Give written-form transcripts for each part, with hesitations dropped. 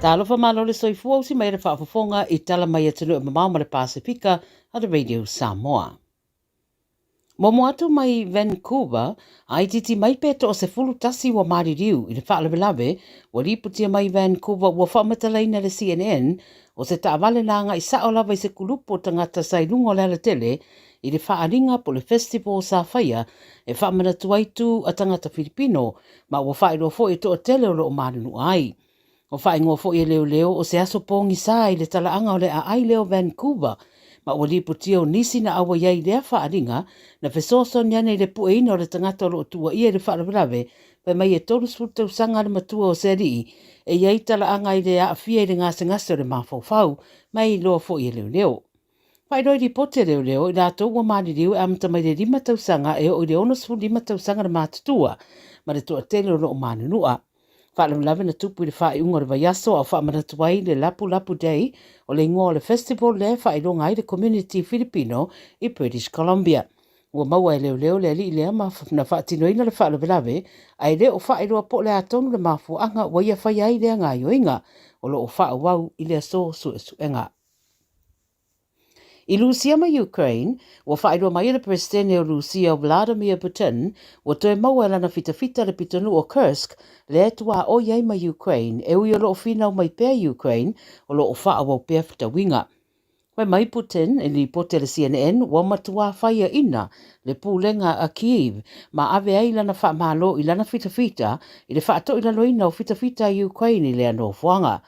Talofa malo le soifua usi mai le whaafafonga I tala mai atunu e mamau le Pasifika a le Radio Samoa. Momo atu mai Vancouver, ai titi mai peto o se fulu tasi wa maririu I le whaalawelawe, wa riputia mai Vancouver wa whaamatalaina le CNN, o se taawale nanga I sao lawa I se kulupo tangata sai lungo le tele, I le whaaringa po le festival sa whaia, e whaamanatuaitu a tangata Filipino, ma wa whaero fo I to o tele o lo marinu ai. O whaingoa fo I leo o se aso pongi sa I le talaanga o le a ai leo Vancouver, ma o liputia o nisi na awa iai lea whaaringa, na fesoso niane I le pueina o le tangata o lo tua ia le whaarabrawe, pa mai e tolu sputa usanga le matua o seri e iai talaanga I le a fia I le ngase o le mawhauwhau, mai loa fo I leo. Whairoi di pote leo I la tōua maari riu e amata mai le 5 tausanga e o I le 5 tausanga le mātutua, ma le toa tele o lo manunua. Whaalamulawe na tupu I le whaiunga le vaiaso au whaamanatuai le lapu day o le ingoa le festival le whailonga I le community Filipino I British Columbia. Ua maua e leo le ali lea ma na whaatinoina le whaalamulawe ai le o whailoa po le atonu le mafuanga wa ia whaiai lea ngā yoinga o lo o whaawau I le so suenga. I Lucia ma Ukraine, wa whaidua mai le presidente o Lucia Vladimir Putin, wa toe maua lana fita le pitonu o Kursk, le atua o iai ma Ukraine, e ui o loo finau mai pēr Ukraine, o loo whaawau pēr fitawinga. Wai mai Putin, e li pote le CNN, wa matua whaia ina, le pūlenga a Kiev, ma ave ai lana whaamalo I lana fita, I le whaato I lanoina o fita Ukraine I le anō fuanga.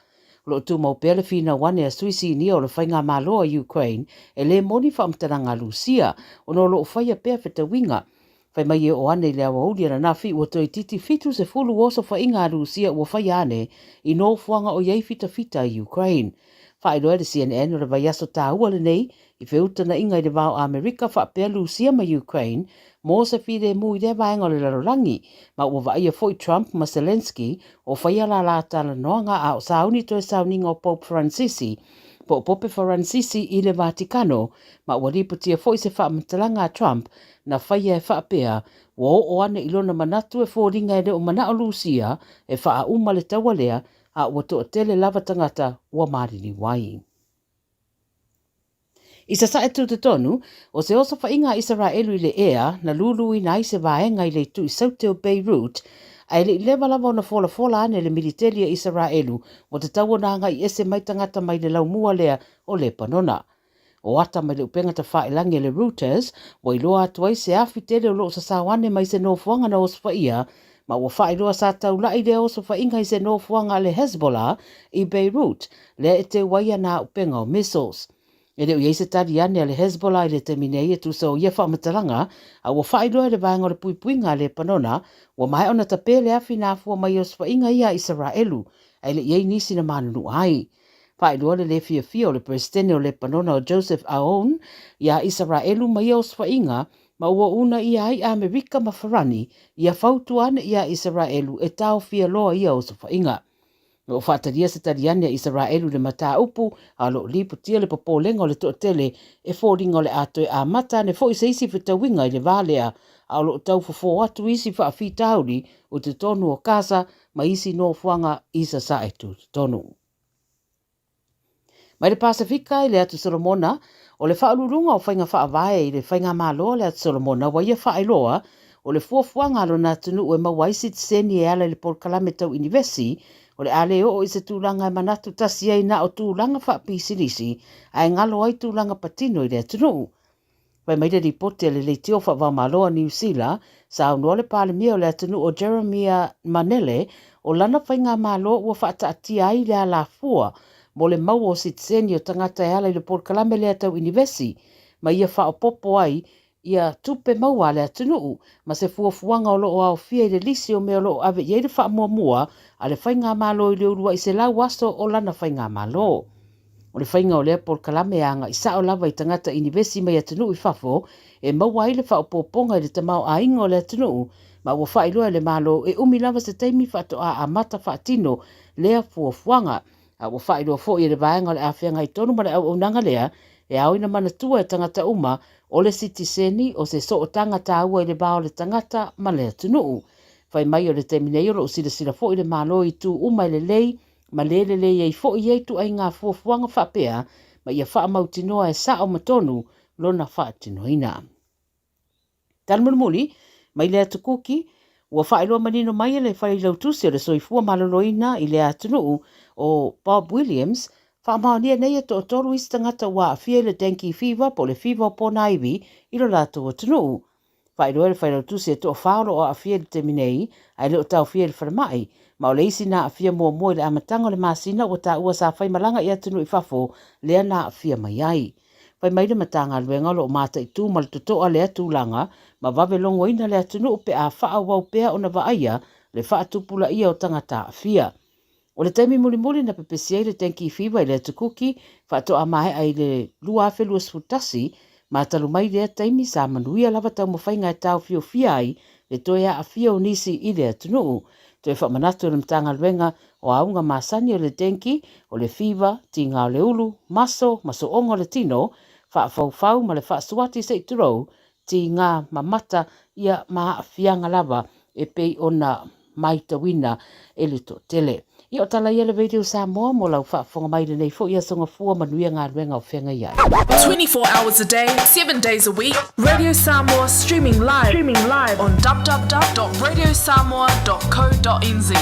Lo tu mau pele fina wane a Suisi ni o le whainga malo a Ukraine, e le moni whaamtaranga Lucia, o no lo whaia pēr feta winga. Whai mai e o ane le awa uli ana nafi ua toi titi fitu se fulu oso whainga a Lucia ua whaia ane, I no fuanga o iei fita a Ukraine. Whai loa le CNN o le vaiaso tā ua le nei, I wheuta na inga I le vau Amerika whaapea Lucia ma Ukraine, mo se fide mui le vaenga o le larorangi, ma ua vaia foi Trump ma Zelensky o whaia la tala noanga a o sauni to e sauninga o Pope Francisi, po Pope Francisi I le Vaticano, ma ua riputia foi se whaamantalanga a Trump na whaia e whaapea, wa o ane ilona manatu e fōringa e le o mana o Lucia e wha uma le taua lea a ua to tele lava tangata ua marini wai. I sa sae tu te tonu, o se oso whainga Israelu I le ea na lulu I nai se vaenga I le tu I saute o Beirut, ai le lewa lava o na fola ane le militeria Israelu o te tauananga I ese mai tangata mai le laumua lea o le panona. O ata mai le upenga ta whaelangi le Reuters, wa iloa atuai se afi tele o loo sa sawane mai se no fuanga na oso whaia, ma ua whaeloa sa taulai le oso whainga I se no fuanga le Hezbollah I Beirut, le e te waia na upenga o missiles. E leo iei se tari ane le Hezbollah I le teminei e tusa o ia whaamatalanga, a ua whaeloa le vaenga le puipuinga le panona, ua mai ona tapele afi na fua mai os whainga ia Israelu, ai le iei nisi na manunu ai. Whaeloa le fia o le presidente o le panona o Joseph Aoun, ia Israelu mai os whainga, ma ua una ia ai Amerika mafarani, ia fautuane ia Israelu e tau fia loa ia os whainga. O whaataria se tariane Israelu le mata upu, a lo liputia le popolenga o le tootele, e fōringa o le atoe a mata, ne fo I se isi whitawinga I le valea, a lo tau fofo atu isi whaafitauri o te tonu o kasa, ma isi no fuanga isa sa tu tonu. Mai le Pasifika I le atu Solomona, o le whaalurunga o whainga whaavae I le whainga malo le atu Solomona, wa ia whaailoa, o le fuafuanga alo na tunu ue mawaisi tseni e ala le Polkalame tau Inivesi, o le ale o I se tūlanga e manatu tasi ai na o tūlanga whaapisilisi, ai ngalo ai tūlanga patino I le atunu. Wai mai le ripote le leitio whaava maloa New Zealand, sa unua le palemia o le atunu o Jeremiah Manele, o lana whainga malo ua whaataatia ai le ala fua, mo le mau o sitseni o tangata e ala I le Polkalame le atau Inivesi, ma ia whaopopo ai, ia tupe maua le atunu, ma se fuafuanga o loo au fia I le lisi o mea loo ave iei le whaamua a le whainga malo I le urua I se lau waso o lana whainga malo. O le whainga o lea Polkalame anga I sao lava I tangata Inivesi mai atunu I whafo, e maua I le whaopoponga I le tamau a inga o le atunu, ma ua whailua le malo e umi lava se taimi whato a mata whaatino lea fuafuanga, a ua whailua fo I le vaenga o le awhianga I tonu ma le au unanga lea, e au ina manatua e tangata uma, o le sitiseni o se so o tangata aua I le bao le tangata ma le atunuu. Whai mai o le teminei o lo sila fo I le malo I tu uma I le lei ma lele le iei fo iei tu ai ngā fuafuanga whapea, ma ia wha mautinoa e sa o matonu lona wha tinoina. Talmulmuli, mai lea tukuki, ua whaeloa manino mai le whai lautusi o le soifua maloloina i le atunuu o Bob Williams, whaamaonia nei ato o toru isi tangata ua awhia le denki Faiva po le Faiva o pōna iwi i lo lato o tunuu. Whaeloa le whai lautusi e to o whaolo o awhia le teminei, ai le o tau whia le wharamai, ma o le isi na awhia mua le amatanga le masina o ta ua sa whai malanga i atunuu i whafo lea na awhia mai ai. Pai mai le matanga luenga lo mata i tū mal tutoa le atulanga, ma vave longo ina le atunu pe a wha wau pea o na waaia le wha tupula ia o tangata awhia. O le taimi muli na pepesiai le tenki Faiva i le tukuki, wha to a mai ai le lua awhelua sfutasi, ma talu mai lea taimi sa manuia lava tau mawhainga e tau fio fia ai, le toea a fia o nisi i le atunu. To e wha manatu le matanga luenga o aunga masani o le tenki, o le Faiva, tinga o le ulu, maso ongo le tino, whaafau ma le whaasuati se i turou, ti ngā mamata ia maa fianga lava e pei ona maita wina e luto tele. I o tala ia le radio Samoa mo lau whaafonga mai le nei fo ia songa fua manuia ngā ruenga o whenga iai. 24 hours a day, 7 days a week, Radio Samoa streaming live on www.radiosamoa.co.nz.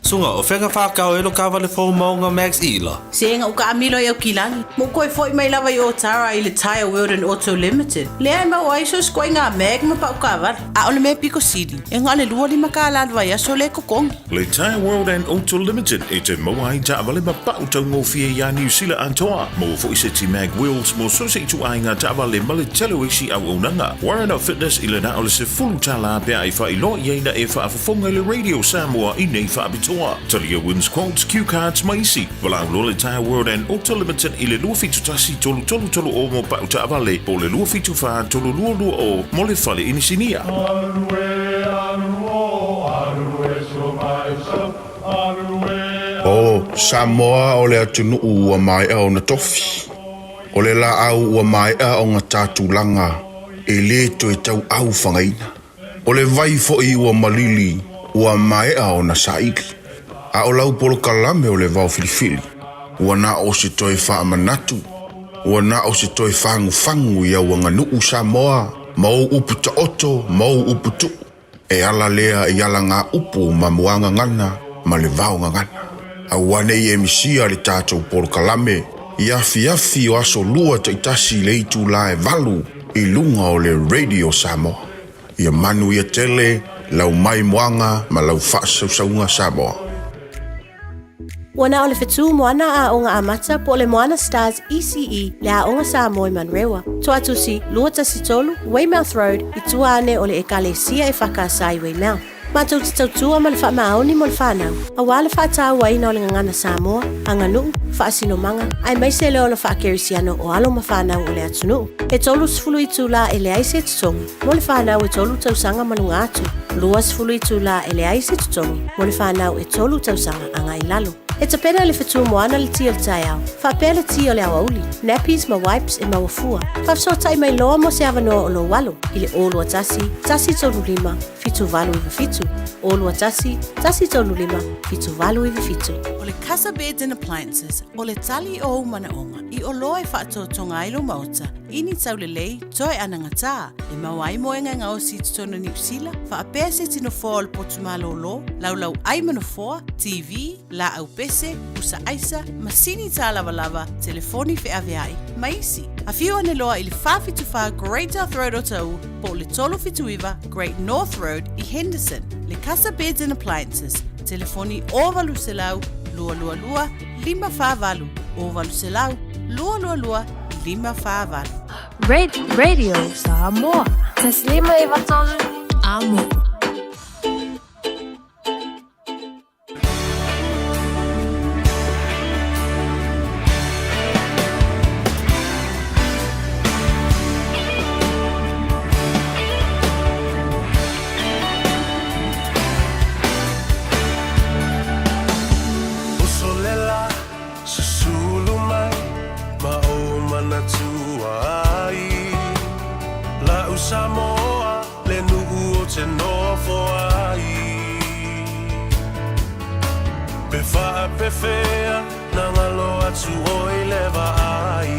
Sunga o whenga whakao elo ka wale fo maunga Max Ila. Senga uka amilo i au kilangi. Mo koe foi mai lava i o tara i le Tire World and Auto Limited. Lea ma o aiso skoi ngā meg ma pa uka wale. A ole me Pico City. E ngā le lua lima ka alalwa ia so le kokongi. Le Tire World and Auto Limited e te moa i ta wale ma pa utau ngofia ia New Zealand antoa. Mo fo i se ti mag wheels mo so se i tu ai ngā ta wale ma le telo isi au unanga. Warren of Fitness i le na ole se fulu tala pia i wha i lo i eina e wha afafonga le Radio Samoa i nei wha abitoa. Talia wins quotes, cue cards, maisi. Walau lo le Tire World and Auto Limited i le lua fitu tasi tolu o mo pa uta avale. Po le lua fitu wha tolu lua o mo le fale inisinia. O Samoa o le atunu ua mai au na tofi. O le la au ua mai au ngā tātulanga. E le to e tau au whangaina. O le vai fo i ua malili ua mai au na saili. A o lau polo kalame o le vau filifili. Ua na o se toi wha manatu. Ua na o se toi whangu ia ua nganuu Samoa. Mau upu ta oto, mau upu tu. E ala lea i ala ngā upu ma muanga ngana, ma le vau ngana. A wane i emisia le tātou polo kalame. I afi o aso lua ta itasi le itu la e valu i lunga o le Radio Samoa. Ia manu ia tele, lau mai muanga ma lau whaasaunga Samoa. Wana o le whetu moana a onga amata po le moana Stars ECE le a onga Samoa i Manrewa. Toa tusi, lua tasi tolu, Weymouth Road, i tuane o le ekalesia e whakasai Weymouth. Mātou te tautua ma le wha maoni mo le whanau. A wale wha tāua ina o le ngana Samoa, a nganu, wha asino manga, ai mai se leo le wha kerisiano o alo ma whanau o le atunu. E tolu sifulu i tūla e le aise tutongi, mo le whanau e tolu tausanga manunga atu. Lua sifulu i tūla e le aise tutongi, mo le whanau e tolu tausanga anga i lalo. E te pena le whetu moana le tio le tai au. Whapea le tio le awa uli. Nappies ma wipes e mawafua. Whafsotai mai loa mo se awanoa o lo walo. I le olua tasi tolu lima, fitu valu iwa fitu. Olua tasi tolu lima, fitu valu iwa fitu. O le Casa Beds and Appliances, o le tali o umana onga. I o loa e whaato tonga ilo maota. Ini tau le lei, toi anangata. E mawai moenga ngā o si tutono New Zealand. Whaapea se tino fōa o le potumalo o lo. Lau ai manofoa, TV, la au pese, usa aisa, masini tā lava, telefoni fe aveai, maisi. A whiu ane loa i le whawhituwha Great North Road o tau, po le tolo fituiva Great North Road i Henderson. Le Casa Beds and Appliances, telefoni o valu se lau, lua, lima whāvalu, o valu se lau, lua, lima whāvalu. Radio Samoa. Taslima i watolu. Amo. Samoa, le nu'u o te noa fo ai. pefea na ngalo atu o I leva ai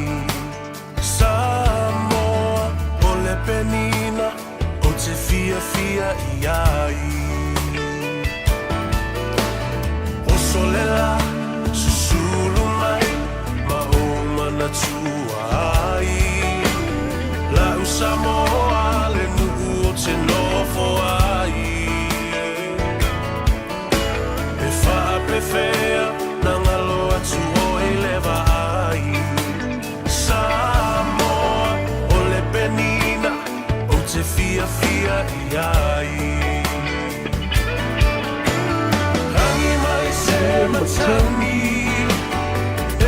Samoa o le penina o te fia fia I ai O solela susulu mai ma o mana tua ai La u Samoa le nuku o te nofo ai E faa pefea na ngalo atu o I leva ai Samoa o le penina o te fia fia I ai Hangi mai se matani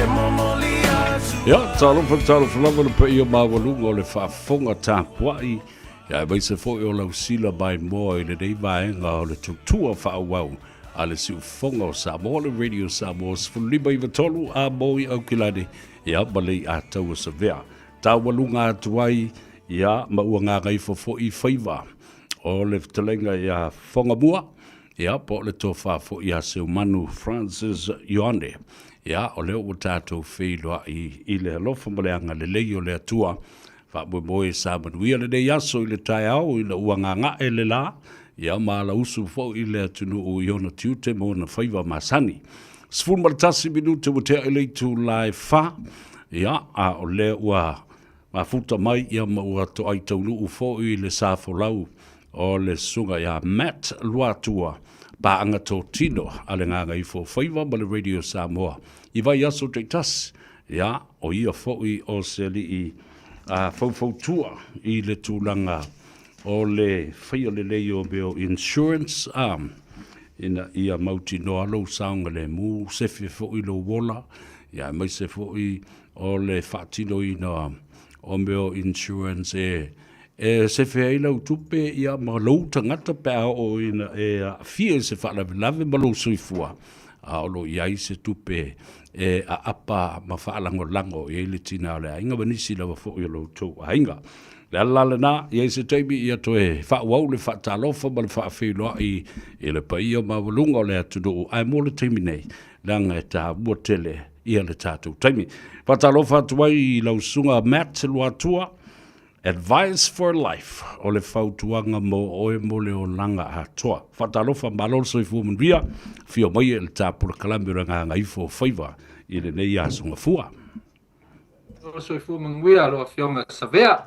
e momoli atu Ja, talofa lava le pe ia mawalunga o le whaafonga tāpuai. Ja, mai se fo o lau sila mai moa I le nei vaenga o le tutua whaawau. A le siu fonga o Samoa, le radio Samoa, sfulima I vatolu a moi au kilane. Ja, malei a tau sa vea. Tā walunga atuai, ja, maua ngā Gagaifo fo I Faiva. O le talenga ia fonga mua. Ja, po le tofa fo ia seu manu Francis Ioane. Ja, o leo o tātou wheilua I le halofa maleanga le lei o le atua. Wha moe sa manuia le nei aso I le tai au I le uanganga e le la. Ja, maa la usu fo I le atunu o Iona Tiute mo na Faiva Masani. Sfun malatasi minute o te ele tu lai fa. Ja, a o leo ua mafuta mai ia maua to ai taunu u fo I le safo lau. O le sunga ia Matt Luatua. Ba anga tō tino ale ngā Gagaifo Faiva ma le radio Samoa. I vai aso te tas, ia, o ia fōi o se li I fau I le tūlanga o le whaia le leo meo insurance ina ia mauti no alo saunga le mū sefe fōi lo wola, ia mai se fōi o le whaatino ina o meo insurance se fea lau tupe ia ma lau tangata pēa o ina fia se whaalawelawe ma lau suifua. A olo iai se tupe a apa ma whaalango le tina o le ainga wanisi lawa fo i lau tau ainga. Le alala na, iai se taimi ia toe whaawau le whaatalofa ma le whaawhiloa I le paia ma walunga o le atuno o ai mo le taimi nei. Langa ta mua tele ia le tātou taimi. Whaatalofa atuai I lau sunga Matt Luatua. Advice for life o le fautuanga mo oe mo le o langa a toa. Whatalofa malol soi fuamunria, fio mai e le tāpura kalambira ngā Gagaifo Faiva I le nei asunga fua. Soi fuamunria loa fionga savea,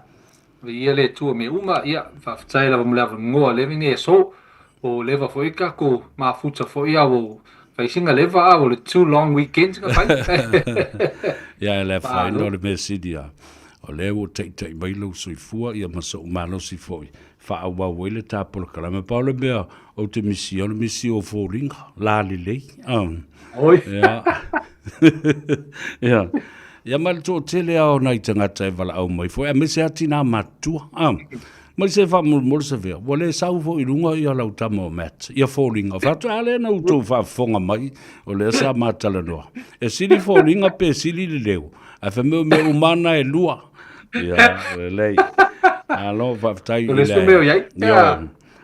ia le tua me uma, ia, whawhtai lava mlewa ngoa levine e so, o leva fo ika ko mafuta fo ia o whaisinga leva o le 2 long weekends ka whai. Ia e le whai no le me sidia. O leo tei mai lau soifua ia masa umalosi foi. Wha wele tāpura kalama paule mea o te misi o fōringa, lāli lei. Oi. Ia. Ia mali tō tele au nai tangata e wala au mai foi. A mese ati nā matua. Mai se wha mulu sa vea. Wale sau fo I runga ia lau tamo o mat. Ia fōringa. Whatu ale na utou wha fonga mai. O lea sa matala noa. E sili fōringa pe sili le leo. A whameu me umana e lua. Ia, lei. Alo, whaftai I lei. Ole sumeo iai.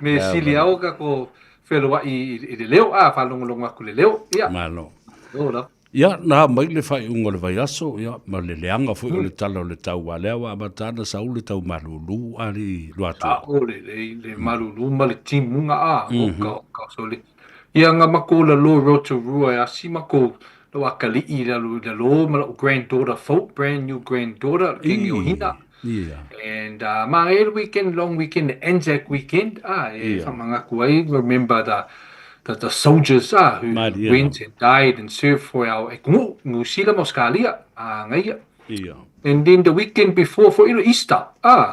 Me sili au ka ko whelua I le leo. Whalongolonga ku le leo. Ia. Malo. Ola. Ia, nā mai le whai unga le vai aso. Ia, ma le leanga fui o le tala o le tau walewa. A matana sa u le tau malulu ali luatua. Ole, le malulu ma le timunga o ka soli. Ia nga mako la lo Rotorua e asi mako lo akali I la lo ma granddaughter folk, brand new granddaughter kingi o hina. Yeah. And ma weekend, long weekend, the Anzac weekend, whamanga kuai, remember the soldiers who went and died and served for our ngu sila Australia, ngai. Yeah. And then the weekend before for Easter,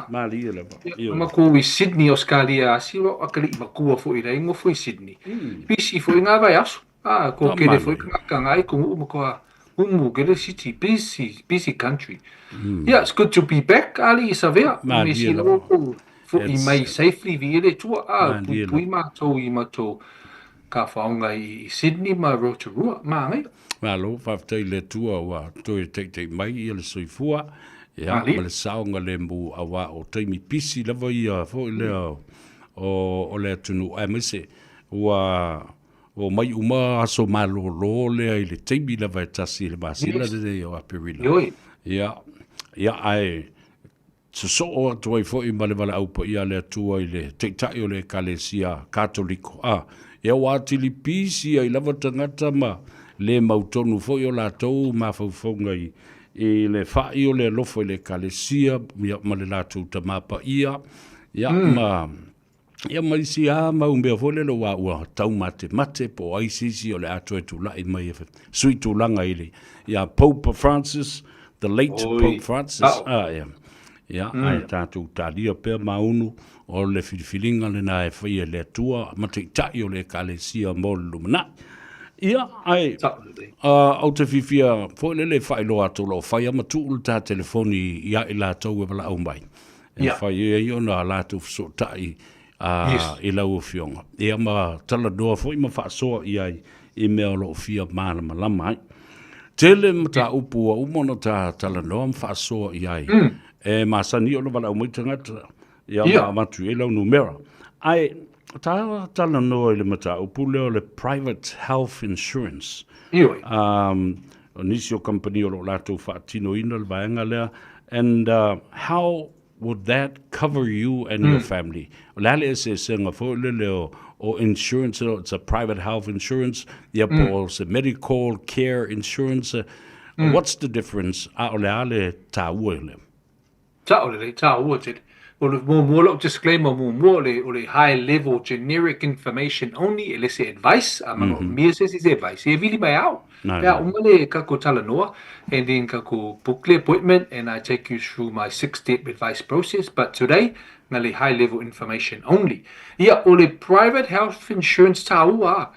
Malia lava. Mako I Sydney, Australia, siro akali makua for ira ingo for Sydney. Pisi for inga vai aso. Ko kere for ka ngai ko mako umu kere city, busy country. Yeah, it's good to be back. Ali Isavea, me silo for I mai safely viele tua. Pui mato I mato ka whaonga I Sydney ma Rotorua, ma ngai. Malo, whaftai le tua wa toi te mai I le soifua. Ia, ma le saonga le mbu awa o taimi pisi lava ia fo I lea o le atunu. Ai maise, ua o mai uma aso malolo le ai le teimi la vai tasi le basila de o apirila ia ai so o toi fo I male wala au po ia le tua I le teitai o le kalesia katoliko ia wati li pisi ai lava tangata ma le mautonu fo o la tau ma faufonga I le fai o le lofo I le kalesia ma le latu tamapa ia ma ia maisi ma umbea fo le lo wa ua tau mate po ai sisi o le ato e tulai mai sui tulanga ili ia Pope Francis, the late Pope Francis ia ai tātou tālia pēr maunu o le filifilinga le na e whaia le atua ma te tai o le kalesia mo le lumana ia ai au te fifia fo le whailo ato lo whaia matu ta telefoni ia I lātou e wala au mai e whaia I ona lātou fsotai I lau fionga ia ma tala doa fo I ma whaasoa I mea lo fia mana malama ai tele mata upu a umona ta tala noa ma whaasoa ai e masani o lo wala umai tangata ia ma matu e lau numera ai ta tala noa I le mata upu leo le private health insurance nisi o company o lo lato whaatino ina le vaenga lea and how would that cover you and your family lale e se senga fo le leo o insurance it's a private health insurance po se medical care insurance what's the difference a ole ale ta uele ta uele o le more disclaimer more le high level generic information only ele se advice me se advice e vili mai au ya umale ka ko tala noa and then ka ko booklet appointment and I take you through my 6-step advice process but today ngale high level information only ia o le private health insurance taua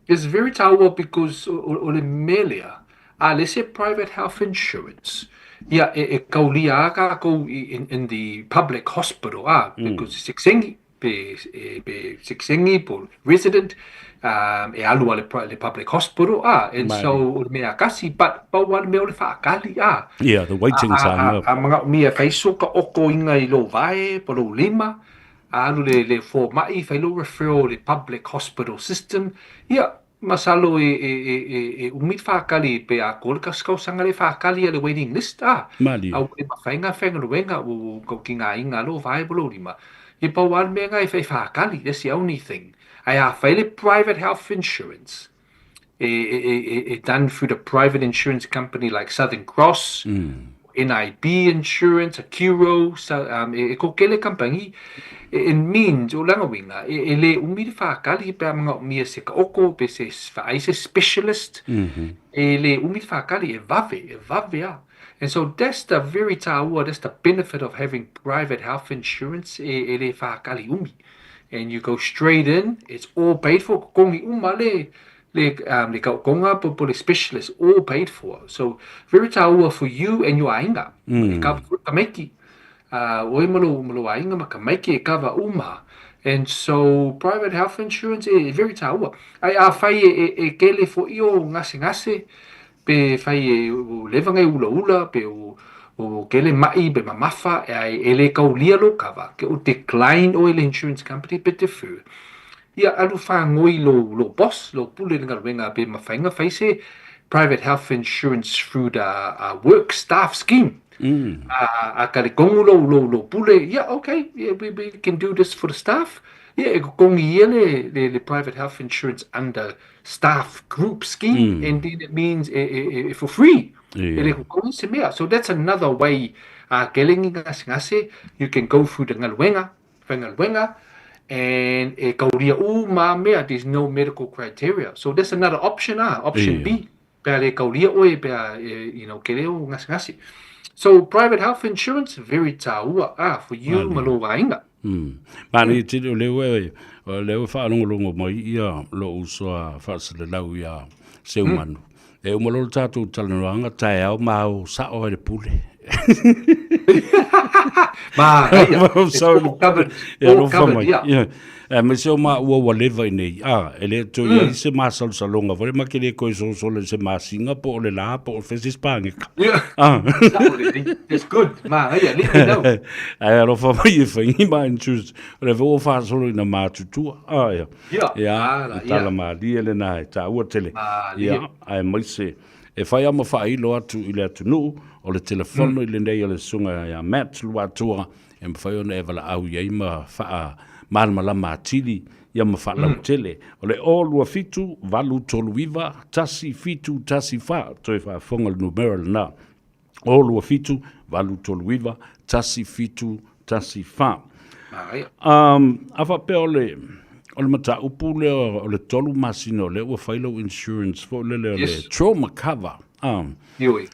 is very taua because o le melia let's say private health insurance e kaulia ka ko in the public hospital because siksengi be siksengi po resident e alu ale public hospital and so me akasi but one me ole fakali the waiting time mga me faiso ka oko inga I lo vai po lo lima alu le for mai fai lo referral le public hospital system masalo e umit fakali pe a kol ka skau sanga le fakali le waiting list mali au e mafainga fenga wenga u ko kinga inga lo vai po lo lima e pa wan me ngai fai fakali that's the only thing I have a private health insurance. It done through the private insurance company like Southern Cross, NIB Insurance, Acuro, kokele company. It means o langa winga le umiri whakali pe mga umia se ka oko pe se whaise specialist le umiri whakali e vave and so that's the very taua that's the benefit of having private health insurance le whakali umi. And you go straight in, it's all paid for. Kongi umale le konga po le specialist, all paid for. So very taua for you and your ainga. Kameki. Oi malo ainga ma kameki e kava uma. And so private health insurance is very taua. Ai fai e kele fo io ngase pe fai levanga ula pe o kele mai be mamafa ele kaulia lo kava ke o decline o ele insurance company pe te fu ia alu fa ngoi lo boss lo pule nga wenga be mafainga faise private health insurance through the work staff scheme akale kongu lo pule okay we can do this for the staff kongi le private health insurance under staff group scheme and then it means for free. So that's another way. You can go through the ngalwenga, and there's no medical criteria. So that's another option. Option B. So private health insurance very taua for you malowainga. Mani te leo whaanongolongo mai ia lo usoa whaasale lau ia seumanu. E umalolo tātou talanoanga tae au mau sao ele pule. Me se o ma ua wa leva nei. Ele to ia i se masal salonga. Vore ma kele koe so le se masinga po le la po o fesi spange. It's good. Ma, yeah, let me know. Alo fa mai e whaingi ma in choose. Re vo fa solo ina mātutua. Ia. Ia. Tala ma lia le nai. Ta ua tele. Ia. Ai mai se. E whai ama whailo atu i le atu nuu. O le telefono i le nei o le sunga ia Matt lua atua. E mwhai ona e wala au iei ma wha malama atili ia ma wha lau tele. O le o lua fitu, valu tolu iwa, tasi fitu, tasi wha. Toi wha whonga le numero le na. O lua fitu, valu tolu iwa, tasi fitu, tasi wha. Awa pe o le mata upu le o le tolu masino le ua whailo insurance fo le trauma cover.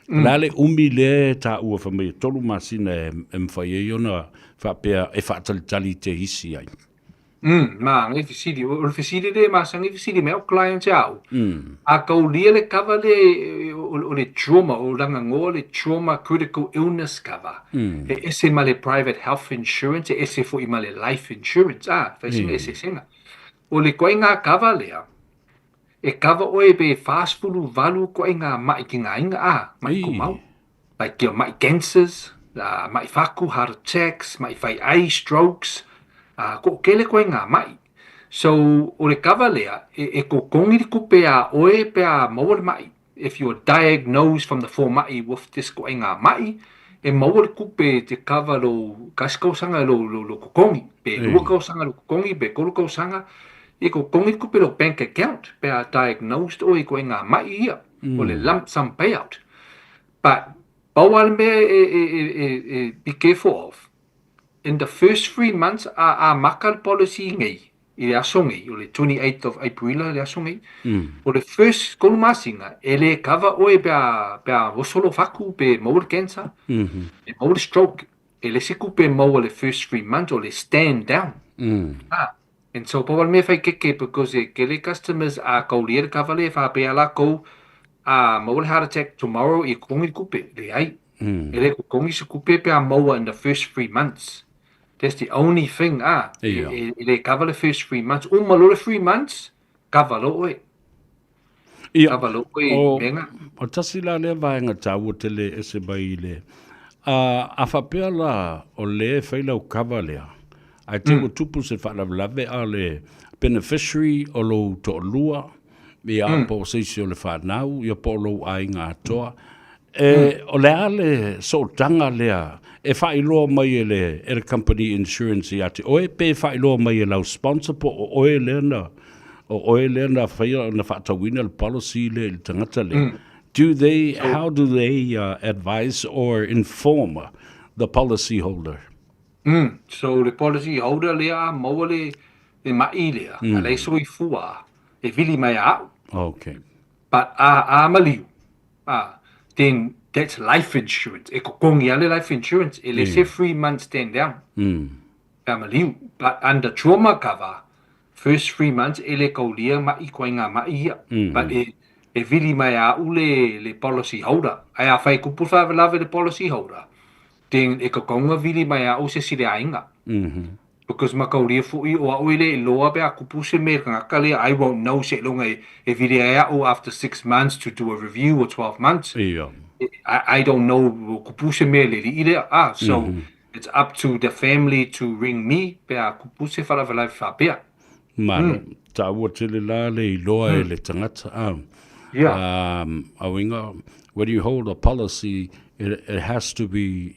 Lale umi le ta ua whamai tolu masina e mwhai e ona whapea e whaatalitali te hisi ai. Ma, ngai fisiri, o fisiri le masa ngai fisiri me o client au. A kau lia le cover le o le trauma o langa ngoa le trauma critical illness cover. E ese ma le private health insurance, e ese fo i ma le life insurance. Whaisina ese senga. O le koe ngā cover lea, e cover oe be fast fulu valu koe ngā mai ki ngā inga mai kumau. Like kia mai cancers, mai faku, heart attacks, mai fai ai strokes, ko kele koe ngā mai. So, o le cover lea, e ko kongi kupe a oe pe a maua mai. If you are diagnosed from the four mai with this koe ngā mai, e maua kupe te cover lo kaskau sanga lo kokongi. Pe lukau sanga lo kokongi, pe kolukau sanga, e ko kongi kupe lo bank account, pe a diagnosed oe koe ngā mai ia, o le lump sum payout. But, bawal me be careful of. In the first 3 months, a makal policy ngai, i le aso ngai, o le 28th of April, le aso ngai. O le first kolumasinga, e le cover oe pe a wosolo faku, pe maua cancer, e maua stroke, e le siku pe maua le first 3 months, o le stand down. And so, bawal me fai keke, because ke le customers a kaulia le cover le, fa pe ala kou, maua le heart attack tomorrow, i kongi kupe, le ai. E le kongi se kupe pe a maua in the first 3 months. That's the only thing, they cover the first 3 months. Malo 3 months, cover lo oe. Cover lo oe, menga. O tasi la le vaenga tau te le ese bai le. A whapea la o le whaila o cover lea. Ai te o tupu se whalavelave a le beneficiary o lo to lua. I a po seisi o le whanau, i a po lo ai ngā toa. O le ale so tanga lea. E whailoa mai e le company insurance i ate. Oe pe whailoa mai e lau sponsor po o oe lena. O oe lena whaia na whaatawina le policy le tangata le. How do they advise or inform the policy holder? So the policy holder lea maua le mai lea. A le so i fua. E vili mai au. Okay. But a maliu. Then that's life insurance. E kokongi ale life insurance. E le se 3 months stand down. Family. But under trauma cover, first 3 months, e le kaulia mai koe ngā mai ia. But e vili mai a ule le policy holder. Ai a whai kupu whavelave le policy holder. Then e kokonga vili mai a o se sire ainga. Because ma kaulia fui o a uile e loa be a kupu se me ngaka le, I won't know se longa e vili ai a o after 6 months to do a review or 12 months. I don't know kupuse me le ire so it's up to the family to ring me pe a kupuse fala fala fa pe ta ua tele la le loa e le tangata awinga when you hold a policy it has to be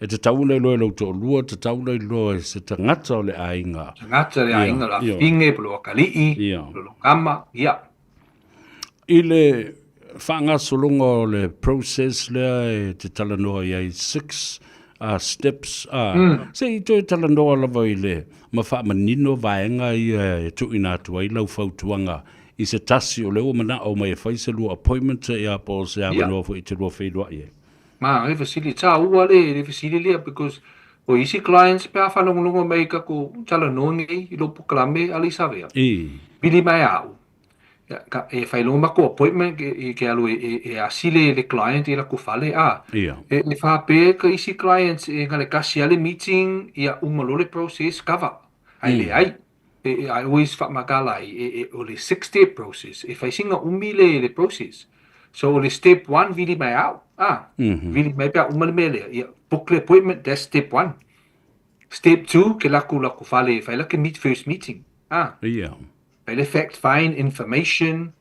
e te tauna loa lo to lua te tauna loa se tangata o le ainga la finge polo kali lo kama ile whanga solonga le process lea e te talanoa iai 6 steps. Se i toi talanoa lava i le ma wha manino vaenga i tu ina atua i lau whautuanga i se tasi o leo mana o mai e whaisalua appointment e a po se a manoa fo i te rua whaidua i e. Ma, e fasili tā ua le fasili lea because o isi clients pe a whanongonongo mai ka ko talanoa ngai i lopu kalame alisavea. Bili mai au. E whailonga mako appointment ke alu e asile le client i la kufale e whape ka isi clients e ngale kasi ale meeting i a umalole process cover Ai le ai. I always whamakala o le 6-step process. E whaisinga umi le process. So le step 1 vili mai au. Vili mai pia umale mele. Book the appointment, that's step 1. Step 2, ke laku whale, whai laki meet first meeting. Yeah. Whai fact find information,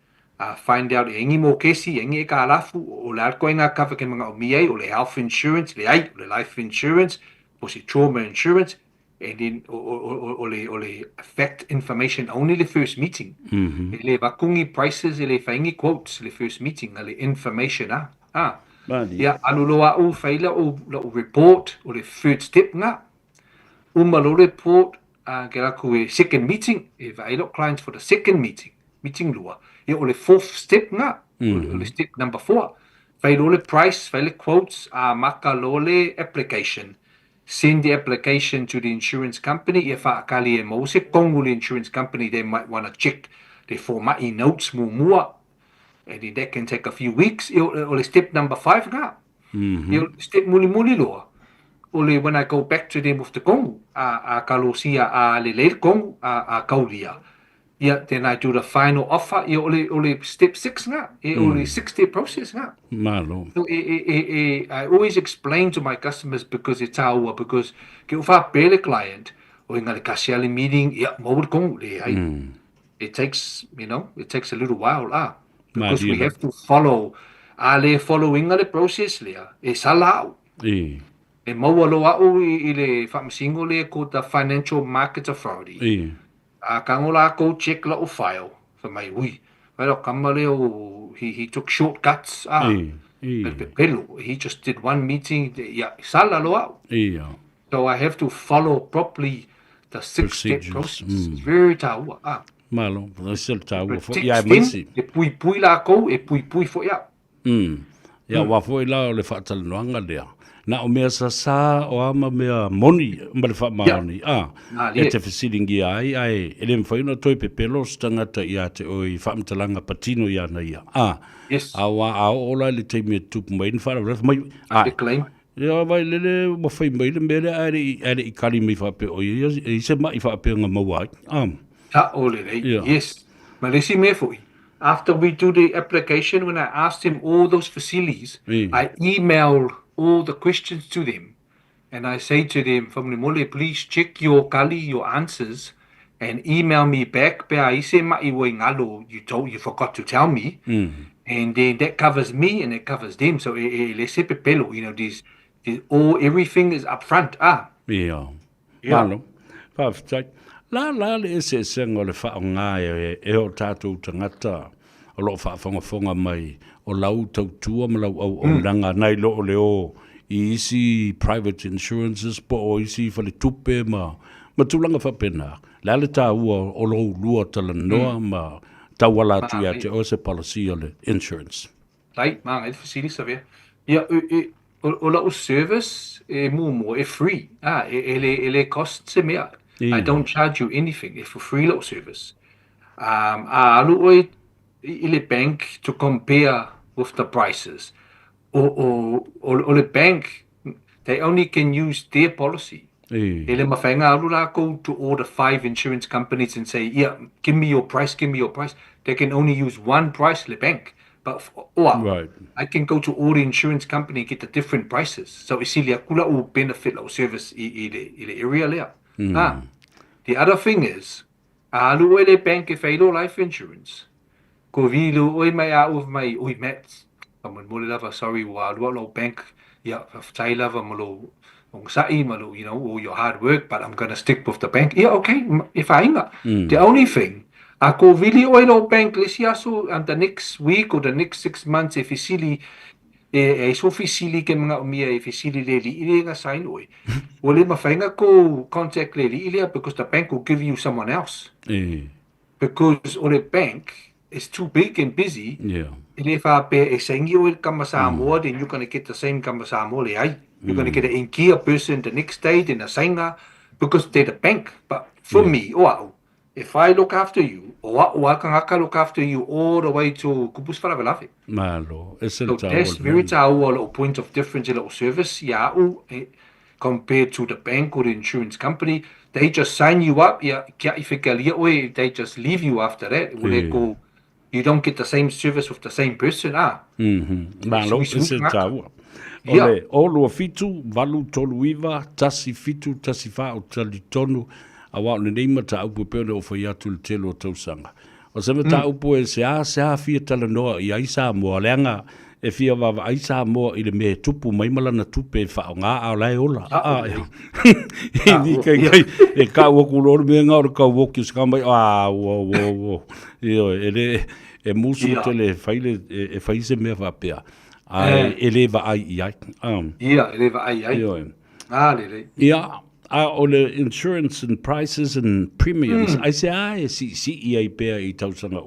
find out engi mo kesi, engi e ka alafu, o le arko inga kawa ke mga umiei, o le health insurance, le ai, o le life insurance, o si trauma insurance, and then o le fact information only the first meeting. Le wakungi prices, le whaingi quotes, le first meeting, le information Ia aluloa o whaila o report, o le third step nga. Umalo report, ke raku e second meeting, e vailo clients for the second meeting lua. Ia o le fourth step nga, o le step number 4. Vailo le price, vaile quotes, maka lo le application. Send the application to the insurance company. Ia whaakali e mo se kongu le insurance company, they might want to check the formai notes mua. And that can take a few weeks. O le step number 5 nga. Step muli loa. When I go back to them with the kongu, kalosia le leil kongu, kaulia. Yeah, then I do the final offer. Ole step 6 nga. Ole 6-step process nga. Malo. So I always explain to my customers because it's our because ke ufa pele client o inga le kasiale meeting mo kongu le it takes a little while because we have to follow following the process le e salau. E maualo au I le whamasingo le ko the Financial Markets Authority. Kangola ko check la o file for my ui. Well, kamale he took shortcuts. Pelo, he just did one meeting. Yeah, salalo au. So I have to follow properly the 6-step process. It's very taua. Malo, c'est taua. Ya masi. E pui la ko, e pui fo ya. Ya wa fo la le fatal noanga le. Na o mea sa o ama mea moni mbale fa maoni e te fisilingi ai ele mfaina toi pepelo stangata ia te oi famtalanga patino ia na ia yes awa ola le te me tup mai fa mai claim ia vai le mo fai mai le mele ari I kali mi fa pe o I se mai fa pe nga mawai ta ole yes malesi me foi. After we do the application, when I asked him all those facilities, I emailed all the questions to them. And I say to them, Family, please check your answers and email me back. You forgot to tell me. And then that covers me and it covers them. So everything is up front. Yeah. Malo. La le se sengo le fa nga e o tatu tangata o lo fa fonga mai o lau tau tua ma lau au langa nai lo leo I isi private insurances po o isi fa le tupe ma tulanga fa pena la le ta o lo lua tala noa ma tawala tu ya te o se policy o le insurance right ma e facility sabe ya o la service e mo e free ele cost se mea. I don't charge you anything. It's for free little service. I the bank to compare with the prices. Or the bank, they only can use their policy. Ele mawhainga alula go to all the 5 insurance companies and say, yeah, give me your price. They can only use one price, the bank. But I can go to all the insurance company and get the different prices. So isilia kula o benefit o service I the area there. The other thing is, aluele bank if I do life insurance. Ko vilu oi mai out of my oi mets. Someone mo lava sorry wa lo bank ya tai lava mo sai malo all your hard work, but I'm gonna stick with the bank. Yeah, okay. If I inga. The only thing ako vili oi lo bank lesiaso and the next week or the next 6 months if isili so fisili ke mga umia fisili le li nga sign oi. Wale mawhainga ko contact le li because the bank will give you someone else. Because ole bank is too big and busy. Ile fa pe sengi oi kama Samoa, then you're going to get the same kama Samoa le ai. You're going to get an Inkia person the next day, then a Sainga, because they're the bank. But for me, if I look after you, I can look after you all the way to Kupus Faravelafi. Malo, so that's very tau point of difference in our service. compared to the bank or the insurance company. They just sign you up, they just leave you after that. They go, you don't get the same service with the same person. Malo, ese taua. Yeah. Ole, olu fitu, valu tolu iwa, tasi fitu, tasi fa o tali tonu, awa ne neima ta upu peone o fai atu le telo o tausanga. O sema ta upu e se a fia tala noa i aisa moa leanga, e fia wawa aisa moa i le me tupu maimala na tupe e whao ngā au lai ola. E ni kai, e ka waku loro mea ngā ora ka woki ska mai, wo. E musu tele faile, e faise mea wapea. Eleva ai ai. Eleva ai ai. Yeah, all the insurance and prices and premiums. I say, si ai pea I tausanga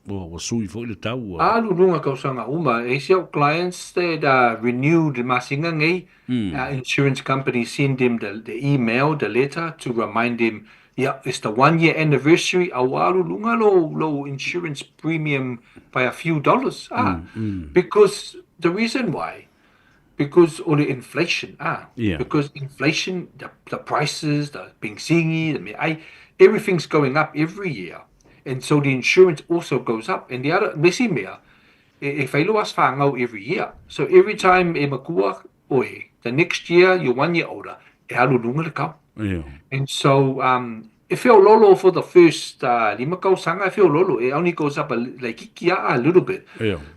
mo sui fo le tau. Lunga kausanga uma. E se clients that renewed masinga ngai, insurance companies send them the email, the letter to remind them, it's the 1 year anniversary. Awalu lunga low insurance premium by a few dollars. Because the reason why, because of the inflation. Because inflation, the prices, the bingsingi, everything's going up every year. And so the insurance also goes up. And the other, mesimea, if I loas whangau every year. So every time e makua, the next year, you're 1 year older, e halu lunga le kau. And so, it felt lolo for the first lima kau sanga. It felt lolo. It only goes up a little bit.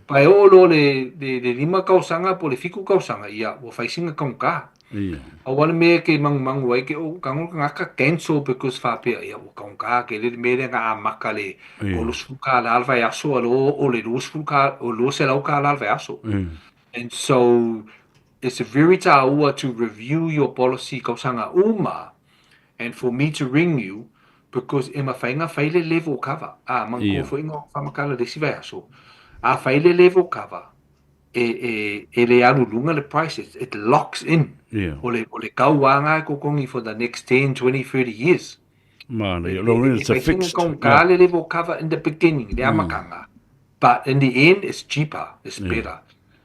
But all the lima kau sanga po le fiku kau sanga wo facing kau ka. I want to make a mang way ke o kang ngaka cancel because fa pe wo kau ka ke le me nga makale o los fuka la alva yaso o le los fuka o los el ka la alva yaso. And so it's very taua to review your policy kau sanga uma. And for me to ring you, because ema whainga whaile level cover. Mango fo ingo whamakala de siva so. Whaile level cover. E le aru lunga le prices. It locks in. O le kauanga ko kongi for the next 10, 20, 30 years. Man, it's a fixed. Le level cover in the beginning. Le amakanga. But in the end, it's cheaper. It's better.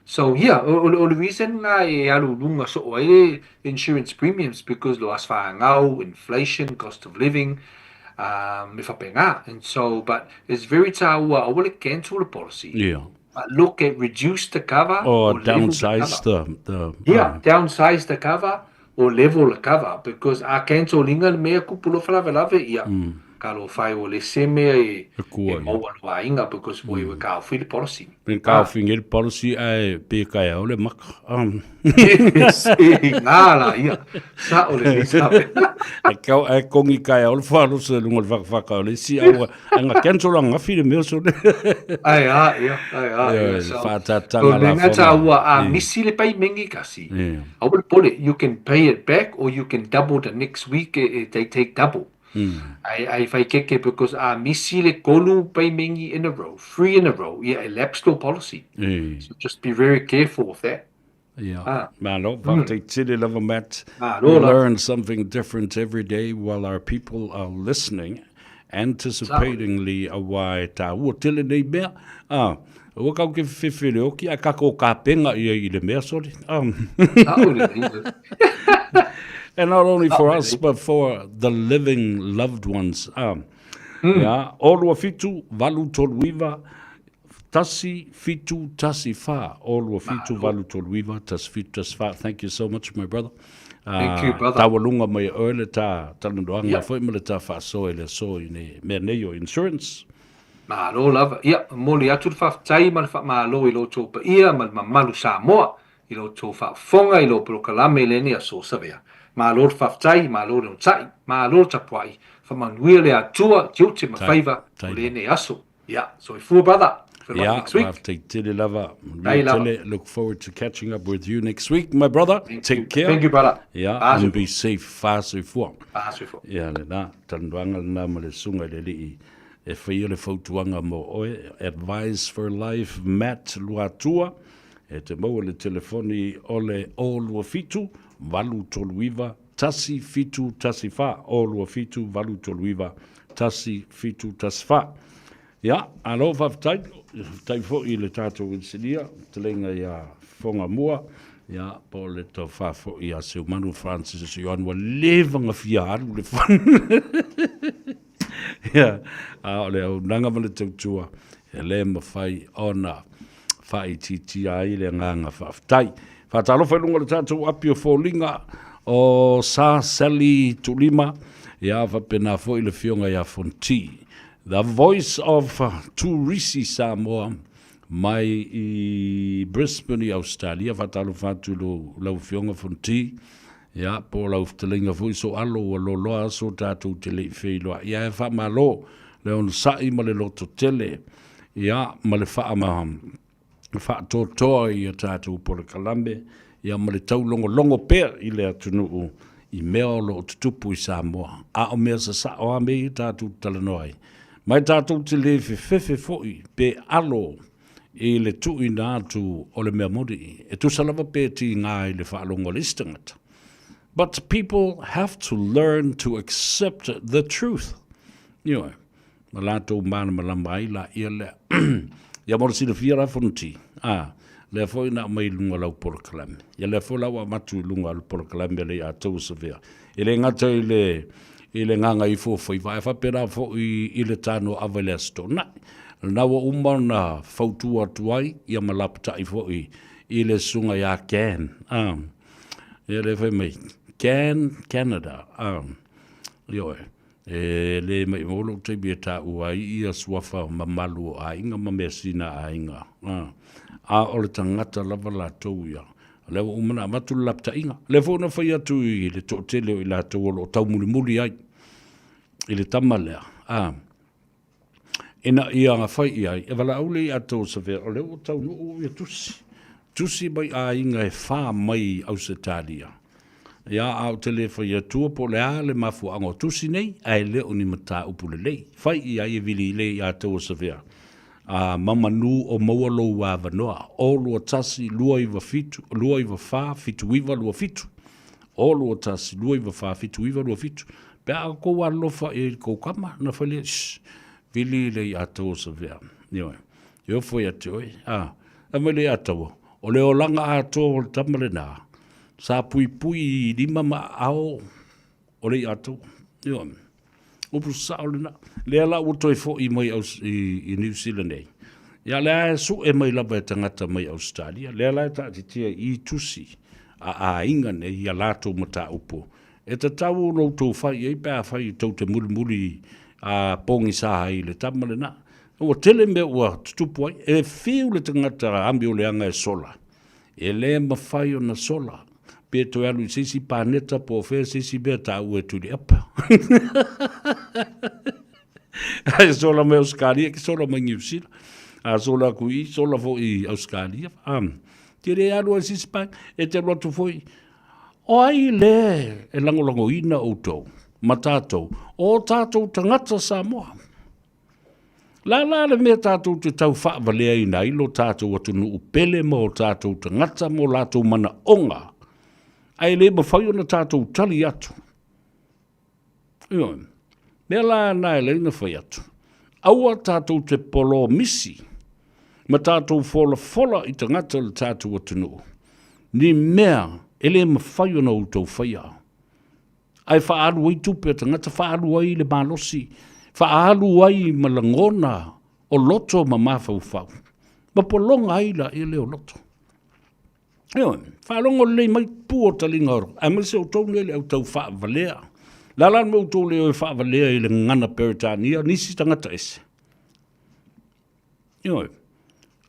So the reason I lunga so insurance premiums because lo asfangau, inflation, cost of living, and so but it's very taua I will cancel the policy. But look at reduce the cover or downsize the downsize the cover or level the cover because I cancel linga me kupulo falave Kalo fai o le seme e maua inga because we were kao fui policy. Ben kao fui policy ai pe kai o le mak. Ngala ia. Sa o le sa. Kao ai kongi kai o le falo se lungo vaka o le si au anga cancel anga fi le meu so. Ai. Fa tanga la. Ngata ua misi le pai mengi kasi. I will put it you can pay it back or you can double the next week they take double. I fai keke because misi le kolu pay mengi in a row, 3 in a row. A lapsed policy. So just be very careful of that. We learn something different every day while our people are listening, anticipatingly awai ta ua tele nei mea. Ua kau ke whiwhire oki, a kako ka penga I le mea sori. And not only for us, but for the living loved ones. Olua fitu, valu toluiva, tasi fitu, tasi fa. Olua fitu, valu toluiva, tasi fitu, tasi fa. Thank you so much, my brother. Thank you, brother. Tawalunga mai early ta talandoanga foi mele ta fa so ele so ine me neyo insurance. Ma lo lava. Moli atu fa tai mal fa ma lo ilo to pa ia mal malu Samoa. Ilo to fa fonga ilo prokalame leni aso savea. Ma lor faftai, ma lor no tai, ma lor tapuai. Fa manuia le atua, tiuti ma Faiva, le ne aso. So if you brother, next week. Look forward to catching up with you next week, my brother. Take care. Thank you, brother. And be safe. Fast before. Le na tanduanga na male sunga le li. E whaia le fautuanga mo oe. Advice for life, Matt Luatua. E te maua le telefoni ole o lua fitu. Valu toluiva, tasi fitu tasi fa, olua fitu, valu toluiva, tasi fitu tasi fa. Alo whaftai fo I le tātou insinia, te lenga ia whonga mua, Ia, po le tau whafo i a seu manu Francis a Ioan wa levanga fiaru le whan. Ia, a o le au nanga ma le tautua, e le mawhai ona whai titi a i le nganga whaftai. Whatalo whailunga le tātou api o fōlinga o Sa Sally Tulima, ia whapena fo i le fionga ia fonti. The voice of Turisi Samoa, mai i Brisbane i Australia, whatalo whatu lau fionga fonti, ia po lau ftalinga fo i so alo a lo loa so tātou te le whailoa. Ia e wha malo, le on sai ma le loto tele, ia ma le wha wha tōtoa i a tātou pole kalambe, ia ma le tau longo pēr i le atunu i mea o lo tutupu i Samoa. A o mea sa o ame i tātou talanoai. Mai tātou te le fefe foi pe alo i le tu i nātu o le mea mori. E tu salava pē ti ngā i le whaalongo listangata. But people have to learn to accept the truth. Ioi, ma lātou mana malama ai la ia le. Ia mora si le whiara whanti. Le foi na mai lunga lau porokalame. Ia le foi lau amatu lunga lau porokalame le a tau sa vea. I le ngata i le nganga i fo Faiva. E whapera fo i le tāno awele asto. Nawa umau na fautua tuai ia malapata i fo i le sunga ia Can. Ia le fai mai. Can, Canada. Ioe. Le mai molo te bia ta ua ia suafa mamalu a inga mamesina a inga. A o le tangata lava la tau ia. Le o umana matu lapta inga. Le fona whai atu i le tōtele o i la tau o tau muli ai. I le tamalea. Ina ia nga whai ai. E wala aule i ato sa vea. O le o tau no o ia tusi. Tusi mai a inga e wha mai au se talia. Ia au te le whai atua po le a le mafu ango tusi nei. Ai le o ni mata upu le lei. Whai i ai e vili le i ato sa vea. Mamanu o maualo wa vanoa. O lua tasi lua iwa fitu, lua iwa wha, fitu iwa lua fitu. O lua tasi lua iwa wha, fitu iwa lua fitu. Pea ko alofa e kou kama na whale, vili le i ato sa vea. Ioe, io foi ato e. Ame le ato. O le olanga ato o le tamale nā. Sa pui pui lima ma ao o le ato. Ioe. Upu saolina. Lea la uto e fo i mai i New Zealand nei. Ia lea e su e mai lava e tangata mai Australia. Lea la e taatitia i tusi a inga nei ia lato mata upo. E ta tau no tau whai e pēr whai tau te muli a pongi saha i le tamale na. Ua tele me ua tutupu ai. E whiu le tangata ambi o leanga e sola. E lea ma whai o na sola. Pe to alu sisi paneta po fe sisi be ta u tu di apa. Ai sola me Australia que sola me New Zealand. A sola kui sola fo i Australia. Tire alu sisi pa e te lotu foi. O ai le e lango ina o to. Matato o tato tangata Samoa. La le me tato te tau wha valea ina ilo tato watu nu upele mo tato tangata mo lato mana onga. Ai le ma whai ona tātou tali atu. Ioi, mea la nai le ina whai atu. Aua tātou te polo misi, ma tātou fola i tangata le tātou atunu. Ni mea, ele ma whai ona utou whai a. Ai whaalu ai tupe tangata, whaalu ai le malosi, whaalu ai malangona o loto ma mawhau whau. Ma polonga ai la ele o loto. Ioi, whaalongo le mai pua talinga oro. A mese o tau nele au tau wha valea. Lalan mo tau leo e wha valea i le ngana peritania, nisi tangata ese. Ioi,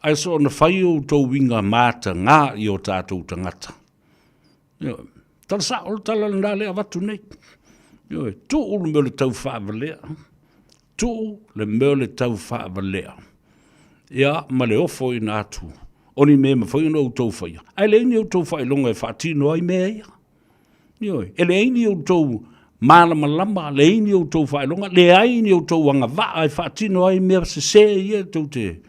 ai so na whai o tau winga mata ngā i o tātou tangata. Ioi, tala sa o tala nā lea watu nei. Ioi, tu ulu meo le tau wha valea. Tu le meo le tau wha valea. Ia, ma le ofo i nātu. Oni me ma whai no tau whai. Ai le ini o tau whai longa e whaatino ai mea ia. Ioi, e le ini o tau malama lama, le ini o tau whai longa, le aini o tau wanga waa e whaatino ai mea se ia tau te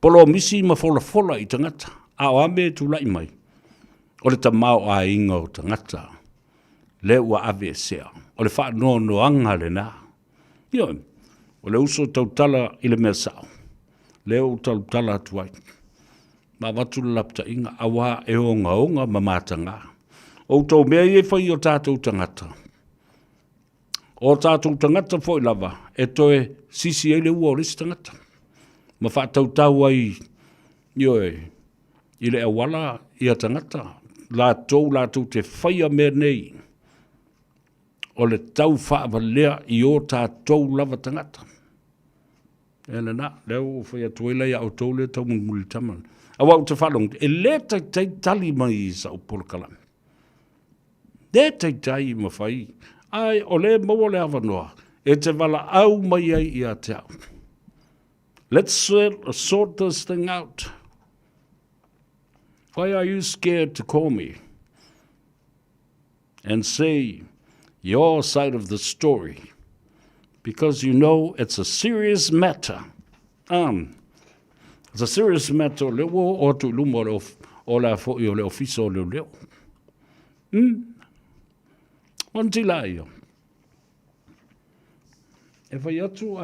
polo misi ma fola i tangata. A o ame tu lai mai. O le tamau a inga o tangata. Le ua ave e sea. O le wha no anga le nā. Ioi, o le uso tau tala i le mea sao. Le o tau tala atuai. Ma watu lapta inga awa e onga ma matanga. O tau mea e whai o tātou tangata. O tātou tangata fo lava e toe sisi e le ua o resi tangata. Ma whaatau tau ai i le awala i a tangata. La tau te whaia mea nei. O le tau whaavalea i o tātou lava tangata. Ena na, leo whaia tuela ia o tau le tau munguli taman. Awa o te whalong, e le tai tali mai i sa o polokalami. Le tai ma whai. Ai, o le maua le awanoa. E te wala au mai ai i a te au. Let's sort this thing out. Why are you scared to call me and say your side of the story? Because you know it's a serious matter. It's a serious matter. Le wo o tu lumo o la fo i o le ofiso o le leo. Wanti la io. E whai atu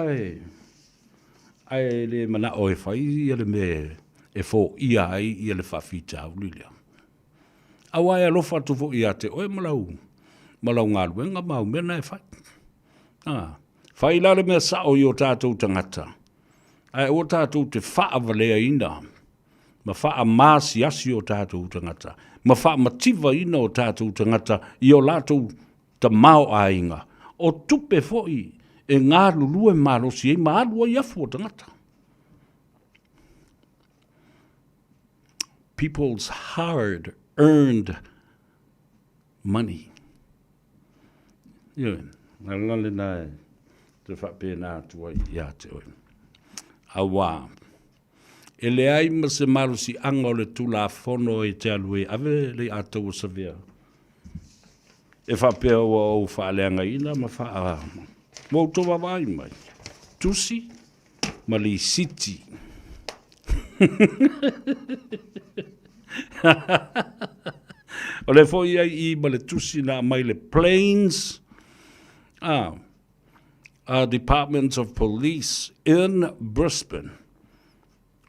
ai le mana o e whai i le me e fo ia ai i le whawhita au lilia. Awai alofa tu fo ia te oe malau ngā luenga mau mena e whai. Whai la le mea sao i o tātou tangata. Ai o tātou te whaavalea ina. Ma wha māsi asi o tātou tangata. Ma wha mativa ina o tātou tangata i o lātou ta mao ainga. O tupe foi e ngā lulue mārosi e maalua i afu o tangata. People's hard-earned money. Ioi, nalale nā te whapena atua i a te oi. Awa. E le ai ma se marusi anga o le tula fono e te alue ave le atou sa vea. E whapea o whaaleanga ina ma wha mo toa vai mai. Tusi ma li siti. O le foi ai I ma le tusi na mai le planes. Departments of Police in Brisbane,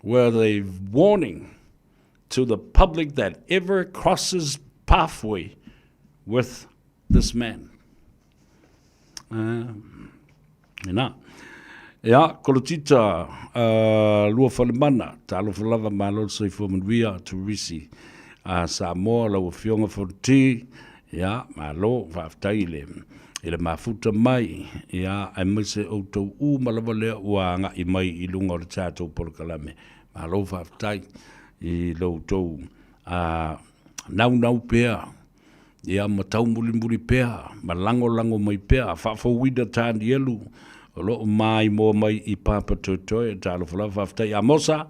where they're warning to the public that ever crosses pathway with this man. Kolotita lua whalemana, talo whalava malo sei fumanuia to risi Samoa lau fionga fonti, malo whaftai le mafuta mai, ai mai se outou malawa lea ua nga I mai I lunga o le tātou polokalame. Malo whaftai I loutou nau pea, matau muli pea, lango mai pea, whawhawida tāni elu, o loo mai mo mai I papa totoe, tālo whalawa whaftai, mosa,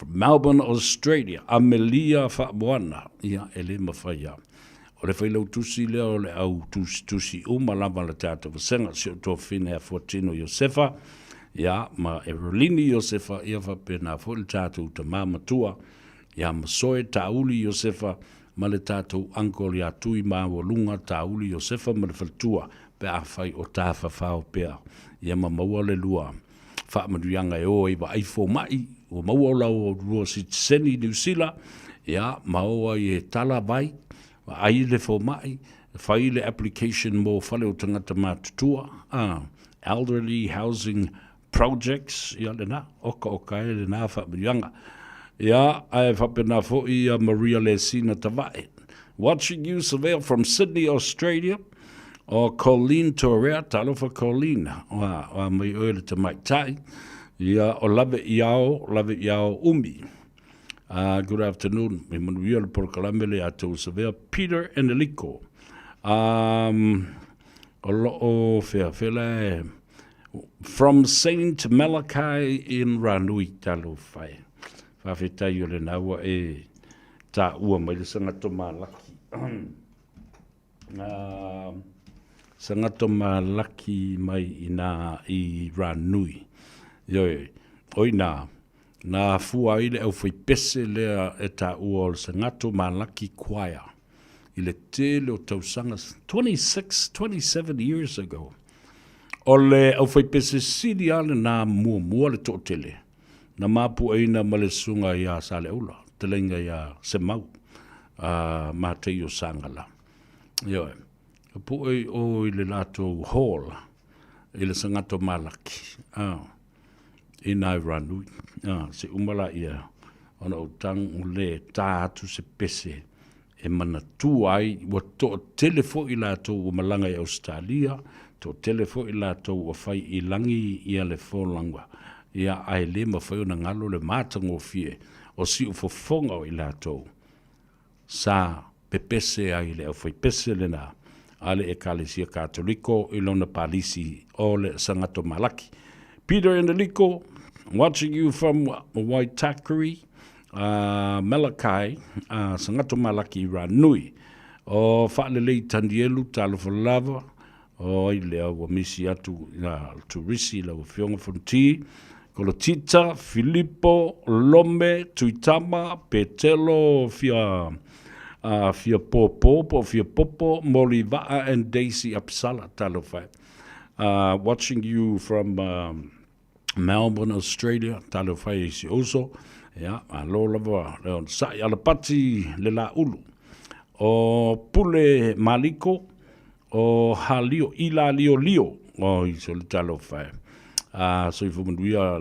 Melbourne, Australia, Amelia whamoana, ele mawhaia. O le whailau tusi lea o le au tusi malama le tātou wasenga si o tō whine a Fortino Iosefa, ma Erolini Iosefa, ia whapena fo le tātou ta māmatua, ma soe tāuli Iosefa, ma le tātou angkoli a tui māwalunga tāuli Iosefa, ma le whaltua, pe a whai o tāwha whao pea, ma maua le lua, whaamaduianga e o iwa aifo mai, o maua lau o rua si seni niusila, maua I tala vai, ai le fo mai, whai le application mo whale o tangata mātutua, elderly housing projects, le nā, oka e le nā whaamirianga. Ai whapena fo I Maria Lesina Tavae. Watching you surveil from Sydney, Australia, o Colleen Torrea, talofa Colleen, o mai oele te maitai, o lave iao umi. Good afternoon. Me manuia le polokalame le atou sevea Peter and Eliko. O fela from Saint Malachi in Ranui talo fai. Whawhetai o le naua e tā ua mai le sangato malaki. Sangato malaki mai I Ranui. Oina. Na fua ile au fai pese lea e ta ua o le sangato malaki kwaya. I le tele o tausanga 27 years ago. O le au fai pese sidi ale na mua le tō tele. Na mapu eina ma le sunga I a sale ula. te lenga ia se mau, mā te i o sangala. Ioe, po o i le lato hall, i le sangato malaki, i nai ranui, se umala ia, ona o tang o le tātu se pese, e mana tu ai, wa to telefo i lato o malanga i Australia, to telefo i lato o fai i langi i le fōlangwa, ia ai le mawhai o na ngalo le mātango fie, o si ufofonga o i lato, sa pepese ai le au fai pese le na, ale Ekalesia Katoliko, i lona palisi o le sangato malaki. Peter Enrico, watching you from Waitakere, Malakai, sangato malaki ranui, o whaalelei tandielu talofalava, o i lea wa misi atu turisi la wa fionga fonti, Kolotita, Filippo, Lome, Tuitama, Petelo, Fia Popo, Fia Popo, Molivaa, and Daisy Apsala talofai. Watching you from Melbourne, Australia, talofai isi oso, ya, alo lava, leon sai alapati le la ulu. O Pule Maliko, o Halio, Ila Lio, o iso le talofai. So ifu manduia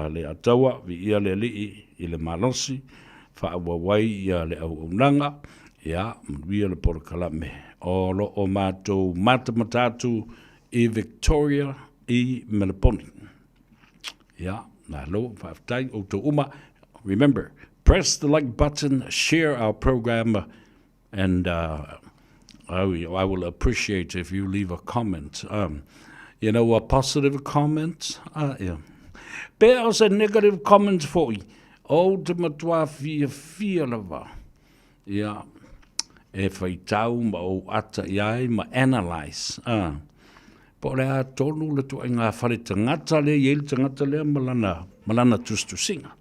le atawa, vi ia le lii, i le malosi, whaawawai ia le au unanga, ia, manduia le porokalame. O lo o mātou matamatatu i Victoria i Melbourne. Ia, nā lo, whaaftai, o to uma. Remember, press the like button, share our program, and I will appreciate if you leave a comment. You know, a positive comment. Yeah. There's a negative comment for you. Ultimately, fia lava. Yeah. E whai tau ma o ata iai ma analyze. Po rea tonu le tu inga whare tangata le, yele tangata le, malana tustu singa.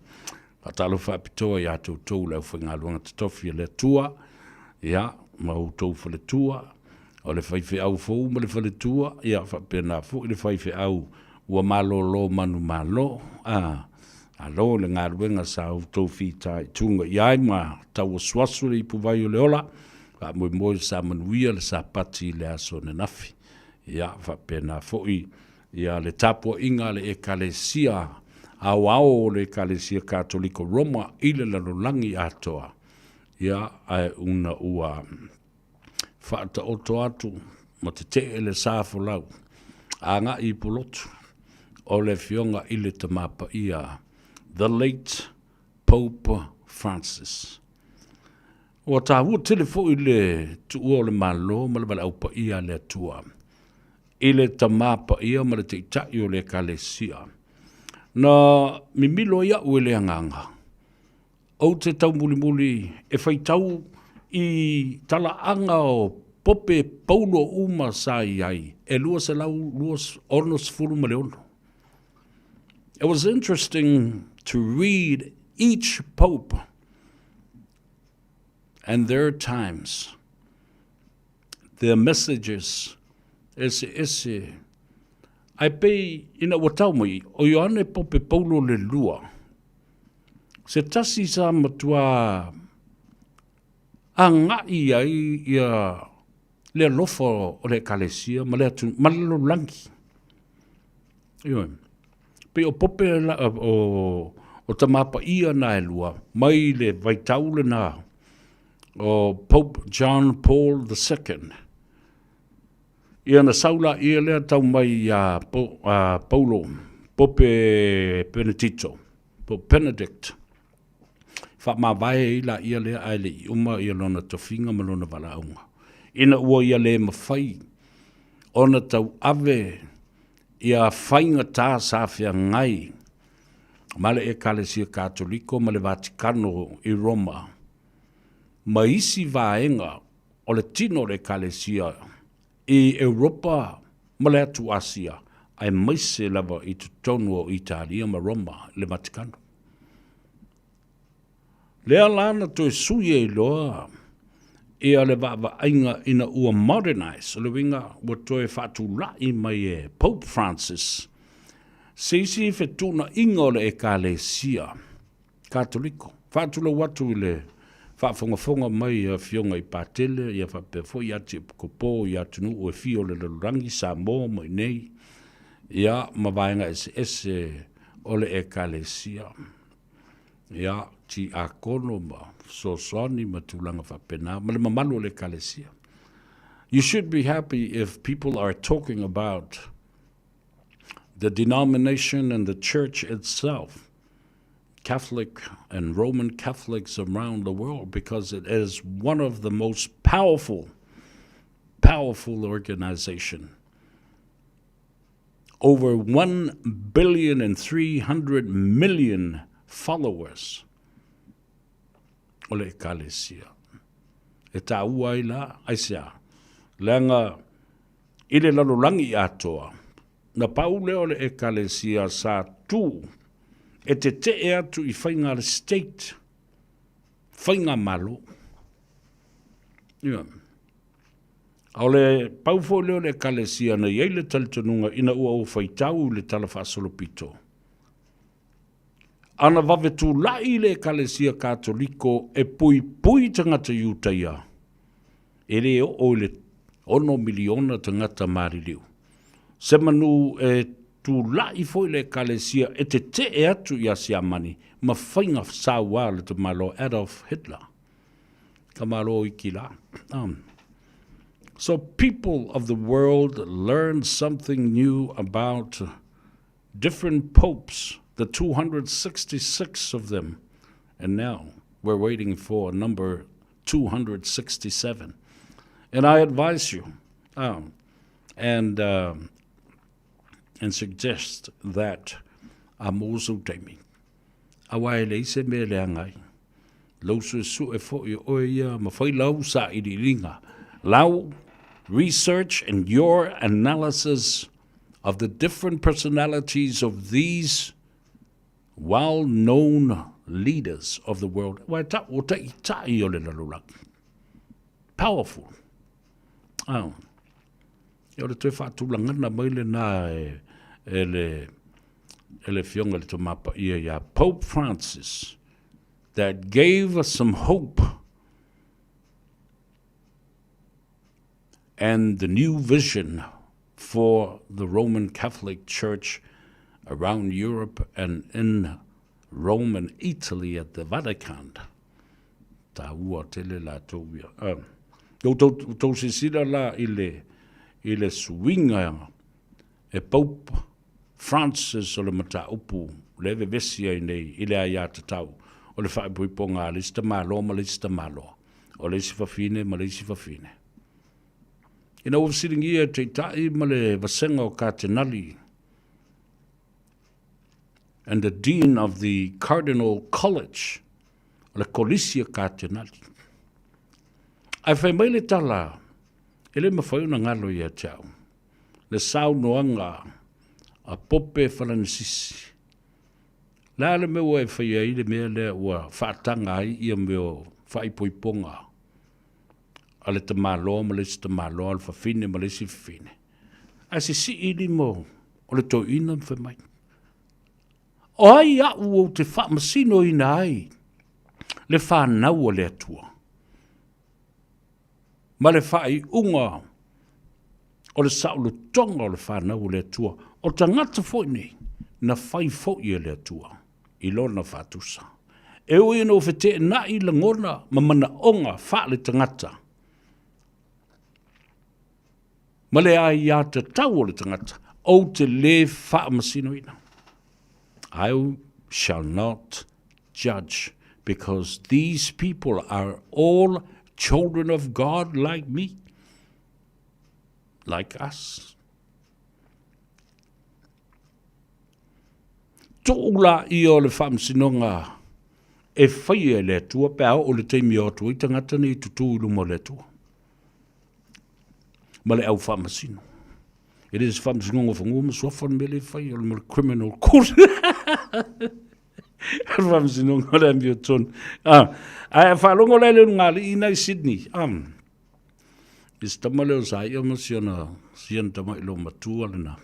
Patalo whapitoa ia tau tau lau whainga luanga tatofi le tua. Ya, ma o tau whale tua. O le whaiwhi au fōu ma le whale tua. Ia, whapena fōu le whaiwhi au ua malo lo manu malo. Alo le ngā ruenga sa au tau whitai tunga iai ma tau swasu le ipu vai o le ola. Wa moe sa manuia le sa pati le aso ne nafi. Ia, whapena fōi. Ia, le tapo inga le Ekalesia. Au le Ekalesia Katoliko Roma ile lalolangi atoa. Ia, ai una ua whaata oto atu ma te te le sāfo lau. A ngā i polotu o le fionga ile te mapa ia. The late Pope Francis. O tā hua telefo i le tu ua le malo ma le wale au pa ia le tua. Ile te mapa ia ma le te itai o le Ekalesia. Na mimilo ia ue le anganga. O te tau muli e whai tau i talaanga o pope paulo uma sa iai. E lua se lau luas ornos furu ma leono. It was interesting to read each pope and their times, their messages. Ese. Ai pei ina watau mai, o Ioane pope paulo le lua. Se tasi sa matua a ngai ai ia le lofo o le Ekalesia, ma le atu malalo langi. Ioe. Pe o pope o tamapa ia na e lua, mai le vaitaule na o Pope John Paul II. Ia na saula ia lea tau mai a Paulo, Pope Benedicto, Pope Benedict. Fa ma vai la ia le ai le uma ia lona tofinga ma lona valaunga. Ina ua ia le mawhai, ona tau ave ia whainga tā sāwhia ngai, ma le Ekalesia Katoliko, ma le Vatikano i Roma. Ma isi vaenga o le tino le Ekalesia i Europa, ma le atu Asia, ai maise lava i tutonu o Italia ma Roma, le Vatikano. Lea lana to e suye i loa, e ale vava ainga ina ua modernize, le winga ua toe whatu lai mai e Pope Francis. Seisi whetuna inga o le Ekalesia Katoliko, Whātula watu I le whaafonga mai a fionga I pātele, ia whapefo I ati kopo I atunu o e fio le rangi Samoa mai nei, ia mawaenga ese ole e kalesia. Ia ti a kono ma sosoni ma tulanga whapena, ma le mamalu le kalesia. You should be happy if people are talking about the denomination and the church itself, Catholic and Roman Catholics around the world, because it is one of the most powerful organization. Over 1,300,000,000 followers. Ole ekalesia. E tā ua I la, aisea. Leanga, ile lalolangi atoa. Na paule ole ekalesia sa tu. E te te atu I whainga le state. Whainga malo. Ia. Ole paufo leo le ekalesia na yeile talitanunga ina ua o whaitau le talawhaasolopito. Ana wawetu lai le ekalesia katoliko e pui tangata iutaia. E reo o le 1 miliona tangata mariliu. Se manu e tu lai foi le ekalesia e te atu I asiamani ma whainga sawa le te malo Adolf Hitler. Ka malo iki la. So people of the world learn something new about different popes, the 266 of them. And now we're waiting for number 267. And I advise you and suggest that amoso taimi. Awai le se me le angai. Lausu su e fo I oia ma fai lau sa I ringa. Lau research and your analysis of the different personalities of these well-known leaders of the world. Powerful. Yo te whaatulanga na maile na ele fionga le mapa ia Pope Francis that gave us some hope and the new vision for the Roman Catholic Church around Europe and in Rome and Italy at the Vatican. Ta ua tele la tōwia. Tau se sira la ile suinga e Pope Francis o le mata upu leve vesia nei ile aia tatau o le whaipuiponga lista malo ma lista malo o le sifafine ma le sifafine. Ina ua siringia te tai ma le vasenga o Cardinali and the Dean of the Cardinal College, le Collegia Cardinali. Ai whai mai le tala, ele mawhaiuna ngalo ia tau, le sau noanga a pope whalanisisi. La le mea e whai ai le mea le ua whaatanga ai ia meo whaipoiponga. Ale te malo, malesi te malo, al whawhine, malesi whawhine. Ai si ili mo, o le tō ina mwha mai. O ai au o te whaamasino ina ai, le whanau o le atua. Ma le whai unga, o le saulu tonga o le whanau o le atua, o tangata fōine, na whai fōi le atua, I lona whātusa. E o ino whete na I langona, ma mana onga wha le tangata. Ma le ai ia te tau o le tangata, o te le whaamasino ina. I shall not judge, because these people are all children of God like me, like us. Tōula I o le whaamsinonga e whaia le tua pēo o le teimi o tua I tangata ni tutu ilu mo le tua. Ma le au whaamasino. It is whaamsinonga whangu swafan me le whaia o le criminal court. Whaamsinonga le ambio ton. Ai whalongo le ngali ina I Sydney. Is tamaleo sa ia masiona sian tamai lo matua le na.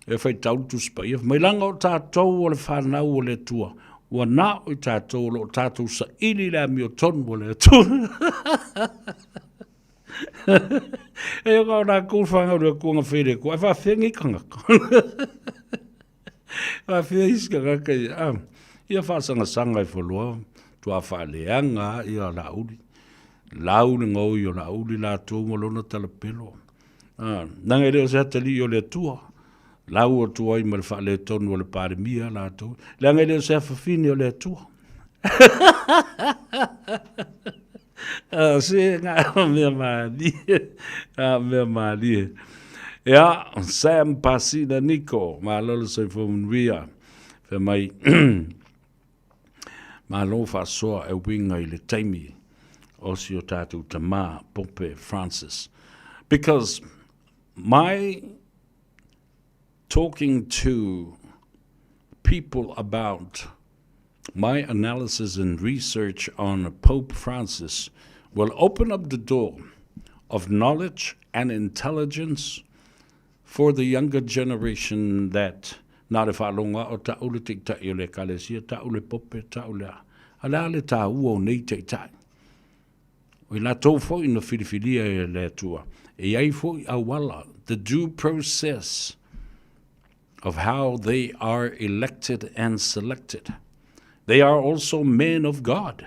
E whai tautu spa. Mai langa o tātou o le whanau o le tua. ua nā o i tātou lo tātou sa ili la mi o tonu o le tonu. E o kau nā kūwhanga ua kuanga where ko, e whawhengi kanga. Whawhengi kanga i ia whasanga sanga i whalua, tua whaleanga i a lauri. Lauri ngau i o lauri la tōnga lona tala pelo. Nanga reo se hatali i o le tua. Lau o tua i mara whale tonu o le pāremia la tō. Nanga reo se hawhawhini o le tua. Se ngā mea maali. Mea maali. Ia, Sam Pasina Nico, mā lolo sai whamunwia. Whe mai, mā lo whasoa e winga i le taimi. O si o tātou tamā, Pope Francis. Because my talking to people about my analysis and research on Pope Francis will open up the door of knowledge and intelligence for the younger generation that nā re whālonga o taule te tai o le kalesia, taule pope, taule ala le tā ua o nei te tai. O i la tau fo i na whiriwhiria e le tua. E ai fo i awala, the due process of how they are elected and selected. They are also men of God,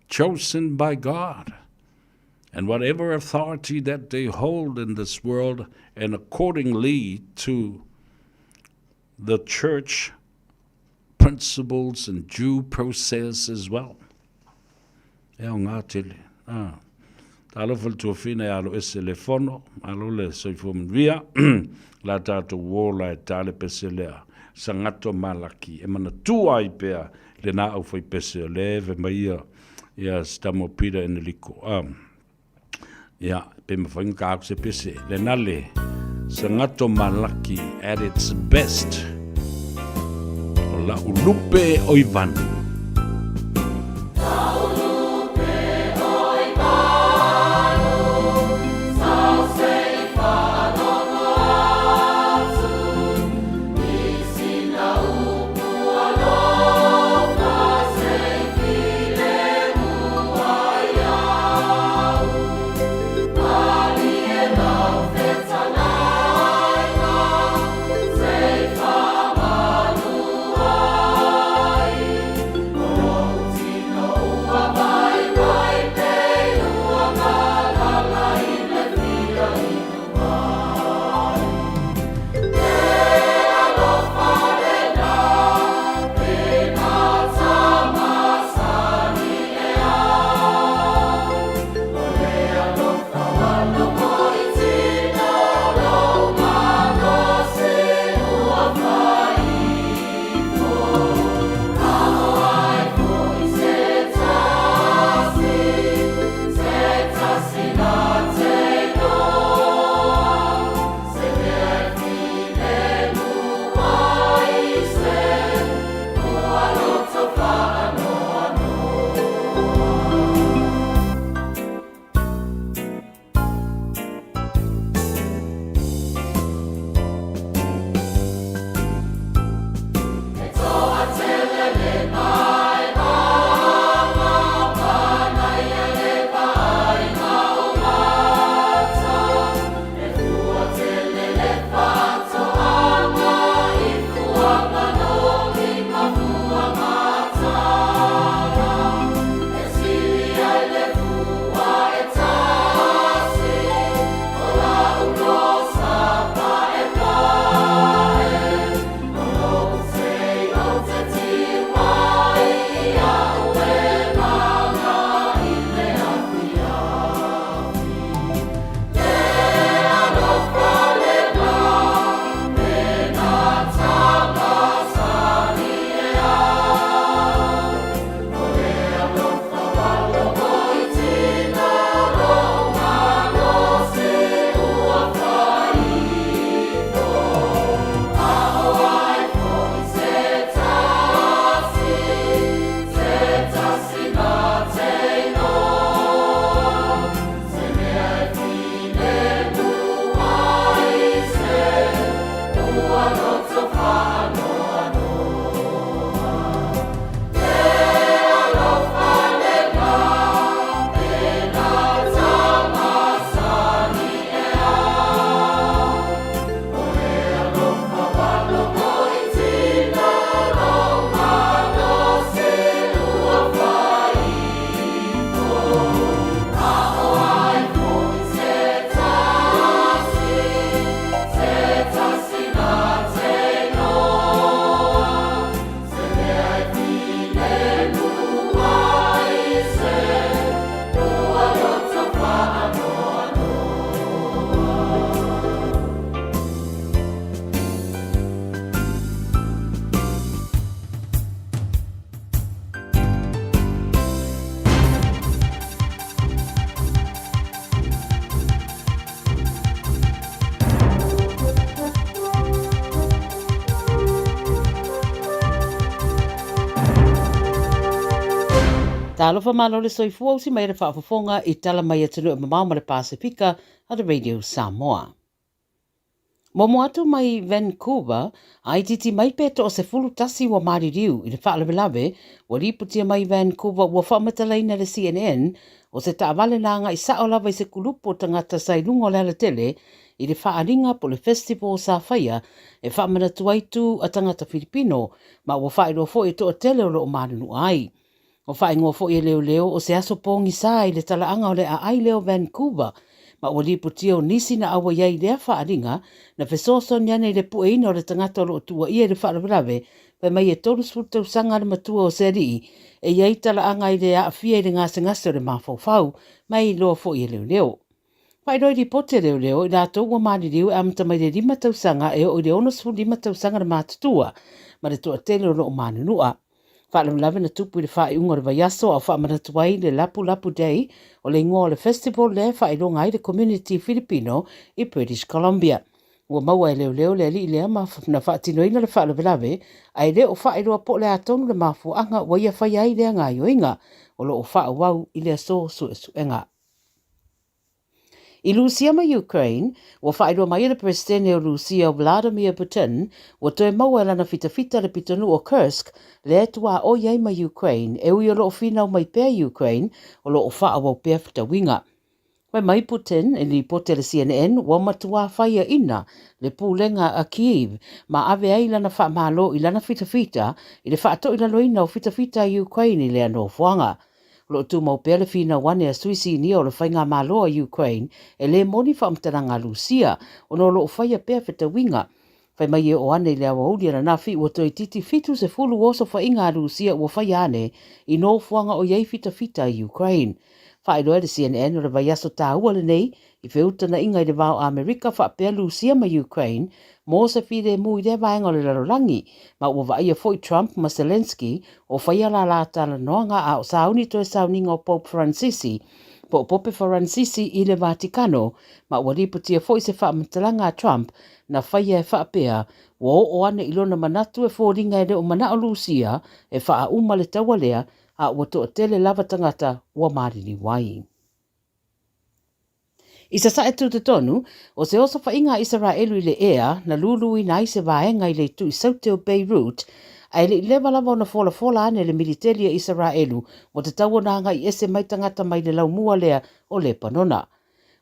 chosen by God. And whatever authority that they hold in this world, and accordingly to the church principles and due process as well. E o ngā tele. Talo fal tua whina e alo ese le fono, alo le soifo mwia, la tātou wola e tāle pese lea, sa ngato malaki, e mana tua i pēa, le nā au whai pese o le, ve maia, ia stamo pira ene liko. Ia, pe mawhainga ka au se pese, le nale, sa ngato malaki at its best, o la ulupe oivanu. Talofa malo le soifua usi mai le whaafafonga I tala mai atunu e mamau ma le Pasifika a le Radio Samoa. Momo atu mai Vancouver, ai titi mai peto o se fulu tasi wa maririu I le whaalawelawe, wa riputia mai Vancouver wa whaamatalaina le CNN, o se taawale nanga I sao lawa I se kulupo tangata sailungo le ala tele, I le whaaringa po le festival sa whaia, e whaamanatu aitu a tangata Filipino, ma wa whaero fo e to o tele o lo o marinu ai. O whaingoa fo I leo leo o se aso pongi sa I le talaanga o le a ai leo Vancouver, ma ua liputia o nisi na awa iai lea whaaringa, na fesoso niane I le pueina o le tangata o lo tua ia le whaarabrawe, pai mai e tolu sputa usanga le matua o seri, e iai talaanga I le a fia I le ngase ngase o le mawhauwhau, mai loa fo I leo leo. Pai roi di pote leo leo, I la tau ua maari riu e amata mai le 5 tausanga e o le ono sfu 5 tausanga le mātutua, ma le toa tele o lo o manunua. Whaalamlawe na tupu I le whae unga le vaiaso au whaamanatuai le Lapu Lapu Day o le ingoa le festival le whaeronga I le community Filipino I British Columbia. Ua maua e leo leo le ali lea ma na whaatinoina le whaalamlawe ai le o whaeroa po le atonu le mafuanga wa ia whai ai lea ngā yoinga o lo o whaawau I le so suenga. I Lucia ma Ukraine, wa whaeroa mai le presidente o Lucia Vladimir Putin, wa toe maua lana fita le pitonu o Kursk, le atua o iai ma Ukraine, e ui o lo o finau mai pēr Ukraine, o lo o whaawau pēr whitawinga. Wai mai Putin, e li pote le CNN, wa matua whaia ina, le pūlenga a Kiev, ma ave ai lana whaamalo I lana fita, I le whaato I laloina o fita Ukraine I le anō fuanga. Lo tu mau pele fina wane a suisi ni o le whainga malo a Ukraine, e le moni whaamtaranga Lucia, o no lo o whaia pēr whitawinga. Whai mai e o ane le awa uli ana nafi, ua toi titi fitu se fulu oso whainga Lucia ua whaia ane, I no fuanga o iei fita Ukraine. Whai loa le CNN o le vaiaso tā ua le nei, I wheuta na inga I le vau Amerika whaapea Lucia ma Ukraine, mō se whire mui le vaenga o le larorangi, ma ua vaia foi Trump ma Zelensky, o whaia la la tala noanga a o sauni to e sauninga o Pope Francisi, po Pope Francisi I le Vaticano, ma ua riputia foi se whaamantalanga a Trump, na whaia e whaapea, wa o ane ilona manatu e fōringa e le o mana o Lucia, e whaa uma le tawalea, a ua to tele lava tangata ua mariri wai. I sa sae tu te tonu, o se oso whainga Israelu I le ea, na lulu I nai se vaenga I le tu I saute o Beirut, ai le lewa lava na fola ane le militeria Israelu, o te tawananga I ese mai tangata mai le laumua lea o le panona.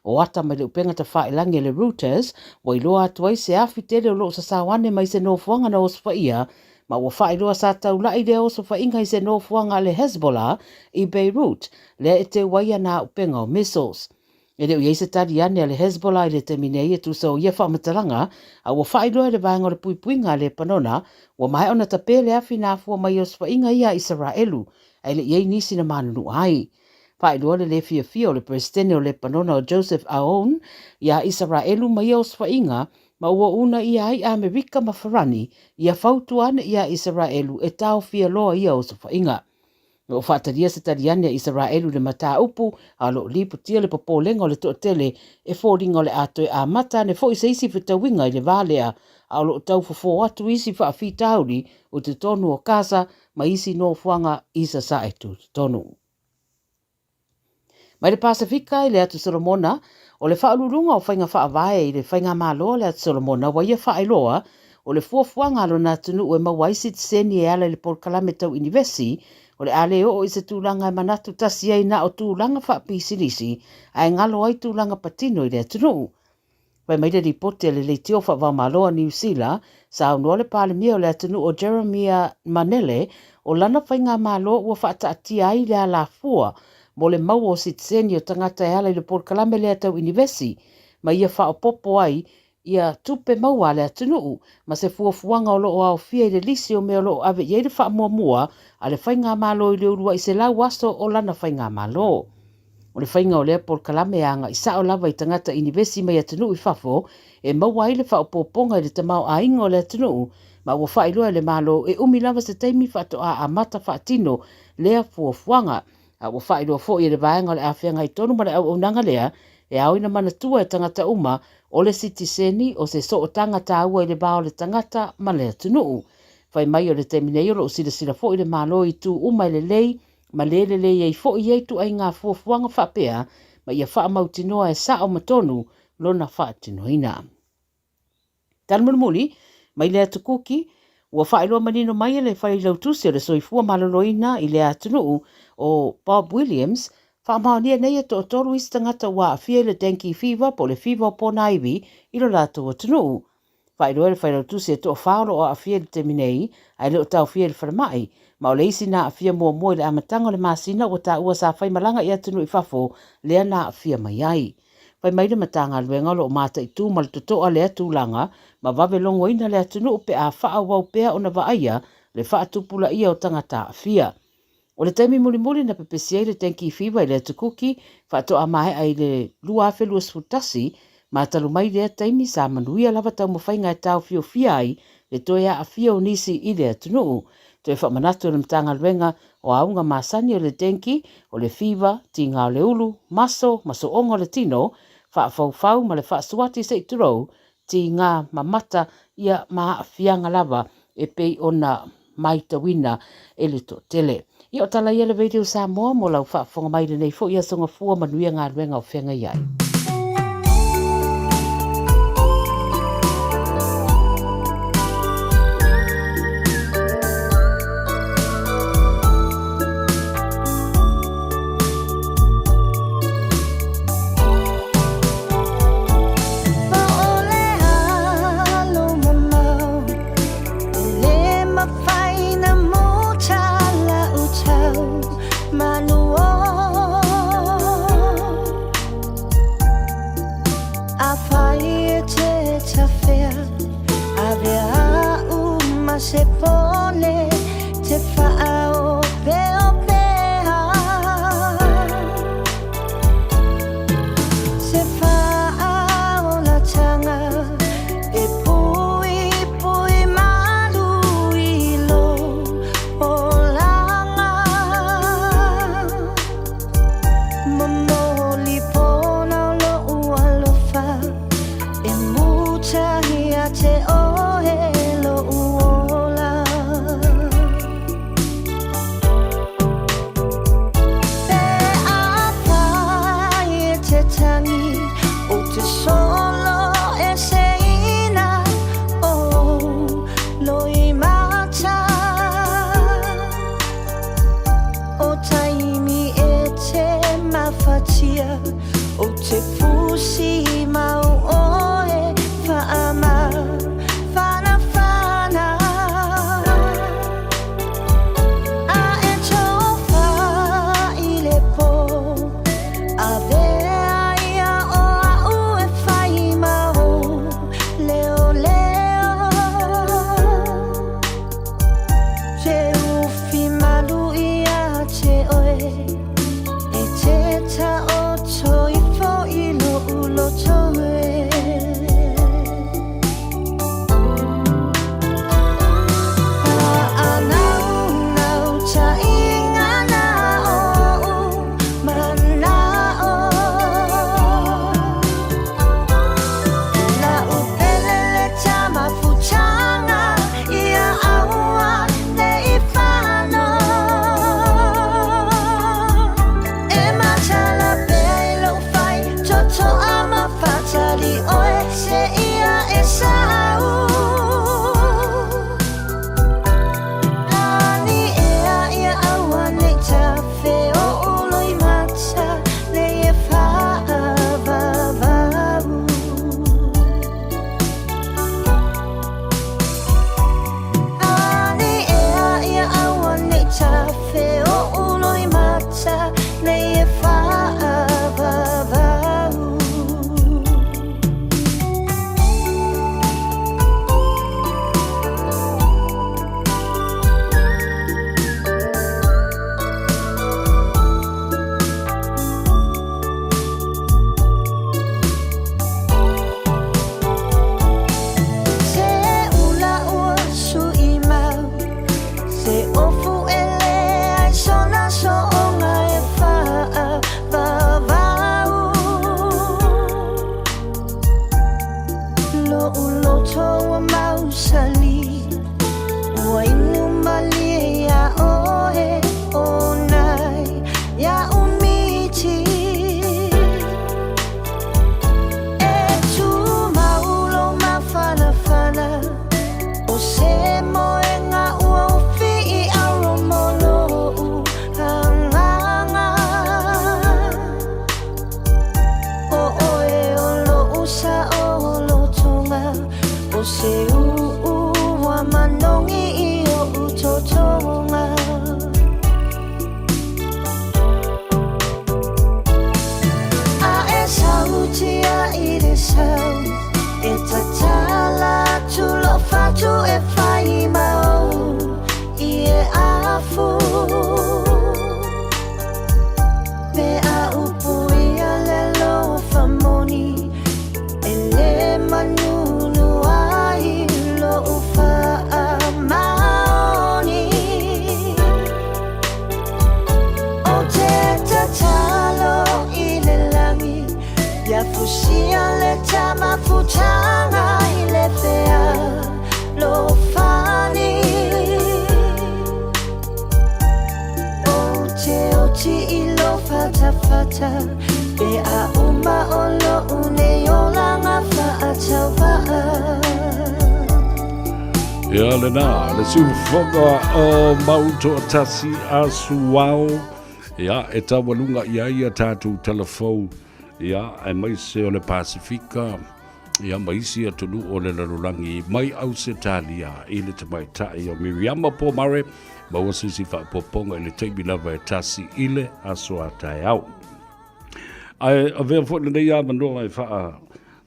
O ata mai le upenga ta whaelangi le Reuters, wa iloa atuai se afi tele o loo sa sawane mai se no fuanga na oso whaia, ma ua whaeloa sa taula I le oso whainga I se no fuanga le Hezbollah I Beirut, le e te waia na upenga o missiles. E leo iei se tari ane le Hezbollah I le teminei e tu so ia whaamatalanga, a ua whaeloa le vaenga le puipuinga le panona, ua mai ona ta pele afi na fua mai oso whainga ia Israelu, ai le iei nisi na manunu ai. Whaeloa le fia o le presidente o le panona o Joseph Aoun, ia Israelu mai oso whainga, ma ua una ia ai Amerika mafarani, ia fautu ane ia Israelu e tau fia loa ia oso whainga. O whaataria se tariane Israelu le mata upu, a lo liputia le popolenga o le tootele, e fōringa o le atoe a mata, ne fo i se isi whitawinga I le valea, a lo tau fofo atu isi whaafi tauri, o te tonu o kasa, ma isi no fuanga isa sa e tu tonu. Mai le Pasifika I le atu Solomona, o le whaalurunga o whainga whaavae I le whainga māloa le atu Solomona, wa ia whaeloa, o le fuafuanga alo nā tunu ue mawaisit seni e ala le Polkalame tau Inivesi, o le ale o I se tūlanga e manatu tasi ai na o tūlanga whaapisilisi, ai ngalo ai tūlanga patino I le atunu. Pai mai le ripote le tio whaavau maloa New Zealand, sa unua le palemia o le atunu o Jeremiah Manele, o lana whainga maloa ua whaataatia ai le ala fua, mo le mau o sitseni o tangata e ala I le Polkalame le atau Inivesi, ma ia whaopopo ai, ia tupe maua le atunuu, ma se fuafuanga o loo au fia I le lisi o mea loo ave iei le wha mua, a le whainga malo I le urua I se lau aso o lana whainga malo. O le whainga o lea Polkalame anga I sao lava I tangata Inivesi mai atunuu I whafo, e maua I le whaopoponga I le tamau a inga o le atunuu, ma ua whailua le malo e umi lava se teimi whato a mata whaatino lea fuafuanga, a ua whailua fo I le vaenga o le awhianga I tonu ma le au unanga lea, e au ina mana tua e tangata uma, o le sitiseni o se so o tangata aua I le bao le tangata ma le atunuu. Whai mai o le teminei o lo sila fo I le malo I tu uma I le lei Ma lele le iei fo iei tu ai ngā fuafuanga whapea, ma ia wha mautinoa e sa o matonu lona wha tinoina. Talmulmuli, mai lea tukuki, ua whaeloa manino mai le whai lautusi o le soifua maloloina i le atunuu o Bob Williams, whaamaonia nei e to toru isi tangata wa awhia le denki Faiva po le Faiva o pōna iwi i lo lātou atunuu. Whaeloa le whai lautusi e to whaolo o awhia le teminei, ai leo tau awhia le wharamai, ma o le isi na awhia mua le amatanga le masina o ta ua sa whai malanga i atunuu i whafo lea na awhia mai ai. Pai mai le matanga luenga lo mata i tū ma le totoa le atūlanga, ma vave longo ina le atunu pe a wha wau pea o na vaaya le wha atupula ia o tangata a fia. O le taimi muli na pepesiai le tenki Faiva i le tukuki, wha to a mahe ai le lua afe lua sfutasi, ma talu mai le taimi sa manuia lava tau mawhainga e tau fio fia ai, le toea a fia o nisi i le atunu. To e wha manatu le matanga luenga o aunga masani o le tenki, o le Faiva, tinga o le ulu, maso ongo le tino, whaafau ma le whaasuati se iturou, ti ngā mamata ia maa fianga lava e pei ona maita wina e le to tele. I o tala ia le Radio Samoa mo lau whaafonga mai le nei fo ia songa fua manuia ngā ruenga o whenga iai. Se pone te whaao peo pea se whaao la tanga e pui malu i lo o langa mamoli pona lo ualofa e mutahi a te ohe lo o te fusi mau oe whaama whana whana a e tō wha i le pō a vea ia o a ue whai mau leo te uwhi malu ia te oe e te ta o toi fo i lo ulo toe a nau ta inga na o mana o na upelele tama futanga ia aua te i whano e matala pe lo fai toto ama fa o se ua manongi I o utotonga A e sautia I le sau E tatala tulo fatu e whai mau I e afu Me a upu ia le lo famoni E le manunu ai lo ufa a maoni O te tatalo I le langi Ia fusia le tama futanga I le fea lo fani O ti I lo fata fata E a uma o lo une o langa fata waa Ia le nā, le siu whonga o mauto tasi a suao. Ia, e tawalunga ia tātou telefou. Ia, e mai se o le Pasifika. Ia, mai si a tunu o le larulangi. Mai au se talia, I le tamai tai o Miriama po mare. Maua sisi wha poponga I le teimi lava e tasi ile a soa tai au. Ai, a vea fo le nei a manoa e wha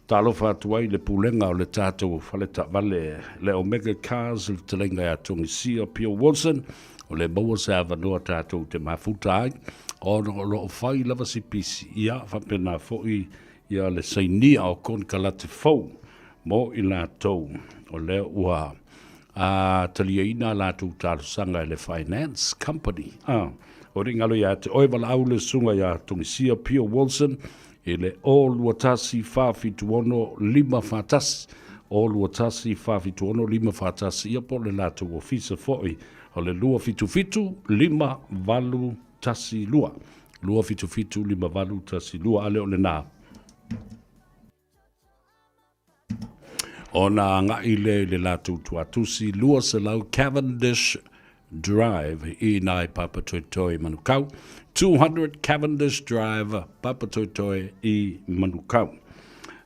talo whātuai le pulenga o le tātou whale ta vale le Omega Cars le telenga e atongi sia Pio Wilson o le maua sa avanoa tātou te mafuta ai o lo whai lava si pisi ia whapena fōi ia le sainia o kon kalate fau mo I lātou o le ua a taliaina lātou tātou sanga le finance company o ringalo ia te oiwala au le sunga ia atongi sia Pio Wilson I le o luatasi whawhituono lima whatasi. O luatasi whawhituono lima whatasi. Ia po le lātou o fisa fōi. O le lua fitu fitu lima valu tasi lua. Lua fitu fitu lima valu tasi lua. Ale o le nā. O nā ngai le lātou tuatusi. Lua se lau Cavendish Drive I nai Papatoetoe Manukau 200 Cavendish Drive Papatoetoe I Manukau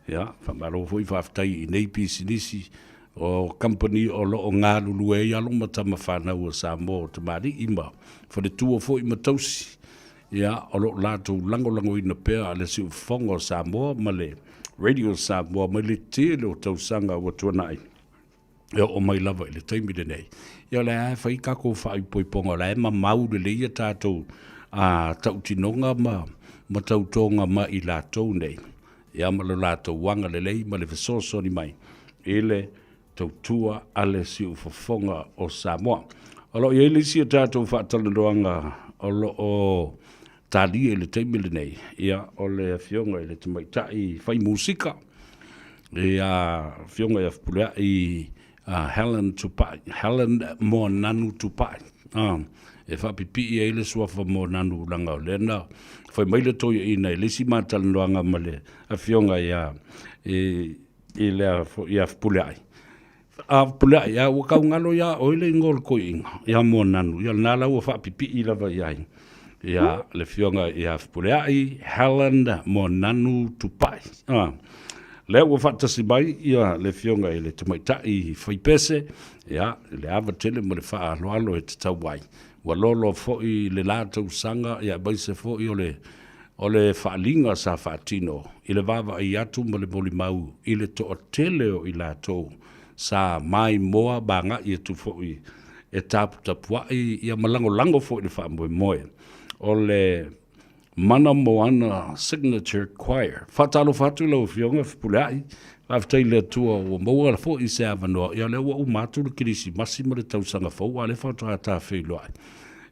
ia whamaro fui whaftai I nei pisinisi o company o loo ngā lulue I alo matama whanau o Samoa o tamari ima whare tua fui matausi ia o loo lātou lango I na pēr ale si ufonga o Samoa ma le Radio Samoa ma le tele o tausanga o tuanai ia o mai lava I le taimi le nei ia le ai whai kako whai poiponga le ma mau le leia tātou a tautinonga ma tautonga ma I lātou nei ia ma le lātou wanga le lei ma le fesosoni mai ele tautua ale si ufafonga o Samoa alo ia le si tātou whaatalanoanga o lo o talia le taimi le nei ia o le fionga le tamaitai whai musika ia fionga ia whapulea I Helen mo nanu tupai. E whapipi e le suafa mo nanu langa o lena. Whai maile toia I nei, lesi mātalanoanga male a fionga ia lea ia whapuleai. A whapuleai, ia wakau ngalo ia oile ngol koi inga, ia mo nanu. Ia nala ua whapipi I lava iai. Ia le fionga ia whapuleai, Helen mo nanu tupai. Le ua whatasi mai, ia le fionga I le tamaitai whaipese, ia le awa tele mo le wha aloalo e te tauai. Wa lolo fo'i le lātou sanga, ia baise fo'i o le whaalinga sa whaatino, I le wawa I atu mo le moli mau, I le to o tele o I lātou, sa mai moa banga I atu fo'i, e tapu tapuai, ia malango fo'i le wha moe moe, o le Mana Moana Signature Choir. Whatalo whatu lau fionga whipulai. Whaftai lea tua o maua la fo I se avanoa. Ia lea ua umatu le kirisi masi ma le tausanga fau. A le whautaa tā whiloai.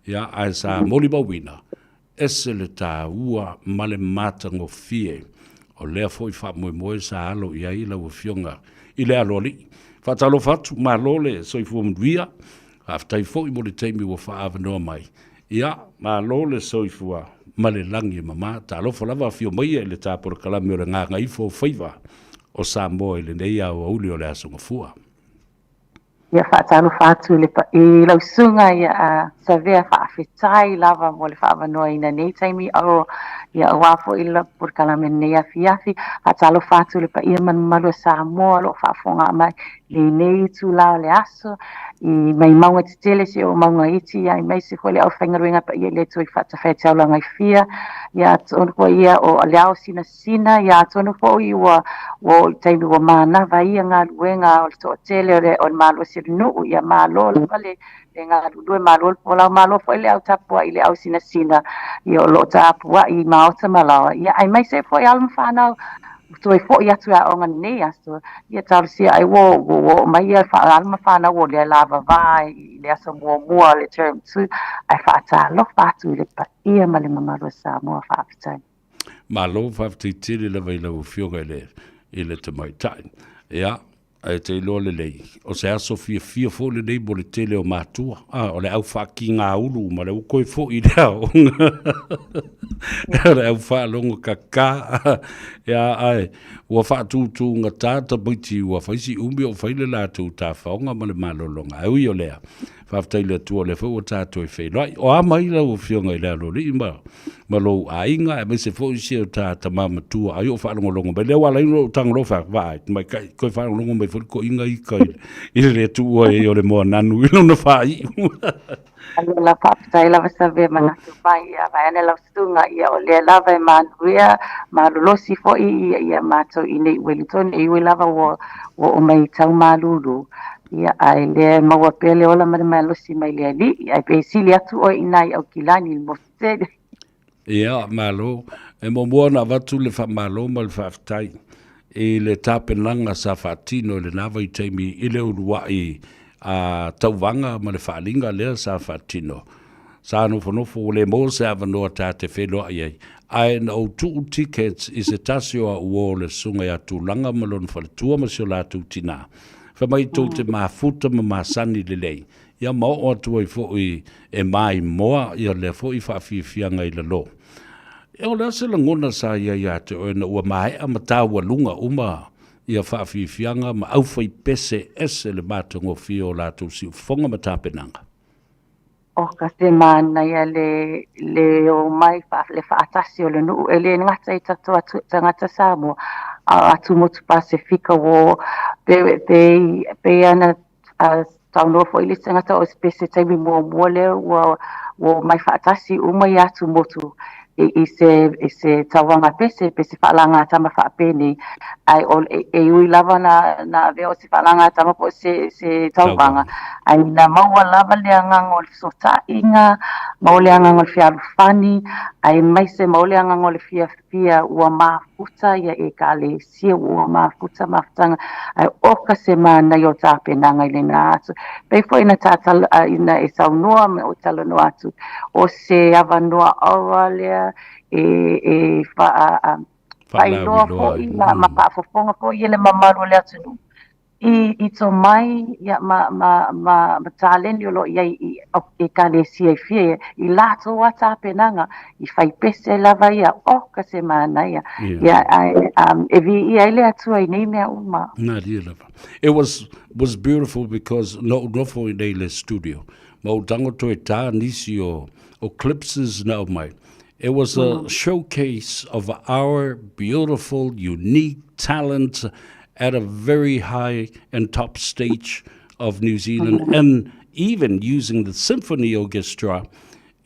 Ia ai sa moli mawina. Ese le tā ua ma le mātango fie. O lea fo I wha moe sa alo ia I lau fionga. I lea loli. Whatalo whatu ma lole soifua mduia. Whaftai fo I mo le teimi wa wha avanoa mai. Ia ma lole soifua ma le langi mama ta alofa lava fio mai le tāpura kalami o le Gagaifo Faiva o Samoa I le nei au auli o le asonga fua. ia whaatalo whātu le pa I lau sunga ia sa vea whaafetai lava mo le whaavanoa ina nei taimi au ia wafo ila por kalamene afi whaatalo whātu le pa ia malu Samoa lo whaafonga mai le nei tu lao le aso I mai maunga te tele se o maunga iti ia I mai se kole au whaingaruenga pa ia le tui whaatawhai la ngai fia ia tonu ko ia o leao sina ia tonu ko I wa taimi wa mana vai ngā luenga o le to tele o malo se no ia malo le ngā lue malo o la malo foi le au tapua I le au sina ia o lo tapua I maota malawa ia ai mai se foi alma whanau Toi fo ia tu a onga nei aso ia tau sia ai wo mai ia fa alma fa na wo le lava vai le aso mua le term tu ai fa ta lo fa tu le pa ia ma le mama ro sa mo fa fitai Malo fa titili le vai lo fioga le te mai tai ia ai te lo le o se aso fia fo le nei bo le tele o matua o le au fa ki ngā ulu ma le ukoi fo I leo le au fa longo kaka ia ai ua fa tu nga tata buiti ua faisi umbi o faile la tu ta faonga ma le malolonga au I o lea fa le tu le fo tato e fei lai o amai la o fionga I lea lo li ma lo ainga e me se fo isi o ta mama tu ai o fa longo be le wala ino tang lo fa vai mai kai ko fa longo me fo ko inga I kai I le tu o e o le mo nanu I no fa I la paptai la save mana vai vai ne la stunga ia o le lava e manuia lo si fo ia mato I nei Wellington e we lava o mai tau malulu ia ai le maua pele ola ma lo si mai le ali ai pe sili atu o inai au kilani il mostede ia malo e mo na vatu le fa malo mal fa tai e le tapenanga sa fatino le nava I taimi I le uruai a tauwanga ma le whaalinga lea sa fatino. Sa nofo le mo se avanoa ta te whelo ai. Ai na o tuu tickets I se tasio a uo le sunga ya tūlanga malon whaletua ma sio la tūtina. Whamai tō te mafuta ma masani le lei. Ia mau o atu ai fōi e mai moa ia le fōi whawhiwhianga I le lo. E o lea se langona sa ia te o na ua mai a matawa lunga uma ia whawhiwhianga ma au whai pese ese le mātungo fio la tu si whonga ma tāpenanga. O ka se mana ia le o mai le whaatasi o le nuu e le ngata I tatoa tangata Samoa atu motu Pasifika wo pe ana taunofo I le tangata o spese taimi mua le wo mai whaatasi umai atu motu I se tawanga pese whaalanga tama whaapene ai ui lava na veo se whaalanga tama po se tawanga ai na maua lava le angango le sota inga mau le angango le fialu fani ai mai se mau le angango le fia ua mafuta ia e ka le sia ua mafuta mafutanga ai oka se mana yo tāpenanga I le nga atu pei fo ina tātala ina e saunua me o talanoa atu o se avanoa aua lea e whailoa fo I la mapaafofonga fo I le mamaru le atu I to mai ia ma taleni o lo ia I ka le sia I fia I lato wa tāpenanga I whai pese lava ia o ka se mana ia e vi ia ele atua I nei mea uma Na ria lava. It was beautiful because no fo I nei le studio. Ma o tango to e tā nisi o clipses na o mai. It was a showcase of our beautiful, unique talent at a very high and top stage of New Zealand, and even using the symphony orchestra,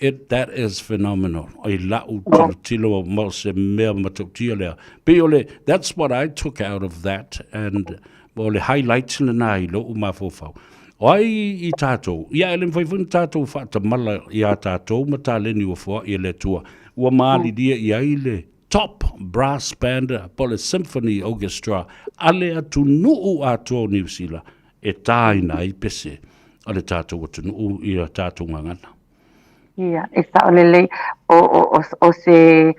that is phenomenal. That's what I took out of that, and highlights na lo umafofau. Oi I tātou, ia ele mwhaifun tātou whaatamala I a tātou, ma tāleni ua fua I le tua. Ua maali dia I aile top brass band, pole symphony orchestra, ale atu nuu atua New Zealand, e tāina I pese, ale tātou atu nuu I a tātou ngangana. Ia, e sa olele o se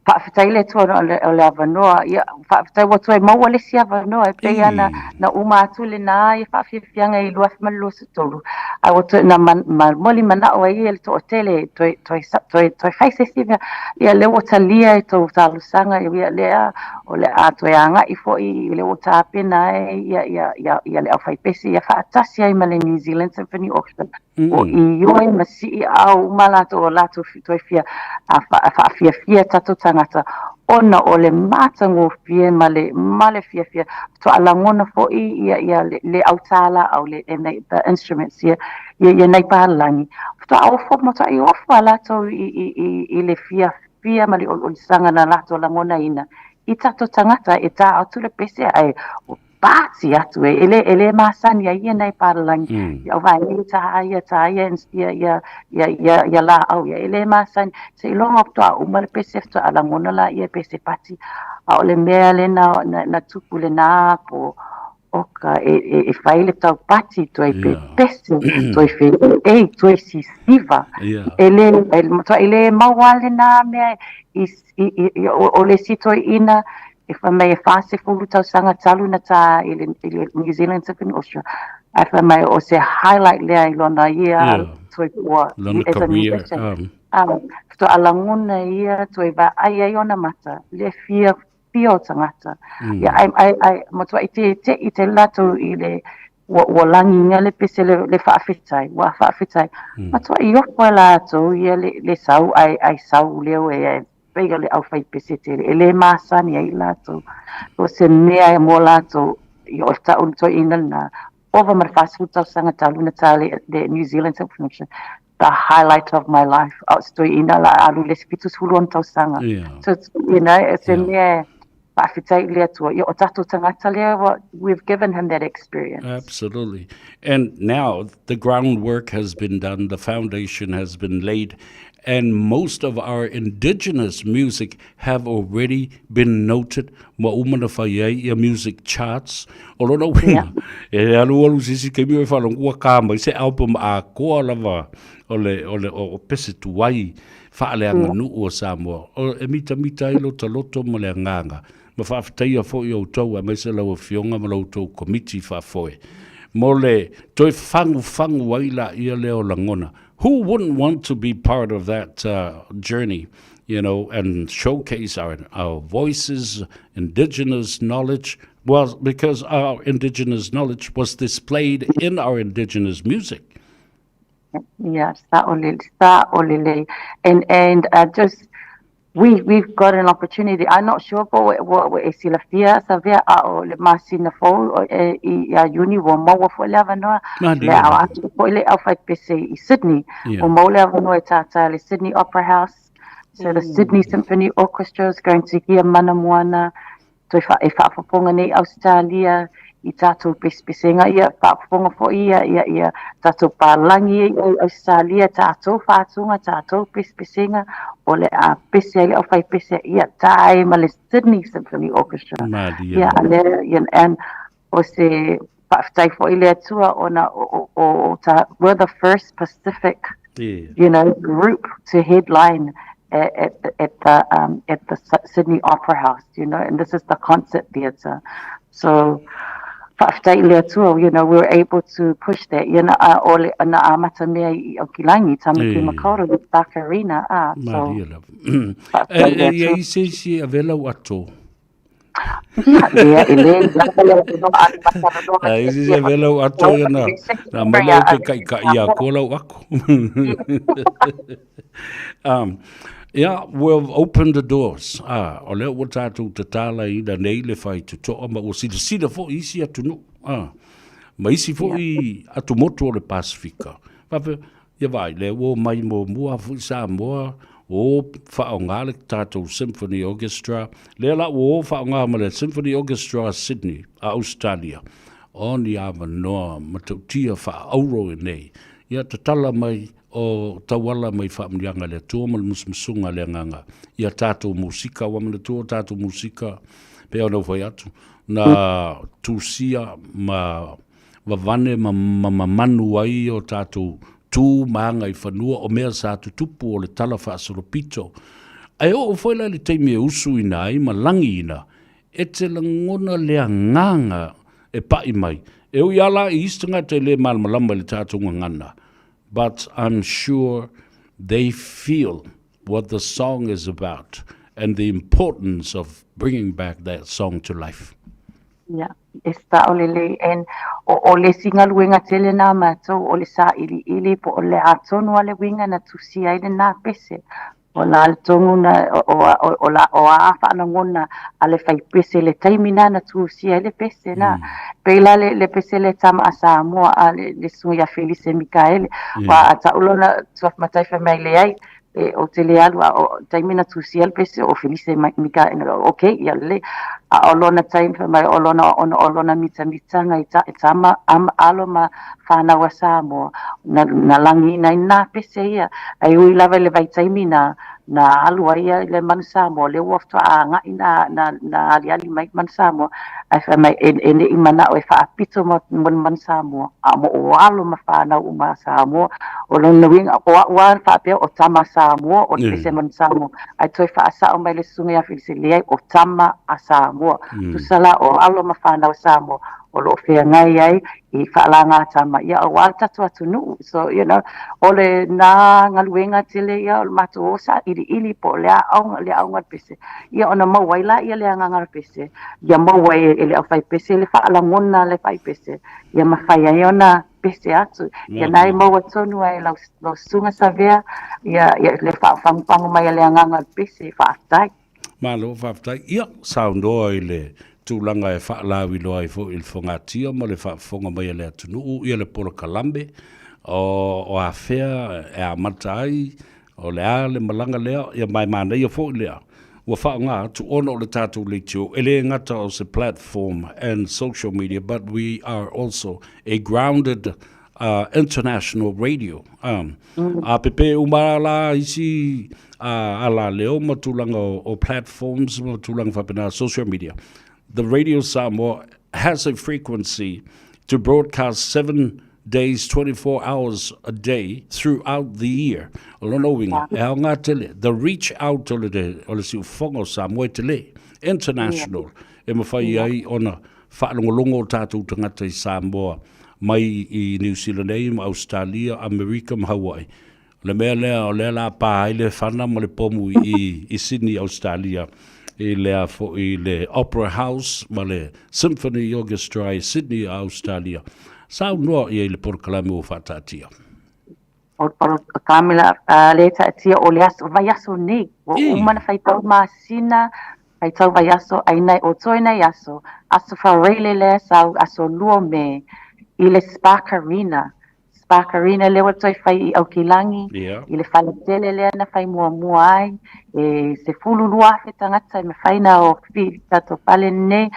whaafitai le tua o le avanoa, ia whaafitai wa tua maua le si avanoa, e pei ana na uma atu le nā, ia whaafiafianga I lua malua se tolu. A wa tua na moli mana o ia le toa tele, toi whaise sivia, ia le o talia e tau talusanga, ia lea o le a toi anga I fo I le o tāpena ia le au whaipesi, ia whaatasi ai ma le New Zealand Symphony Orchestra. O I ioi ma si au malato o lato toi fia, a whaafiafia tato tangata ona o le matango fie male fia to alangona fo ia le autala au le the instruments ia nei palangi to au fo mo to I ofa lato I le fia male o sanga na lato langona ina I tato tangata e ta atu le pese ai Basi atu ele masani ia nei palangi ia vai ta ia la au ia ele masani se longa to uma le pese to alangona la ia pese pati a ole mea le na tupu le na po oka e faile tau pati to pese to fe to si siva ele mawale na me ole sito ina if I may fase fulu tau sanga talu na ta ile New Zealand Symphony Orchestra if I may o se highlight lea ilona ia toi wa as a musician to alanguna ia toi va ai ona mata le fio tangata ia ai matua ite lato ile wa langi nga le pese le whaafitai matua I opa lato ia le sau ai sau leo pega le au fai pese te ele masani ai lato o se mea e mo lato I o ta un to ina na over mar fasu tau sanga talu na tale the New Zealand Symphony Orchestra the highlight of my life o sto ina la alu le spitus hulon tau sanga so se mea whaafitai lea tua I o tato tangata lea we've given him that experience. Absolutely. And now the groundwork has been done, the foundation has been laid, and most of our indigenous music have already been noted. Wa umana whai music charts. O lona winga. E alu sisi ke miwe whalangua kāma. I se album a koa lava o pese tuai. Whaaleanga nu o Samoa. O e mita ilo taloto mo le nganga. Ma whaafitaia fo I o tau a meise lau fionga ma lau tau komiti whaafoe. Mo le toi fangu waila ia leo langona. Who wouldn't want to be part of that journey, and showcase our voices, indigenous knowledge? Well, because our indigenous knowledge was displayed in our indigenous music. Yes, and just we've got an opportunity. I'm not sure what is sila fia sa via o le masina fo I uni wo mo fo le avanoa le a po le au fai pese I Sydney o mo le avanoa tata le Sydney Opera House, so the Sydney Symphony Orchestra is going to hear mana moana to e whaafaponga nei Australia I tātou pesenga ia whaaponga fo ia tātou pālangi I Australia tātou whātunga tātou pesenga o le a pese ai au whai pese ia tae ma le Sydney Symphony Orchestra ia and o se whaafitai fo I le atua ona we're the first Pacific group to headline at the Sydney Opera House, and this is the concert theatre. So we were able to push that. Ole na amata mea o kilangi tamaki makoro with Back Arena. So e se avela wato. Isi se avela wato na malo ke kai kola wako. Yeah, we've opened the doors. O leo wa tātou te tāla I da nei le whai tu toa ma o sida fo isi atu no. Ma isi fo I atu moto o le Pasifika. Wape, ia vai, le o mai mo mua fu Samoa, o whao ngā le tātou Symphony Orchestra, le la o whao ngā ma le Symphony Orchestra Sydney, a Australia. O ni awa noa, ma tau tia wha auro e nei. Ia te tala mai, o tawala mai whaamrianga le tō ma le musmusunga le nganga. Ia tātou musika, wamana tō tātou musika, pe au nau whai atu. Na tūsia ma wawane ma manu ai o tātou tū maanga I whanua o mea sa tutupu o le tala whaasoropito. Ai o foi la le teimi e usu ina ai malangi ina. E te langona lea nganga e pai mai. E ui ala I istinga te le malmalama le tātunga ngana. But I'm sure they feel what the song is about and the importance of bringing back that song to life. Yeah, esta olele en o le singa luenga tele na mato o le sa ili po o le atonu ale winga na tusi ai na pese o la tongu na o la o a fa na ngona ale fai pese le taimina na tusi ai le pese na pela le pese le tama asa mo ale le suya Felice Mikael wa ata ulona tsof matai fa mai le ai o te le alu o taimina tusi al pese o Felice Mikael okay ya le a olona time fa mai olona mitanga itama am aloma fana wasamo na langi na pese ia ai ui lava le vai taimina na alu ia le mansamo le wafta nga na ali mai mansamo ai fa mai ene imana o fa apito mo mansamo amo o alu ma fana uma samo olona winga o fa pe o tama samo o pese mansamo ai toi fa asa o mai le sunga ya Felice o tama asa mo tu sala o alo mafana o samo o lo fea ngai ai I whaalanga tama ia o wala atu nu so you know ole na ngaluenga tele ia o matu osa ili po le aunga pese ia ona mawaila ia le anga pese ia mawai ele au fai pese le whaalangona le fai pese ia mawhai ai ona pese atu ia nai mawa tonu ai lo sunga savea ia le whaampangu mai le anga pese whaatai Malo whaftai, ia, saunoa I le tūlanga e whaalawi loa I fo il whangatia, ma le whafonga mai le atunu, ia le pora kalambe, o a whea e a matai, o le a le malanga lea, ia mai mana ia fo lea. Ua whaanga, tu ono o le tātou le tio, ele ngata o se platform and social media, but we are also a grounded international radio. A pepe umala isi ala leo matulanga o platforms matulanga whapena social media. The Radio Samoa has a frequency to broadcast 7 days, 24 hours a day throughout the year. Lono winga, e au ngā tele, the reach out o le si ufongo Samoa tele, international, e mawhai ai ona whaalongolongo tātou tangata I Samoa, mai I New Zealand, Australia, America, Hawaii. Le mea lea o lea la pā I le whana ma le pomu I Sydney, Australia, I lea fo I le Opera House, ma le Symphony Orchestra I Sydney, Australia. Sau noa I le porkalame o whatatia. O kamila le tatia o le aso vai aso nei o umana fai tau masina fai tau vai aso ai nei o toina aso whareile le aso luo me I le Spark Arena lewa toi fai I Aukilangi I le whaletele lea na fai mua ai se fulu lua he tangata me fai na o fi tato pale ne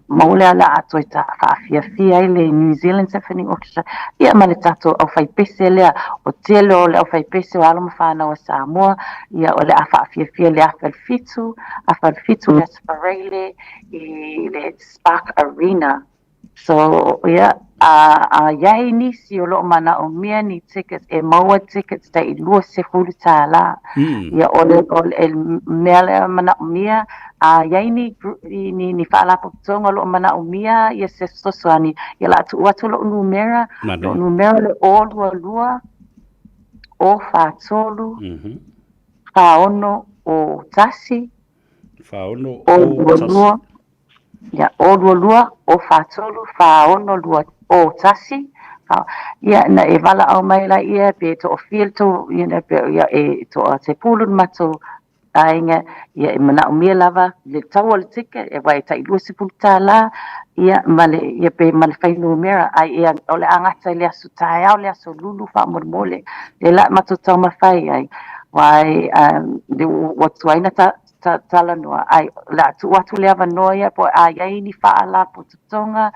maule ala atoi ta whaafia ai le New Zealand Symphony Orchestra ia ma le tato au fai pese lea o telo le au fai pese o alama whana o Samoa ia o le a whaafia le afal fitu le aspareile I le Spark Arena. So yeah, yahi nisi o loo mana o mia ni tickets e maua tickets ta I lua se fulu tala. Ya ole mea mana o mia yahi ni whaalapo tonga loo mana o mia ia se sosoani ia la tu watu loo numera le o lua o whaatolu whaono o tasi whaono o tasi Ya o lua o whaatolu whaono lua o tasi ia na e wala au mai la ia pe to o feel to pe ia e to te pulun mato ainga ia e mana o mia lava le tau le tika e wai tai lua se pultala ia male ia pe male fai numera ai ia o le angata le asu tai au le asu lulu wha mormole le la mato tau mawhai ai wai le watu aina tala noa ai la tu watu le ava noia po ai ni faala po tonga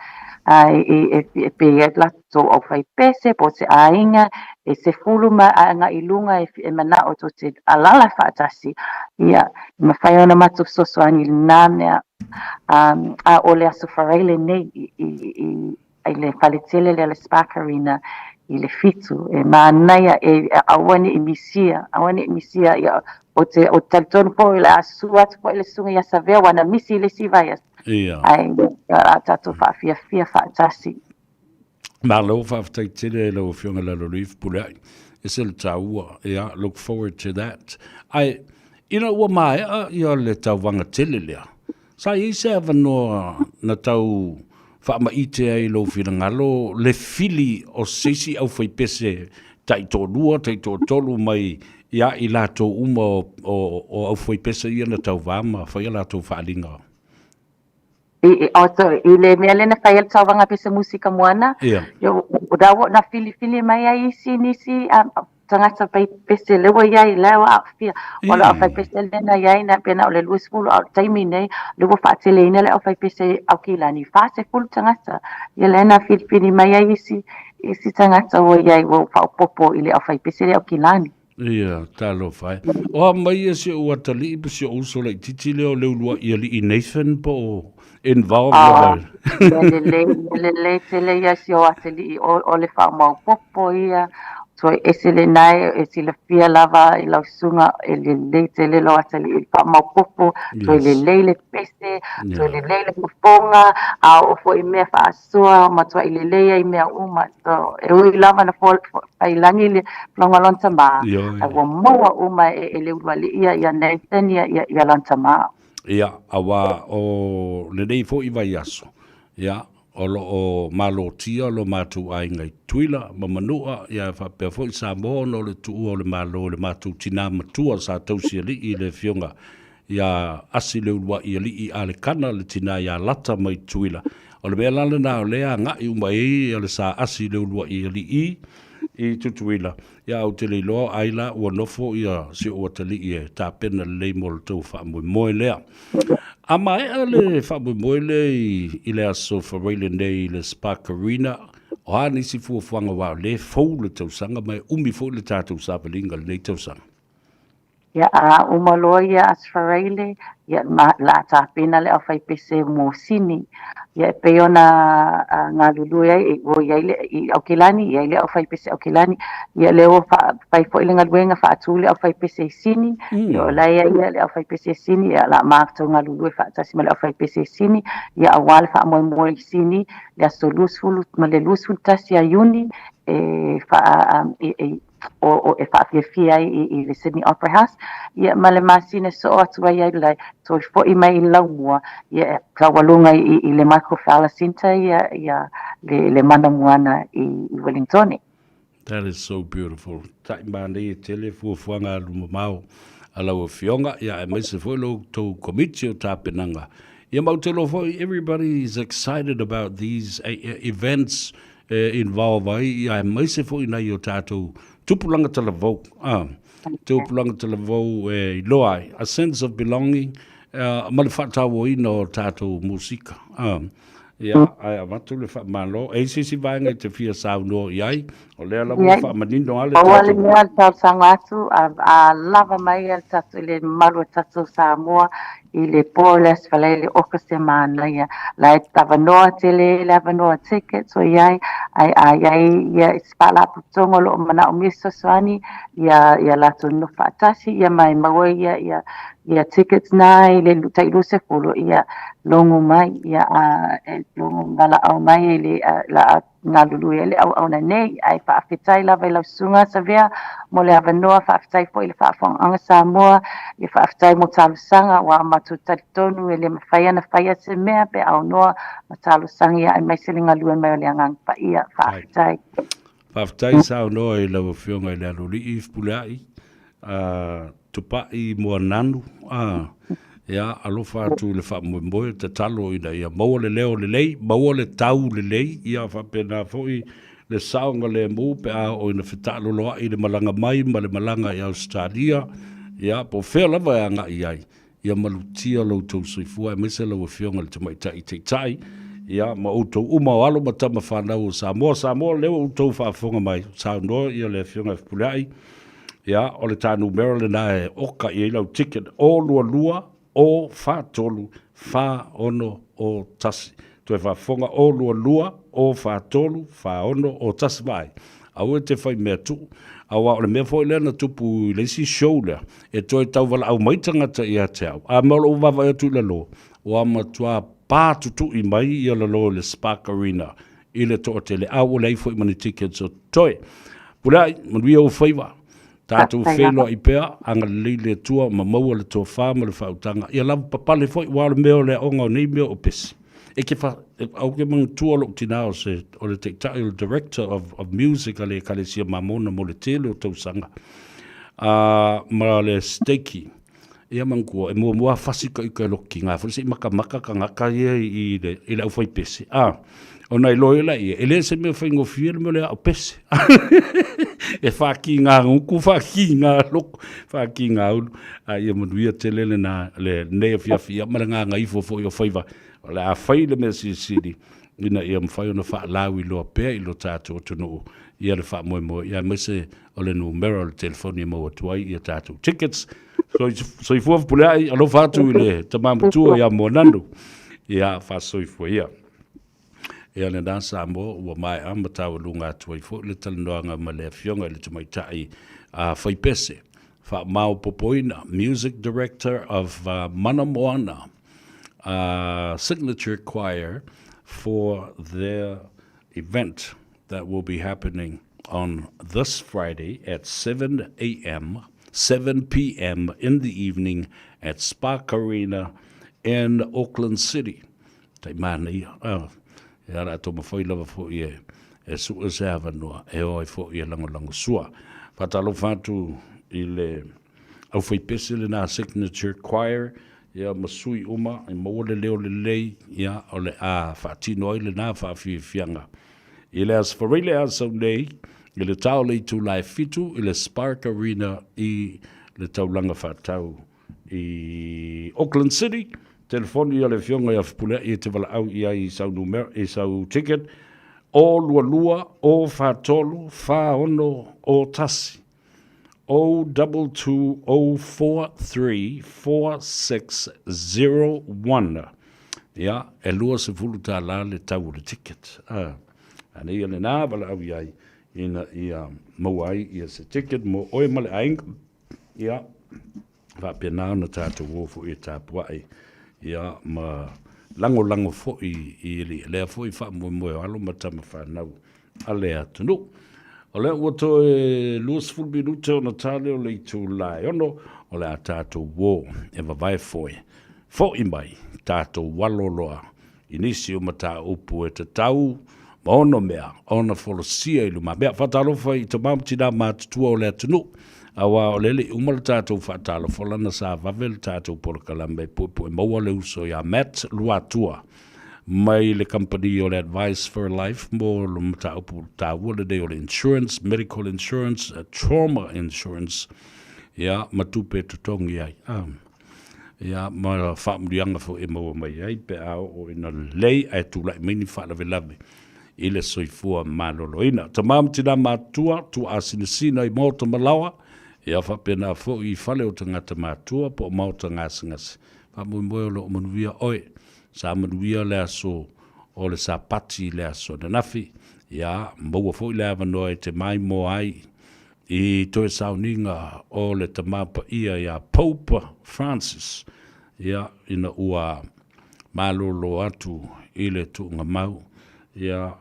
ai e pe la to o fai pese po se ainga e se fulu ma nga ilunga e mana o to te alala fatasi ia ma fai ona matu soso ani nana a ole aso farele nei i le faletele le Spark Arena i le fitu e manaia e awane i misia ia o taltonu po la suat po le sunga ia savea wana misi le sivaias Ia. ai a tatu fia tasi Ma lo whaftai tine lo whionga la lo rif pulai. It's il taua. Yeah, look forward to that. Ua mai ia le tau wanga tele lea. Sa i se avanoa na tau whaamaite ai lo whina ngalo le fili o sisi au whaipese tai tō lua, tai tō tolu mai ia i lato uma o au whaipese ia na tau wama, whai lato whaalinga. I le mea lena whai al tauwanga pesa musika moana. Yeah. Yo dawo na fili mai ai nisi tangata pai pese lewa iai lewa a fia. Ola au whai pese lena iai na pena o le luas fulu au taimi nei lewa whaatele ina le au whai pese au kilani. Whaase fulu tangata. Ia lena fili mai ai isi tangata o iai wo whaupopo i le au whai pese le au kilani. Ia, talo whai. O mai e se ua tali i pese o uso lai titi leo leulua i ali i Nathan po involved. Le tele ia si o ateli o le wha mau popo ia. So ese le nai, ese le fia lava i lau sunga, le tele lo ateli i wha mau popo. So le pese, so le kufonga, a o fo i mea wha asua, matua i le leia i mea uma. So e ui lava na fo langi le plonga lonta maa. A wa moa uma e le uruali ia Nathan ia lonta maa. Ia, awa o le nei fo i vai aso. Ia, o malo tia lo matu ai ngai tuila, mamanua, ia whapea fo i Samoa no le tuu o le malo le matu tina matua sa tausi ali i le fionga. Ia asi le ulua i ali i ale kana le tina ia lata mai tuila. O le mea lana na o lea ngai umai le sa asi le ulua i ali i tutuila. Ia au te leiloa aila ua nofo ia si o tali i e tāpena le leimol tau whaamui moe lea. A mai a le whaamui moe le i le aso whareile nei le Spark Arena o ha nisi fuafuanga wao le fau le tausanga mai umi fau le tātou sāpalinga le tausanga. Ia umaloa ia as whareile ia la tāpena le au whaipese mō sini. Ia e peona ngā lulu ai o ia ile i Aukilani, ia ile au whaipese Aukilani, ia leo whaifo ile ngā luenga whaatule au whaipese sini, ia o laia ia le au whaipese sini, ia la mākatau ngā lulu e whaatasi ma le au whaipese sini, ia awale whaamoe moe sini, le aso lusfulu, ma le lusfulu tasi a yuni, o e whaafia i le Sydney Opera House, ia ma le masine so atu ai lai, so fo i mai i laumua, ia kawalunga i le Michael Fowler Centre, ia le mana muana i Wellington. That is so beautiful. Tai mane e tele fuafuanga lumamau ala o fionga, ia e maise foi lo tau komiti o tāpenanga. Ia mautelo foi, everybody is excited about these events involved ai, ia e maise foi na i o tātou tupulanga talavou, tupulanga talavou i loai, a sense of belonging, ma le whaatau i no tātou musika. Ia, ai avatu le whaamalo, e sisi vaenga te fia sauno iai, o lea la mua whaamanino ale tātou. O ale mea tau sanga atu, a lava mai al tatu le maru tatu Samoa, i le poles whalei le oka se mana ia, la e tawanoa tele, le avanoa tickets o iai, ai ia spala putongo lo mana o miso swani, ia lato no whaatasi, ia mai maua ia tickets nai, le tai luse fulu, ia longo mai, ia longo ngala au mai, la ngā lulu ele au na nei, ai whaafetai lawa i lau sunga sa vea, mo le avanoa whaafetai po i le whaafonganga Samoa, i whaafetai mo talusanga, wa matu taritonu e le mawhaia na whaia se mea, pe au noa ma talusanga ia, ai mai se le ngā luen mai o le angang whaia, whaafetai. Whaafetai sao noa i lau whionga i le aluri i whulai, tupai mua nanu, ia alofa atu le whaamumboe te talo ina ia maua le leo le lei, maua le tau le lei, ia whapena foi le saonga le mu pe a o ina whetalo loa i le malanga mai ma le malanga i Australia, ia po whea lava e anga i ai, ia malutia lau tau soifua e mese lau a whionga le tamai tai tai, ia ma outou uma o alo ma tama whanau o Samoa leo outou whaafonga mai, saunoa ia le whionga whapulai, ia o le tānu Maryland a e oka i lau ticket o lua o fa tolu, fa ono o tasi. Tu e fa fonga o lua o fa tolu, fa ono o tasi vai. au te whai mea tu, au au le mea fo le na tupu i le si show le, e toi tau wala au mai tangata i a te au, a mea o wawa e tu le lo, o ama tua pātutu i mai i a le lo le Spark Arena, i le toa te le au o lei fo i mani tickets o toi. Pulai, manuia o Faiva, tātou whelo i pēr, anga le tua, ma maua le toa whāma le whautanga, i a lavu papale fo i wāle mea o le onga o nei mea o pesi. E ke au ke mang tua lo tina o se o le tektai o director of music ale kalesia mamona mo le tele o tausanga ma le steki ia mangua e mua fasika i ka loki ngā fo se maka ka ngaka ia i le au fai pese o nei loela ia ele se me fai ngo fiel mo le au pese e faki ngā nguku faki ngā lok faki ngā ulu ia manuia telele na le nei fia ma ngā Gagaifo fo i o Faiva o le a whai le mea siri, ina ia mwhai o na wha lau i loa pēr i lo tātou tunu ia le wha moe, ia mese o le numero le telefoni mo atuai ia tātou tickets, so i fuaf pule ai, alo whātu i le tamamatua ia mo nandu, ia wha soifua ia. Ia le nasa mo, ua mai ama tau lunga atuai fo le talanoanga ma le fionga le tumaitai whai pese, wha mau popoina, music director of Mana Moana, signature choir for their event that will be happening on this Friday at 7 p.m. in the evening at Spark Arena in Auckland City. Tai mani, ia ra to mafoi lava fo ie, e su e se hava noa, e oi fo ie lango sua. Fatalo fatu i le, au fai pese le na signature choir, ia masui uma i maole leo le lei ia o le a whaatino ai le nā whaafianga. I le as whareile a sau nei, i le tau le tu lai fitu, i le Spark Arena i le taulanga whaatau i Auckland City. Telefoni ia le fionga ia whapule i te wala au ia i sau numero, i sau ticket. O lua, o whaatolu, whaono, o tasi. 0224344601. Ia, e lua se fulu tā la le tau le ticket. Ane ia le nā wala au iai, ina ia mauai ia se ticket, mo oe male ainga. Ia, whapia nāo na tātou wofu i tā puai. Ia, ma lango fo i lea fo i wha moe alo ma tama whanau. A lea tunu. O le ua to e luas fulminute o na tale o le tu lai ono o le a tātou wō e wawai foe. Fo i mai tātou waloloa inisi o mata upu e te tau ma ono mea ona folosia ilu ma mea whatalofa i te mamtina mātutua o le atunu. Awa o lele umala tātou whatalo folana sa wavel tātou porokalame pupu e maua le uso ia Matt Luatua. Mai le company o le Advice for Life mo lo mata upu tāua le o le insurance, medical insurance, trauma insurance, ia matupe tutongi ai. Ia ma whaamurianga fo e maua mai ai pe au o ina lei ai tūlai mini whaalawe lawe i le soifua maloloina. Ta mamtina mātua tu asinisina i mauta malawa, ia whapena fo i whale o tangata mātua po mauta ngāsingasi. Whaamui lo manuia oe. Sa manuia le aso o le sa pati le aso na nafi ia maua fo i le avanoa e te mai mo ai i toe sauninga o le tamapa ia Pope Francis ia ina ua malolo atu i le tuunga mau ia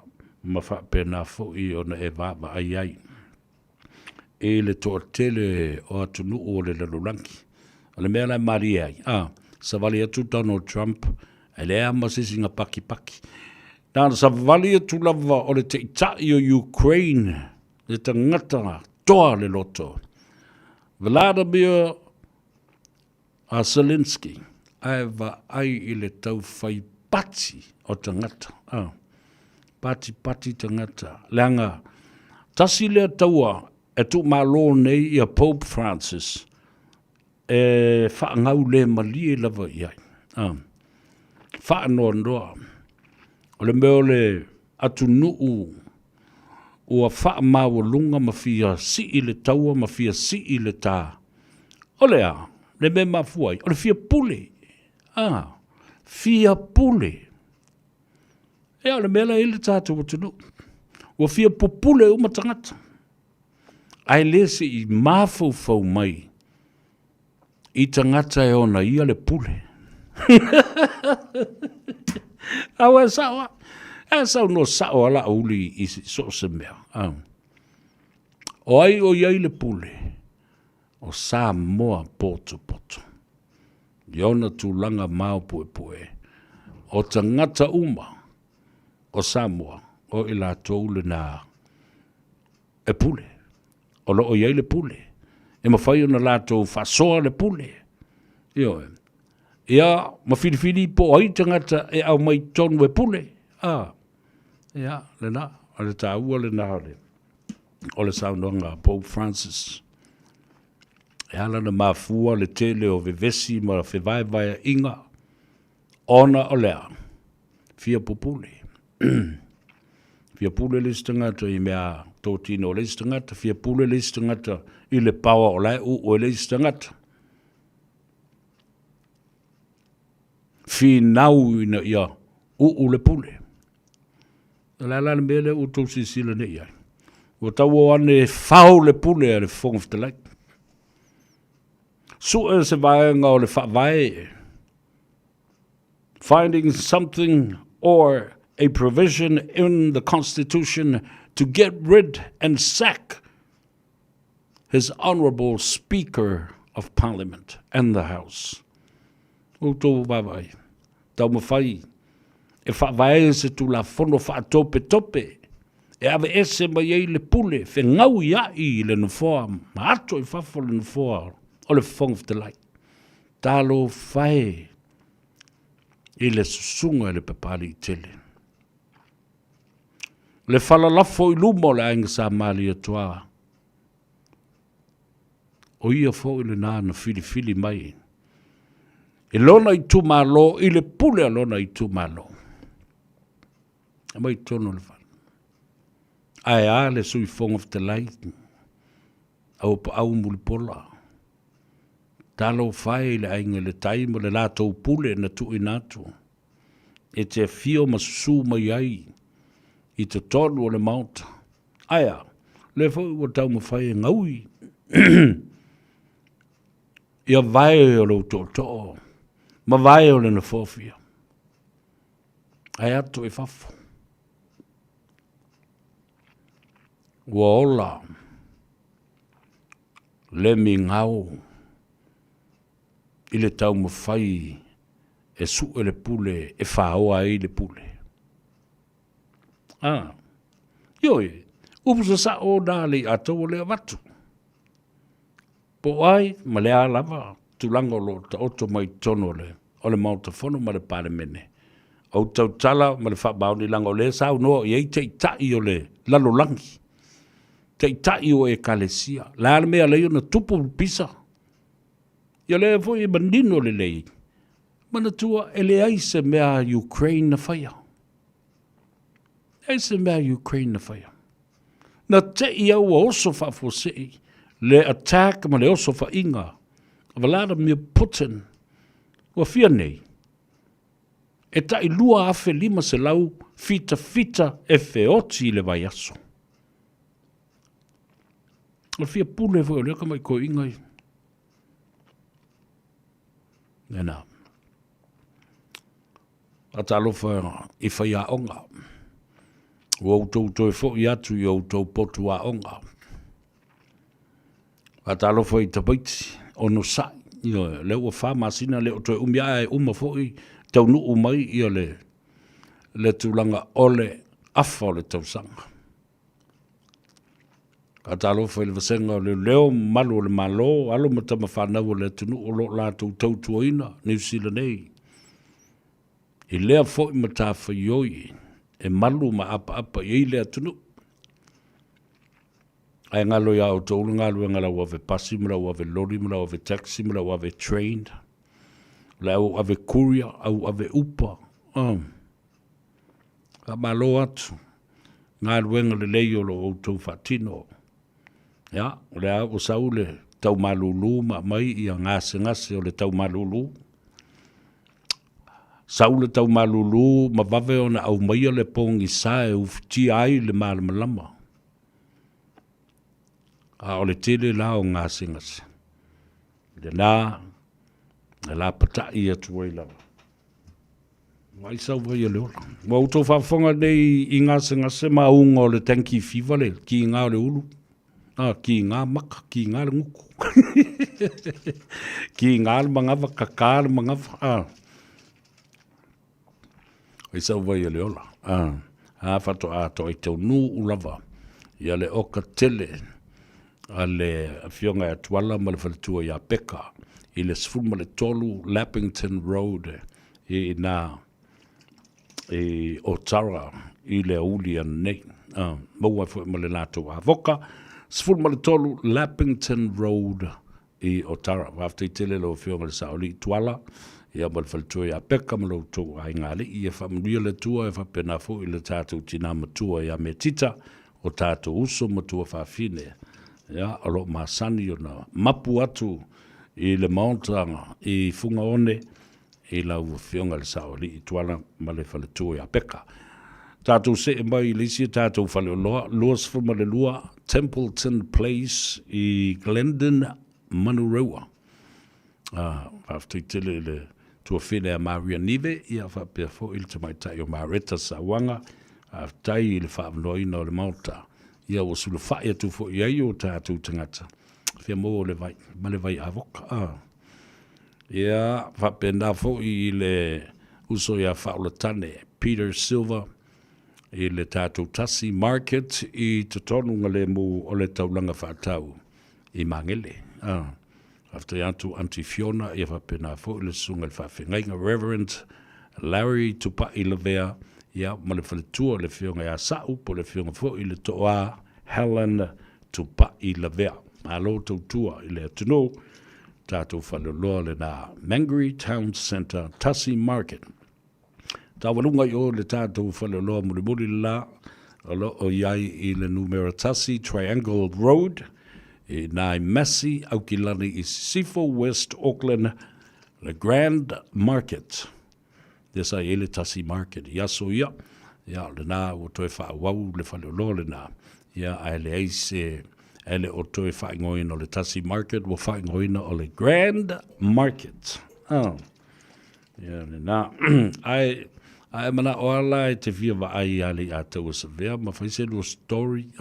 mawhapena fo i ona e vava ai e le toa tele o atunu o le lalulanki o le mea lai maria ai sa vali atu Donald Trump Elea masisinga paki. Nā sa vali atu lava o le te itai o Ukraine, le tangata toa le loto. Vladimir Zelensky, aiva ai i le tau whai pati o tangata. Pati tangata. Leanga, tasi lea taua e tu malo nei i a Pope Francis, e whaangau le malie lava iai. Whaanoa ndoa. O le meo le atu nuu ua wha maua lunga ma fia si i le taua ma fia si i le tā. O le me mafuai, o le fia pule. Fia pule. E o le mea la i le tātou atunu. Ua fia popule uma tangata. Ai lese I mafau mai. I tangata e ona ia le pule. Awa sawa. E sau no sao ala uli I so se mea. O ai o iai le pule. O Samoa poto. Iona tūlanga mau pue. O tangata uma. O Samoa. O ila tōle na e pule. O lo o iai le pule. E mawhai ona lātou whasoa le pule. Io e. Ia, mawhirifiri po ai tangata e au mai tonu e pule. Ia, le na. O le tā ua le na le. O le saunonga Pope Francis. E ala na mafua le tele o vevesi ma la Faiva inga. Ona o lea. Fia popule. Fia pule le stangata I mea tōtino le stangata. Fia pule le stangata I le pawa o lai o le stangata. Fi nau ina ia u le pule. La la mele u tō sisila ne ia. O tau ane whau le pule a le fong of the lake. Sua se vaenga o le whawae. Finding something or a provision in the Constitution to get rid and sack his honorable Speaker of Parliament and the House. O tō wawai. Tau mawhai. E whawae se tu la fono tope. E ave ese mai ei le pule. Fe ngau iai le nufoa. Ma ato I whafo le nufoa. O le fong of the light. Talo whae. I le susunga I le papali I tele. Le whalalafo I lumo le ainga sa mali atua. O ia fo I le nāna fili mai. E lona I tu malo, I le pule a lona I tu malo. E mai tono le whana. Ai a le sui fong of the light. Au pa au mulipola. Talo whae le ainga le taimo le lātou pule na tu inatu. E te fio masusu mai ai. I te tonu o le mauta. Aia, le fo ua tau mawhai ngaui. Ia vai o lo tō. Ma vai o le na fōwhia. Ai atu e whafo. Ua ola. Le mi ngau. I le tau mawhai e su e le pule e whaoa I le pule. Ioi, upusa sa o nāli ato o lea watu. Po ai, ma lea lava, tulango lo ta oto mai tono le, o le mauta fono ma le pare mene. O tau tala ma le whabao ni lango le sao noa I ei te itai o le lalo langi. Te itai o e kalesia. Lāna mea leo na tupu pisa. Ia lea fo I mandino le lei. Mana tua e le aise mea Ukraine na whaia. Eise mea Ukraine na whaia. Na te ia ua oso whafosei. Le attack ma le oso whainga. Vladimir Putin. Ua fia nei. E tai lua afe lima se lau fita e feoti le vai aso. Ua fia pule fo leka mai ko ingai. Nena. Atalofa I whaia onga. Ua utou toi fo I atu I utou potu a onga. Atalofa I tapaiti. Ono sai. Ia le ua whamasina le o toi umia e uma fo I tau nuu mai ia le tūlanga ole afa o le tausanga. Atalofa I le vasenga le leo malu o le malo. Alo matama whanau le tunu o lo lātou tautuaina. New Zealand nei. I lea fo I matafa ioi. E malu ma apa I lea tunu. Ai ngalo ia o tōlu ngalo ngala wave pasi, mula wave lori, mula wave taxi, mula wave train. La au ave courier, au ave upa. Ka malo atu. Ngalo wenga le leio lo o tau fatino. Ya, le au saule tau malulu ma mai ia ngase o le tau malulu. saule tau malulu ma vave ona au mai le pongi sae ufti ai le malamalama. A ole tele la o ngase ngase. Le na la patai atu wai lava. Mai sau vai le ola. Wa uto whafonga nei i ngase ngase ma unga o le tanki fiva le ki ngā le ulu. Ki ngā maka, ki ngā le nguku. Ki ngā le mangava, kakā le mangava. Mai sau vai le ola. Whato a to i tau nu ulava. Ia le oka tele. A le fionga e tuala ma le whaletua i a peka. I le sfuma le tolu Lappington Road. I nā. I Otara. I le uli an nei. Maua fwe ma le nātou a voka. Sfuma le tolu Lappington Road. I Otara. Wafte i tele lo fionga le saoli tuala. Ia ma le whaletua i a peka ma lo tau a ingale. I e whamuria le tua e whapena fo i le tātou tina matua i a me tita. O tātou uso matua whawhine. Ya, alo masani o na mapu atu i le maontanga i funga one i lau fionga le saoli i tuala ma le whaletua i a peka. Tātou se e mai i lisi tātou whale o loa, luas fuma le lua, Templeton Place i Glendon, Manurewa. Whaftai tele le tua whine a Maria Nive, ia whapea fo il te mai tai o Mareta Sawanga, whaftai i le whaamnoina o le maota. Ia o sulu whae atu fo i ai o tātou tangata. Whia mō le vai, ma le vai avoka. Ia, whapenda fo i le uso ia whaolatane, Peter Silva, i le tātou Tasi Market, i tatonunga le mō o le taulanga whaatau, i mangele. After atu Auntie Fiona, ia whapenda fo i le sunga le whawhengainga, Reverend Larry Tupa i Lavea, ia ma le whaletua le whionga ia sau po le whionga fo i le toa Helen Tupa i Lavea. Alo tautua i le atuno tātou whaloloa le nā Mangere Town Centre Tasi Market. Tā walunga i o le tātou whaloloa muri la alo o iai i le numero Tasi Triangle Road i nai Massey au ki lani i Sifo West Auckland le Grand Market. Desa i ele Tasi Market. Ia so ia. Ia le nā o toi whaawau le whaloloa le nā. Ia ai le eise ele o toi whaingoina o le Tasi Market wa whaingoina o le Grand Market. Ia le nā. Ai mana o ala e te fia wa ai ali a tau sa vea. Ma whaise lua story.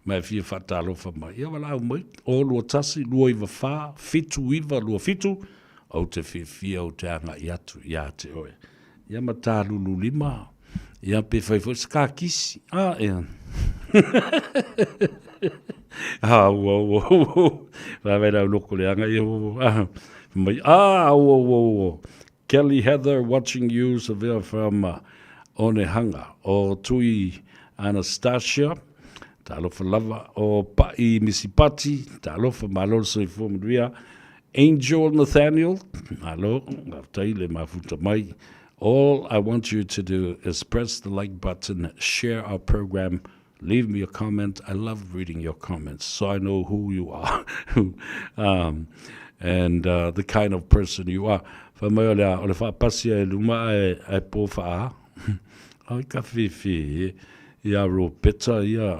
Ma fia whatalo wha mai. Ia wala au mai. O lua Tasi, lua iwa wha. Fitu iwa, lua fitu. Au te fia o te anga i atu, i ate oe. Ia ma tā lulu lima. Ia pe whaifo, ska kisi. Ia. Wow. Whaweira au loko le anga. Wow. Kelly Heather watching you, Sevilla from Onehanga. O Tui Anastasia. Tā lofa lava. O Pai Misipati. Tā lofa malol so i fōmudria. Angel Nathaniel, hello, all I want you to do is press the like button, share our program, leave me a comment. I love reading your comments, so I know who you are and the kind of person you are. Whamai ole whaapasia e luma e pōwha ai ka whiwhi, ia ro peta, ia,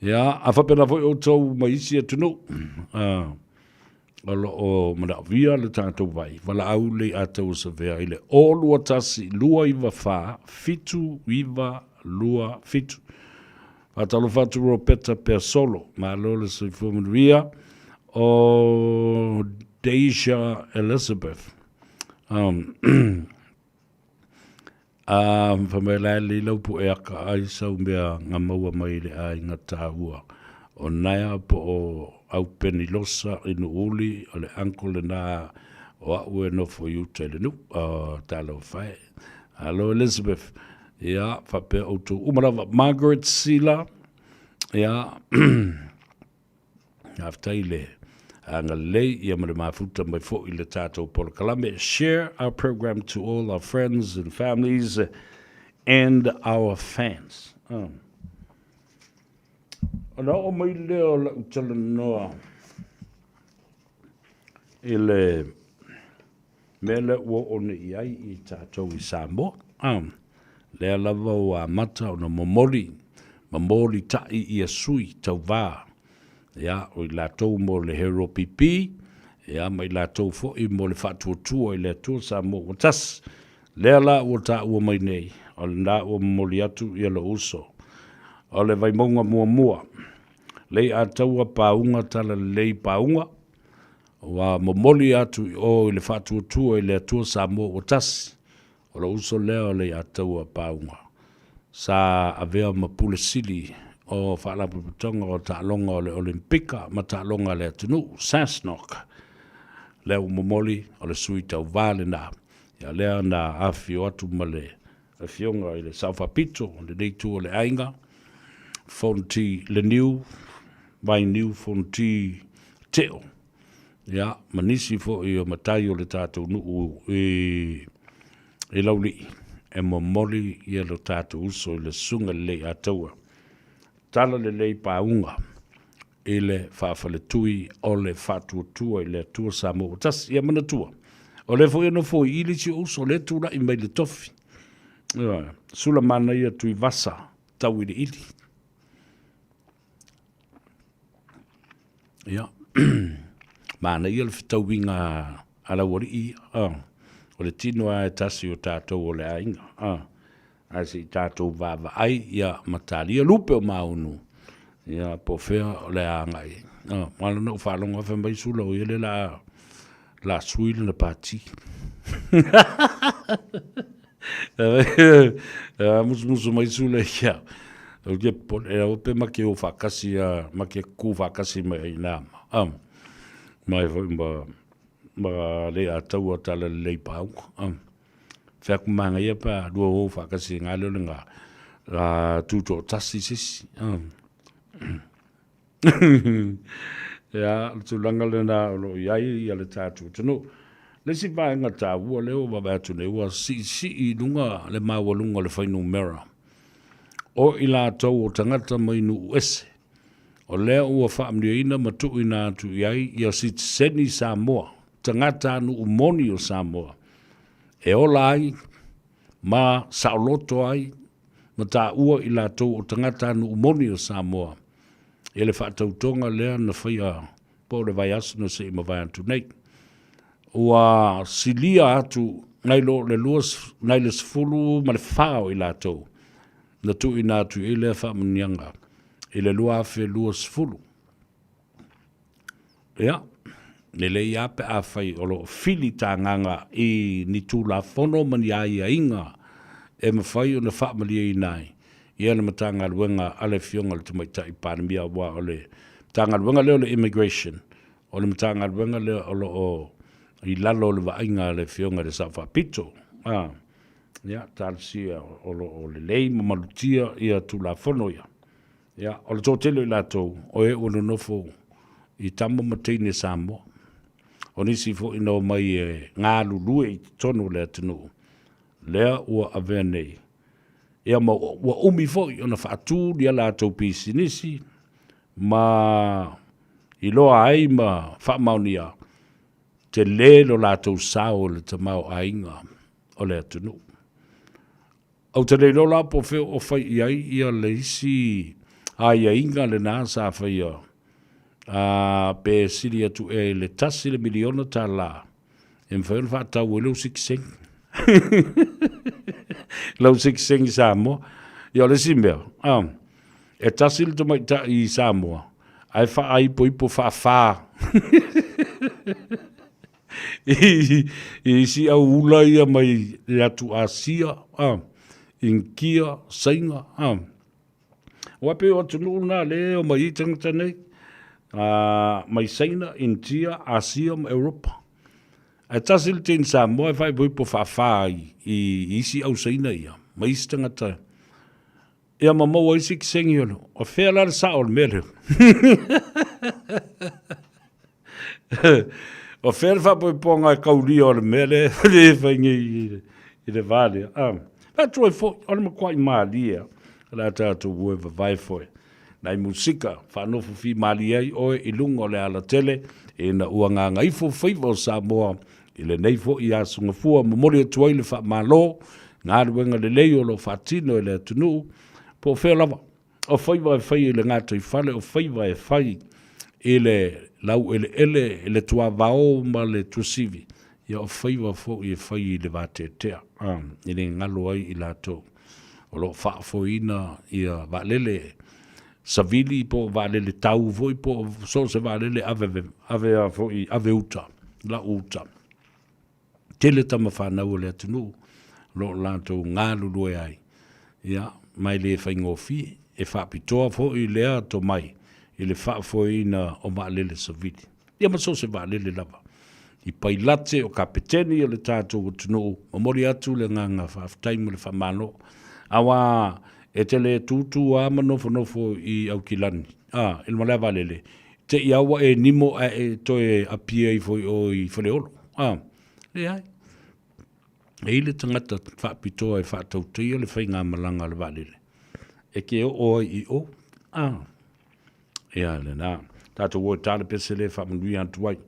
a whapena voi o tau maisi atunu, Alo o manavia le tātou vai. Wala au le atau sa vea ile. O lua Tasi, lua iwa wha, fitu iwa lua fitu. Atalo fatu ro peta per solo. Ma lola sa fumanuia o Deja Elizabeth. Whamela li laupu e aka ai sau mea ngā maua mai le ai ngā tāhua. O naia po o au peni losa inu uli o le anko le nā o aue no fo you te le nu talo whae. Hello Elizabeth. Ia, whape o tu umarawa Margaret Sila. Ia, haftai le anga lei ia mare mafuta mai fo i le tātou polo kalame. Share our program to all our friends and families and our fans. Ana o mai leo la utala noa i le Mele ua one iai I tātou I Samoa. Lea lava o mata o na mamoli tai I a sui tau vā. Ia, o I lātou mo le hero pipi. Ia, mai lātou fo I mo le whatuatua I le atua Samoa. O tas, lea la ua tā ua mai nei. O le nā ua mamoli atu I ala uso. O le vai maunga mua. Lei a taua paunga tala lei paunga. Wa mamoli atu o le whatuatua I le atua Samoa o tasi. O la uso leo le a taua paunga. Sa avea mapule sili o whaalapuputonga o ta'alonga o le Olimpika ma ta'alonga le atunu, Sasnok. Leo mamoli o le sui tau vale na. Ia lea na awhio atu ma le awhionga I le Saufapito, le neitu o le ainga. Fonti le niu, vai niu fonti teo. Ia, manisi fo I o matai o le tātou nuu I lauli. E mamoli I lo tātou uso I le sunga le ataua. Tala le lei paunga I le whaafale tui o le whatuatua I le atua Samoa. Tas ia manatua. O le fo no fo I li si uso le tūra I mai le tofi. Sula mana ia tui vasa tau I le ili. Ia. Mana ia le fitauinga ala wari I. O le tino a tasi o tātou o le ainga. A si tātou vava ai ia matalia lupe o maunu. Ia po fea o le angai. Mana no whalonga whambai sula o ele la suile na pati. Musu mai sula ia. O ke e o pe make o whakasi make ku whakasi mai nama. Mai ma le a taua tala le pau. Whaku manga ia pa dua o whakasi ngā leo ngā tūto tasi sisi. Ia, tūlanga le nā lo iai ia le tātou tano. Le si vāenga tā ua leo wa bātu ne ua si I lunga le māwalunga le whainu mera. O I la tau o tangata mai nu ese. O lea ua whaamnia ina matu ina atu iai ia si seni Samoa. Tangata anu umoni o Samoa. E ola ai, ma saoloto ai, ma tā ua I la tau o tangata anu umoni o Samoa. E le whaatautonga lea na whaia po le vai asu na se ima vai atu nei. Ua silia atu nai lo le luas, nai le sifulu ma le whao I la tau. Na tu ina atu I le whaamanianga. I le lua afe lua sifulu. Ia. Ne le ia pe a whai o lo fili tā nganga I ni tū la whono mani a ia inga. E ma whai o na whaamalia I nai. Ia na matanga luenga ale fionga le tumaita I pānamia wa o le matanga luenga leo le immigration. O le matanga luenga leo o lo o I lalo le vainga le fionga le Saufapito. Ia, tālisia o le lei mamalutia ia tū la whono ia. Ia, o le tōtelo I lātou o e o nofo I tamo mateine Samoa. O nisi fo ino mai ngā lulue I tonu le atinu. Lea ua avea nei. Ea ma ua umi fo I ona whaatu lia lātou pisi nisi. Ma I loa ai ma whamaunia. Te lelo lātou sao le te mau ainga o le atinu. Au te leilo la po feo o whai iai ia le isi ai inga le nasa whai ia. Pe siri atu e le tasi le miliona ta la. E mwhaun whaatau e lau sikiseng. Lau sikiseng I Samoa. Ia le simea. E tasi le tamaita I Samoa. Ai wha ai po ipo wha. I si au ula ia mai le atu asia. Inkia, sainga. Wape o tunu na le o mai tangata nei. Mai saina, India, Asia, Europa. E tasil ten Samoa, e whai boi po whawhai I isi au saina ia. Mai isi tangata. Ia mamau isi ki sengi ono. O whea lara sa o le mere. O whea wha boi po ngai kauri o le mere. Le whaingi I le vale. Patu e fo, o le makwai maalia. La tātou uewa vai foe. Nai musika, whanofu fi mali ai oe I lunga o le ala tele, e na ua ngā ngaifo Faiva o Samoa, I le nei fo i asunga fua mamori atuai le wha malo, ngā ruenga le lei o lo whatino e le atunu, po whea lava. O Faiva e whai i le ngāta i whale, o Faiva e whai i le lau ele le tua vao ma le tuasivi. Ia o Faiva fo i e whai i le vate tea. I le ngalo ai i lato. O lo whaafoina i a valele savili po valele tau foi po so se valele ave uta. La uta. Tele tama whanau le atunu. Lo lato ngālu lue ai. Ia, mai le whaingofi. E whaapitoa fo i lea to mai. I le whaafoina o valele savili. Ia ma so se valele lava. I pailate o kapeteni o le tātou o tunu. O mori atu le nganga whaaftaimo le whamano. Awa e tele tutu a manofo i au kilani. Il malea valele. Te i awa e nimo a e toe apia i foi o i whareolo. Le ai. E ile tangata whaapitoa e whaatautia le whainga malanga le valele. E ke o i o. E a le nā. Tātou o tāle pese le whaamanui antuai.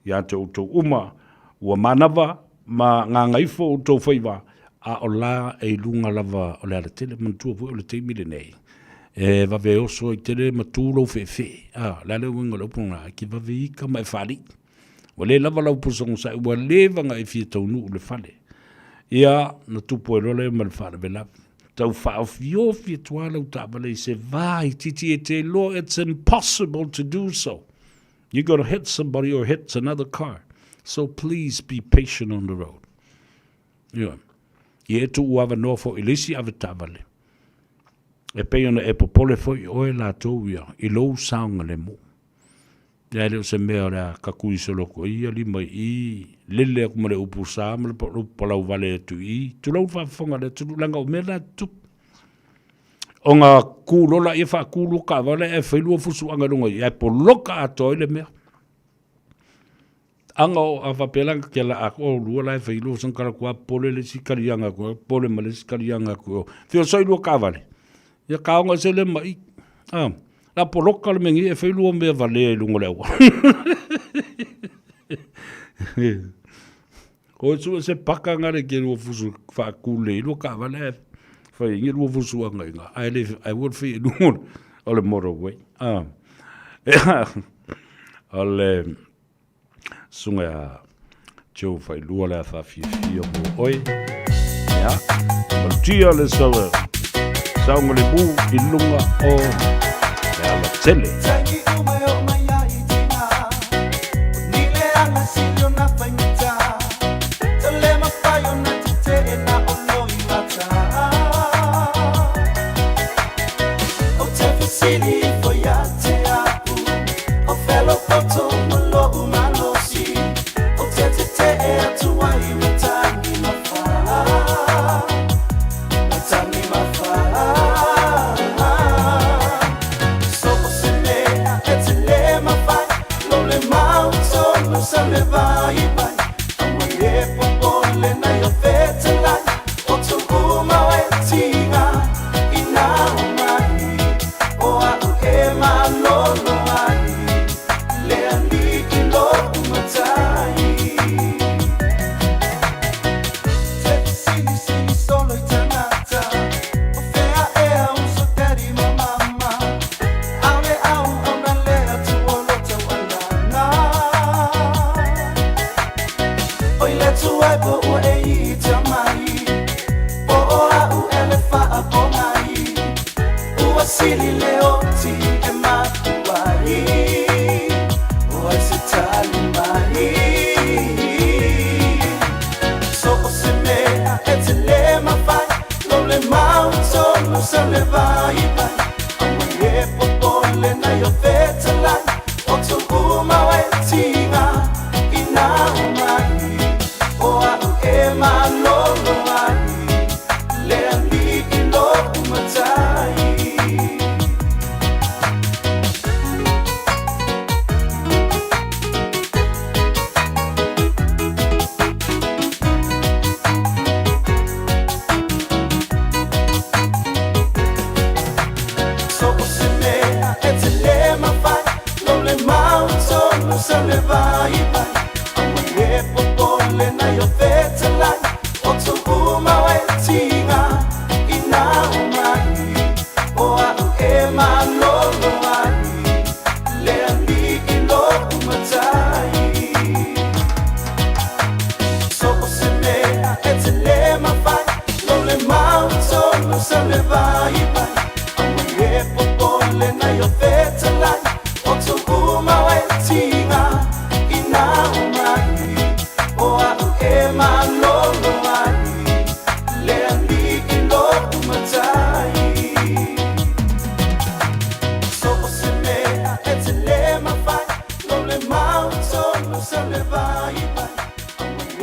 I ante o tau uma. Ua manawa ma ngā ngaifo o tau Faiva. A o la e lunga lava o le ala tele mantua po o le teimi le nei. E vave oso i tele matūlo fe. La le winga lau punga ki vave ika mai whali. Wa le lava lau pusong sa ua levanga e fia tau nu le whale. Ia na tupo e role ma le whale ve lavi. Tau whaofio fia tuala u tāpale i se vai titi e te lo. It's impossible to do so. You're going to hit somebody or hit another car. So please be patient on the road. Yeah. I e tu uawa noa fo i lisi ave tāwale. E pei ona e popole fo i oe la tau ia, i lou saunga le mo. Ia leo se mea rea kakui se loko ia lima i lele aku mare upu sa, male palau vale e tu i, tu lau whafonga le tu langa o mea tu. O ngā kūrola i wha kūro ka vale e whailua fusu anga runga i, e po loka atoi le mea. Anga o a whapelanga ke la ako o lua lai whailo sankara kua pole le sikarianga kua, pole ma le sikarianga kua. Whio soilua ka vale. Ia kaonga se le mai. La poloka le mengi e whailo mea vale e lungo lewa. Ko e sua se paka ngare ke rua fusu whaakule i lua ka vale e whai ingi rua fusu anga inga. Ai would fi lungo o le moro wei. O le... sunga a tau whai lua lea whawhiawhia mo oi. Ia, maltia le saua. Saunga le mū i lunga o le ala tele. Tangi ume o mai a i tina. Ni le anga silio na whaimita. To le mawhai o na te te e na o no i mata. O te whisili fo ia te apu. O whelo poto mo lo umalo. Sale vai vai, amore popole na yo fetela, o tu uma wetinga, ina umai, o a e malolo ai, le ali ilo umatai. Te sini solo itanata, o fea e un so daddy mama, ave au una lea tu olo te walana. Tu ai po o e i te mai, po o a u elefa a po mai, ua sili leoti e mapuai, o ai se tali mai. So o se mea e te le mawhai, lo le mauto no se le vai vai, amai e popole na yo vetelai, o tu uma wetinga, ina umai. Malolo ai, le ali ilo umatai. So se mea e te le mawhai, lo le mauto no se le vai vai, amai e popole le vai vai e popole na yo fetala o tu uma wetinga ina umai o a e malolo ai le ani ilo umatai so se me et le ma fai no le mau so no se le vai vai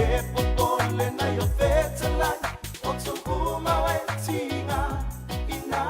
e popole na yo fetala o tu uma wetinga ina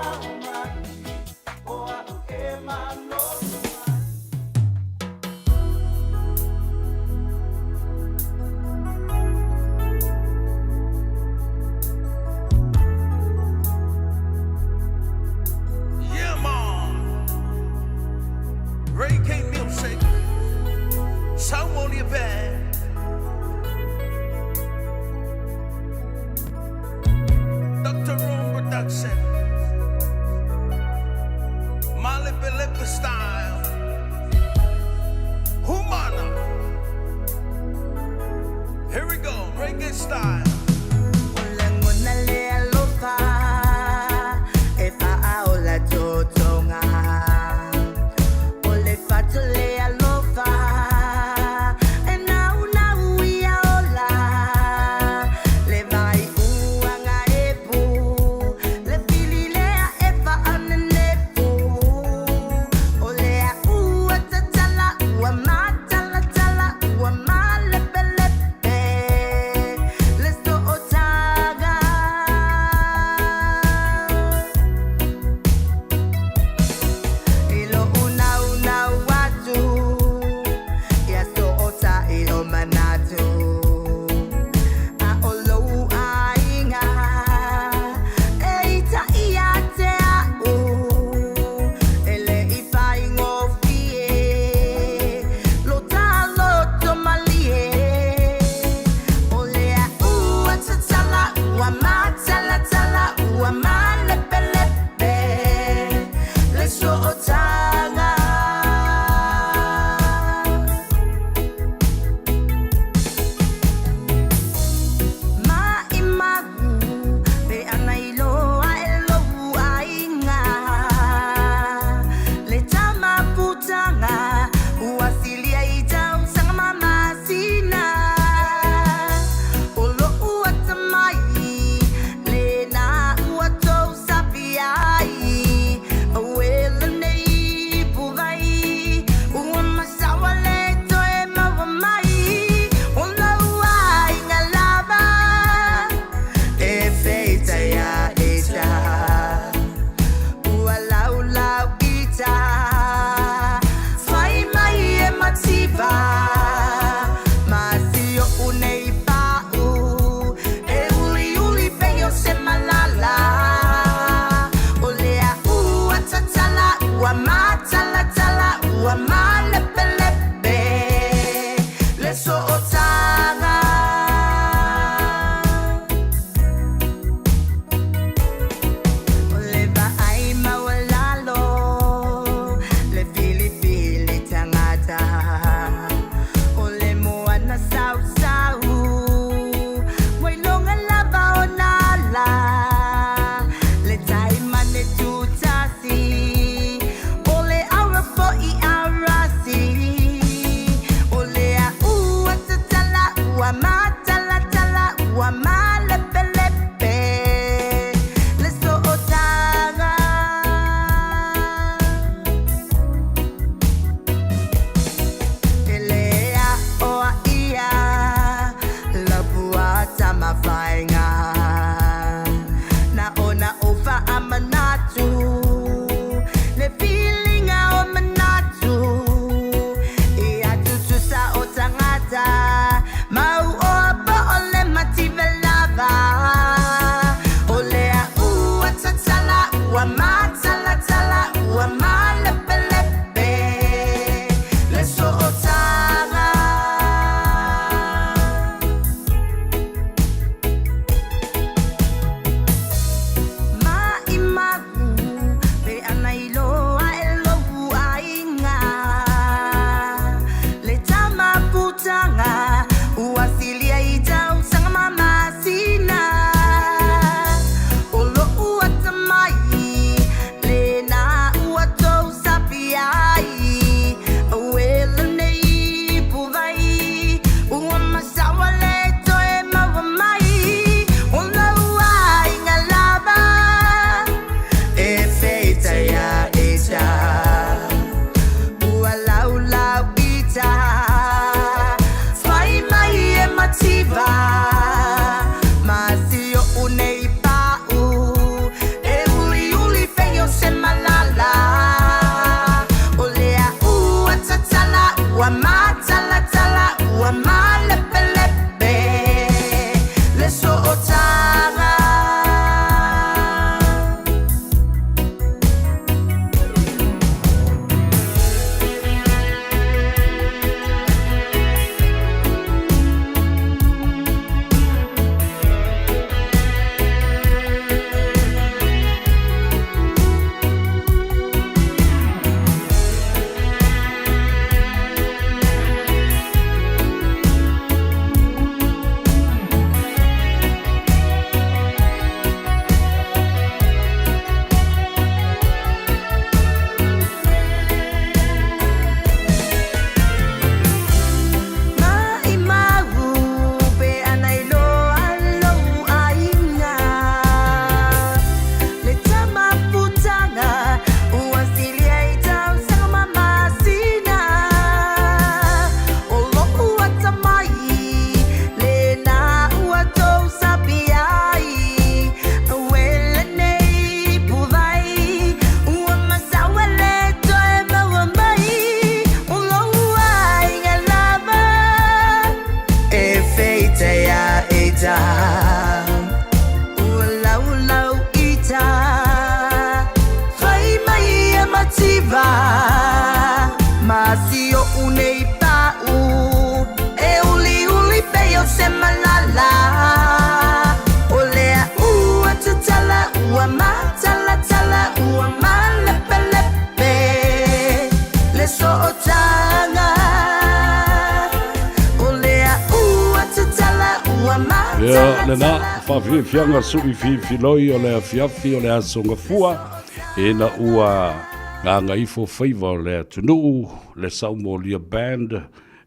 pena whawhiwhianga sui whiwhiloi o le awhiawhi o le asonga fua e na ua Gagaifo Faiva o le atunuu le Samoa band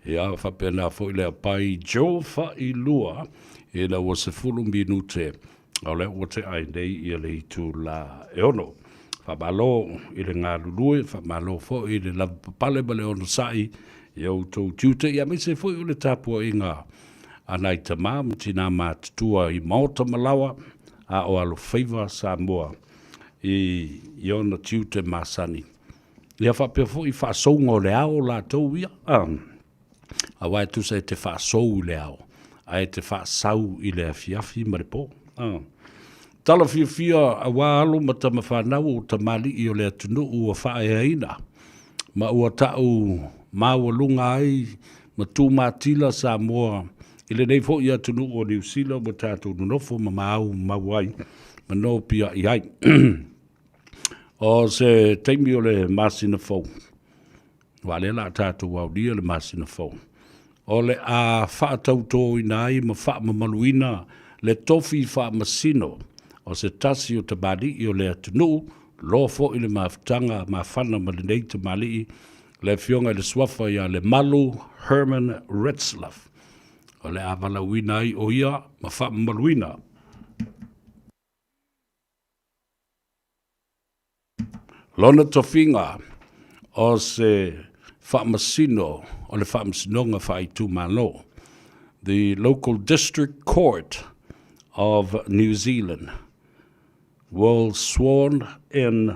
e a whapena fo i le apai Joe Whailua e na ua se fulu minute o le ua te ainei i le itu la e ono. Whamalo i le ngā lulue, whamalo fo i le lapapale ma le ono sai i au tau tiute i a me se fo i le tapua i ngā anai ta mam tina mātutua i Maota Malawa a o alo Faiva Samoa i ona tiute masani. Ia whapea fo i whaasonga o le ao la tau ia. A wai tu se te whaasou i le ao. A e te whaasau i le afiafi maripo. Tala fia a wā alo ma ta mawhanau o ta mali i o le atunu ua whaeaina. Ma ua tau mawalunga ai ma tū mātila Samoa i le nei fo i atunu o New Zealand ma tātou nunofo ma mau mawai ma no pia i ai. O se teimi o le masina fau. Wa le la tātou au dia le masina fau. O le a whaatauto i nai ma wha ma maluina le tofi wha masino. O se tasi o te mali i o le atunu, lo fo i le mawhtanga ma whana ma le nei te mali i le fionga i le swafa i a le malu Herman Retzlaff. O le avala wina i o ia ma wha ma maluina. Lona tofinga o se whaamasino o le whaamasinonga whaitu malo. The local district court of New Zealand will sworn in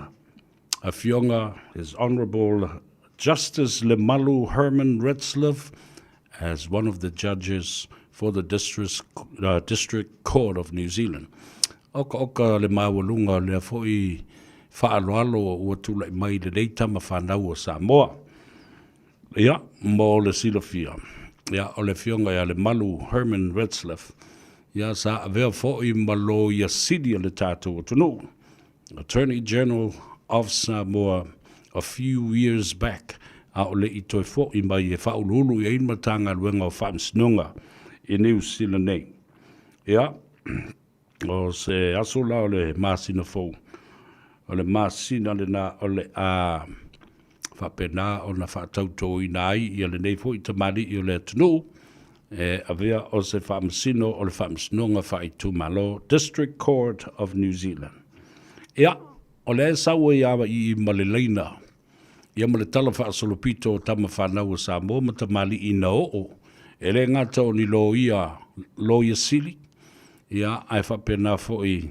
a fionga His Honourable Justice Lemalu Herman Retzlaff as one of the judges for the district court of New Zealand. Oka le mawalunga le foi whaaloalo ua tūlai mai le reita ma whanau o Samoa. Ia, mo le silofia. Ia, o le fionga ia le malu Herman Retzlaff. Ia, sa avea foi malo ia sidi le tātou o tunu. Attorney General of Samoa a few years back. A o le i toi foi mai e whaululu i ein matanga luenga o whamsnunga i New Zealand nei. Ia, o se aso la o le masina fau. O le masina le na o le a whapena o na whaatauto i nai i le nei fo i tamari i o le atunu e avea o se whamasino o le whamasnonga whaitu malo District Court of New Zealand. Ia, o le sawa i awa i maleleina ia ma le tala whaasolopito o tama whanau o Samoa ma tamali i na o e le ngata o ni lo ia sili ia ai whapena fo i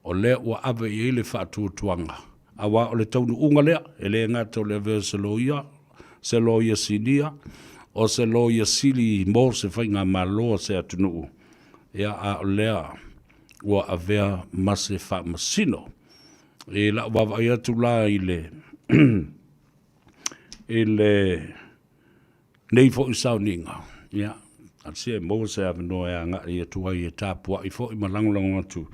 o le ua ave i ele whaatuatuanga. A wā o le taunu unga lea, e le ngata o le vea se loia sinia, o se loia sili mō se whainga maloa se atunuu. Ia a o lea ua avea mase whaamasino. E la wawa i atu la i le nei fo i sauninga. Ia, at se mō se ave noa e anga i atu ai e tāpua i fo i malangulangu atu.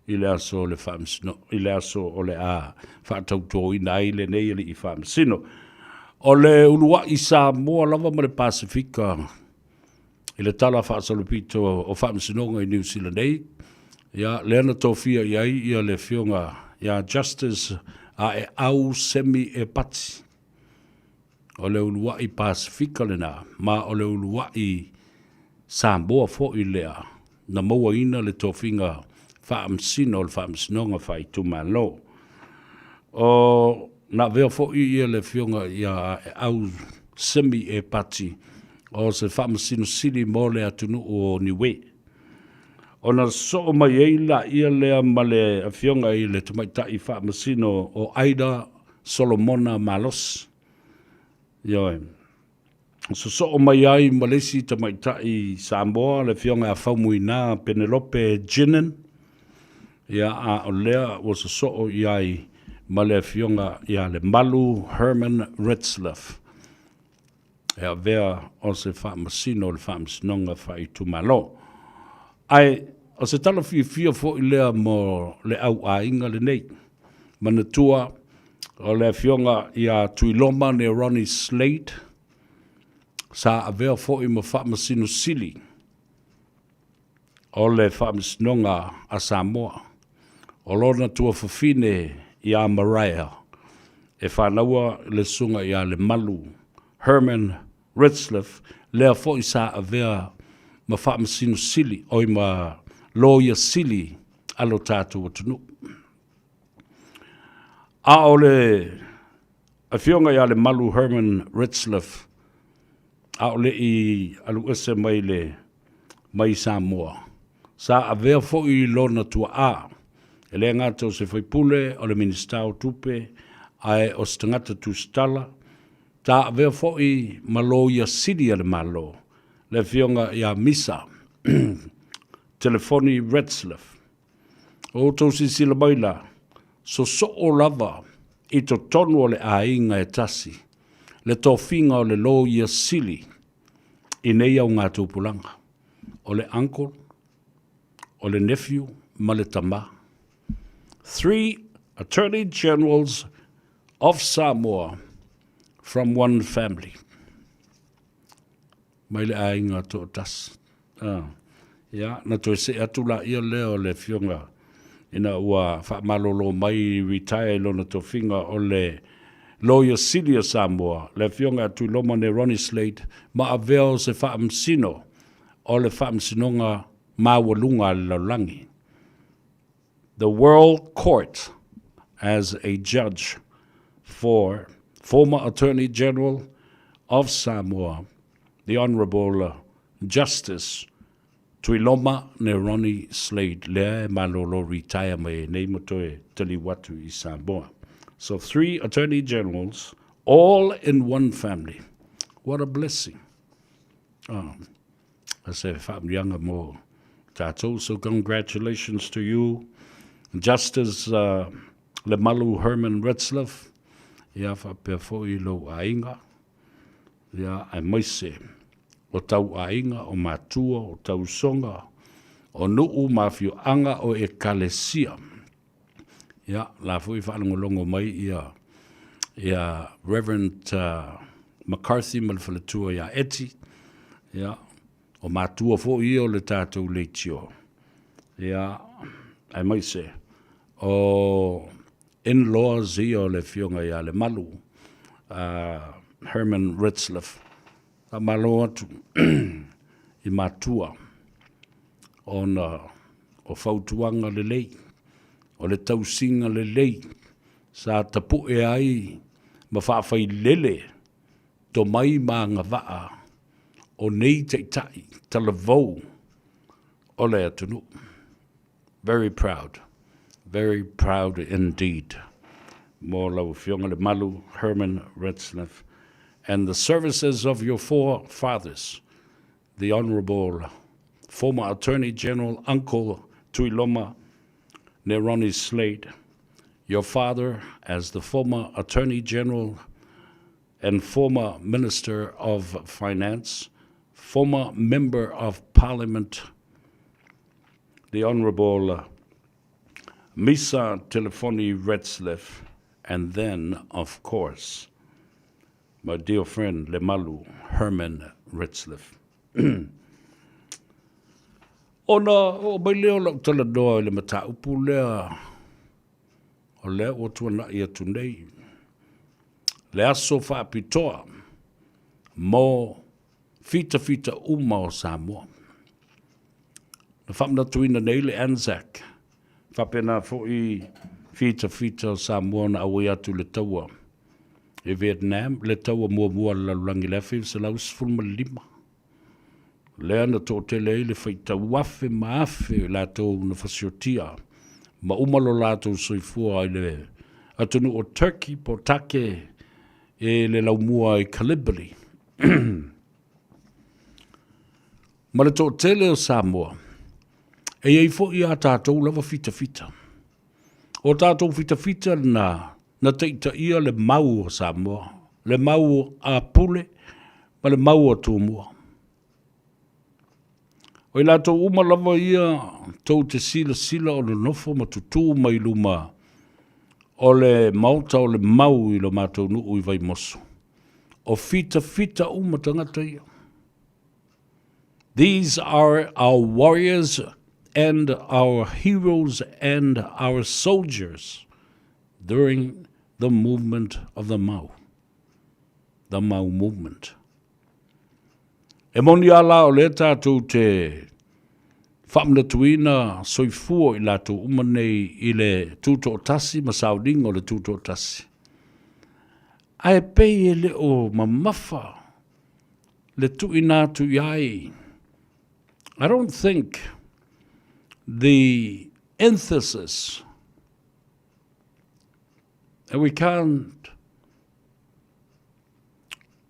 I le aso le whaamsino, i le aso o le a whaatauto i nai le nei i whaamsino. O le ulua i Samoa lava ma le Pasifika, i le tala whaasalopito o whaamsinonga i New Zealand nei, ia le ana tōwhia i ai ia le fionga, ia Justice a e au semi e pati. O le ulua i Pasifika le na, ma o le ulua i Samoa fo i lea, na maua ina le tōwhinga whaamsino le whaamsinonga whaitu malo. O na vea fo i le fionga ia au semi e pati o se whaamsino sili mo le atunu o niwe. O na so mai eila ia lea ma le fionga i le tumaitai whaamsino o Aida Solomona Malos. Ioe. So mai ai malesi tumaitai Samoa le fionga a whaumuina Penelope Jinen. Ia a o lea o se so o iai ma le fionga ia le malu Herman Retzlaff. Ia vea o se whaamasino le whaamasinonga whaitu malo. Ai, o se tala fia fo i lea mo le au a inga le nei. Manatua o le fionga ia Tuiloma ne Ronnie Slade. Sa a vea fo i mo whaamasino sili. o le whaamisnonga a Samoa. O lona tua whawhine i a Mariah. E whanaua le sunga i a le malu. Herman Ritzliff lea fo i sa a vea ma whaamasino sili oi ma loia sili alo tātou atunu. A o le a fionga i a le malu Herman Ritzliff a o le i alu ese mai Samoa. Sa a vea fo i lona tua a. E le ngata o se whaipule o le ministau tupe ai o se tangata tu stala. Ta a vea fo i malo ia sidi ale malo. Le fionga i a misa. Telefoni Ritzliff. O tau si sila maila. So o lava i to tonu o le ainga e tasi. Le tō whinga o le lo ia sili. I nei au ngā tūpulanga. O le uncle, o le nephew, ma le tama. 3 attorney generals of Samoa from one family. Mai le ainga tō tas. Ia, na toi se atula ia leo le fionga. Ina ua whaamalolo mai retire lona tō whinga o le Lawyer Silia Samoa, le fionga atu loma ne Ronnie Slade, ma a veo se whaamsino o le whaamsinonga mawalunga le laulangi. The World Court as a judge for former Attorney General of Samoa, the Honourable Justice Tuiloma ne Ronnie Slade, le malolo retire me nei motoe tali watu I Samoa. So 3 attorney generals, all in one family. What a blessing. I say, Fam Younger more. Tato, so congratulations to you. Justice Lemalu Herman Ritzliff. Ia fa perfo I lo ainga. Ia ai maise. O tau ainga, o matua, o tau songa. O nuu mafio anga o ekalesia. Ja, la fui whanongolongo mai ia Reverend McCarthy malwhalatua ia eti. Ja, o mātua fo I o le tātou leitio. Ja, ai mai se. O in-laws I o le fionga ia le malu. Herman Ritzliff. A malo atu I mātua. O whautuanga le lei. O le tausinga le lei, sa tapu e ai, ma whaafai lele, to mai ma ngā waa, o nei teitai, talavou, o le atunu. Very proud indeed. Mō lau fionga le malu, Herman Ritzliff, and the services of your forefathers, the Honourable former Attorney General, Uncle Tuiloma, Ronnie Slade, your father as the former Attorney General and former Minister of Finance, former Member of Parliament, the Honourable Misa Telefoni Ritzliff, and then, of course, my dear friend Lemalu Herman Ritzliff. Ona o mai leo lau tala doa le mata upu lea o lea o tuana I atu nei. Le aso whaapitoa mo fita uma o Samoa. Na whamna tuina nei le Anzac. Whapena fo I fita o Samoa na awe atu le taua. E Vietnam le taua mua lalulangi lefi se lau sifulma lima. Lea na tō te lei le whaita wafe maafe lātou na whasiotia. Ma umalo lātou soifua I le atunu o Turkey po take e le laumua I Kalibali. Ma le tō te leo Samoa. E ei fo I a tātou lava fita. O tātou fita na teita ia le mau o Samoa. Le mau a pule, ma le mau o tūmua. O I lātou uma lava ia tau te sila o le nofo ma tutu mai luma o le mauta o le mau I lo mātou nuu I vai moso. O fita uma tangata ia. These are our warriors and our heroes and our soldiers during the movement of the Mau movement. E moni ala o le tātou te whamna tuina soifua i lātou umanei i le tūto o tasi, ma saudinga o le tūto o tasi. Ai pei e le o mamafa, le tuina tu iai. I don't think the emphasis, and we can't,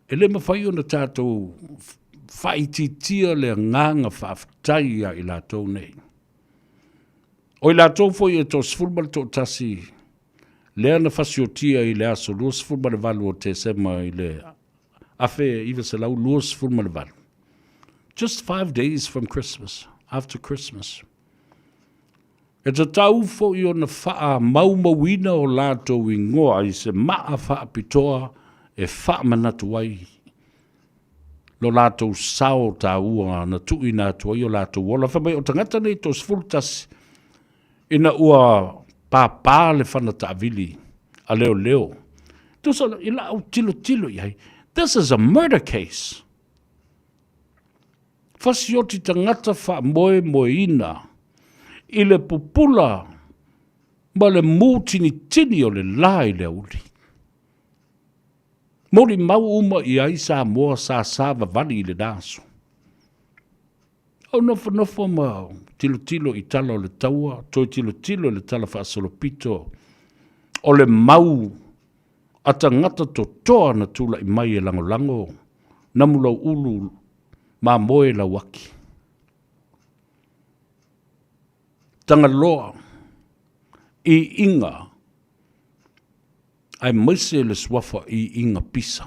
e le mawhai o na tātou whaititia le nganga whaftai i lātou nei. O i lātou fo i e tō sfulmale tō tasi, lea na whasiotia i le aso lua sfulmale valu o te sema i le afe iwa se lau lua sfulmale valu. Just 5 days from Christmas, after Christmas. E te tau fo i o na wha maumawina o lātou i ngoa i se maa wha pitoa e wha manatu wai. Lo lātou sao tā ua na tui nā tuai o lātou wola. Whamai o tangata nei tos fultas ina ua pāpā le whana tā vili a leo leo. Tusa i lau tilo iai. This is a murder case. Whasioti tangata wha moe ina i le pupula ma le mūtini tini o le lai le uri. Mori mau uma i ai Samoa sa vavali i le daso. Au nofo ma tilo i tala o le taua, toi tilo le tala whaasolopito o le mau a tangata to toa na tula i mai e lango, namulau ulu ma moe la waki. Tangaloa i inga ai maise le swafa i inga pisa.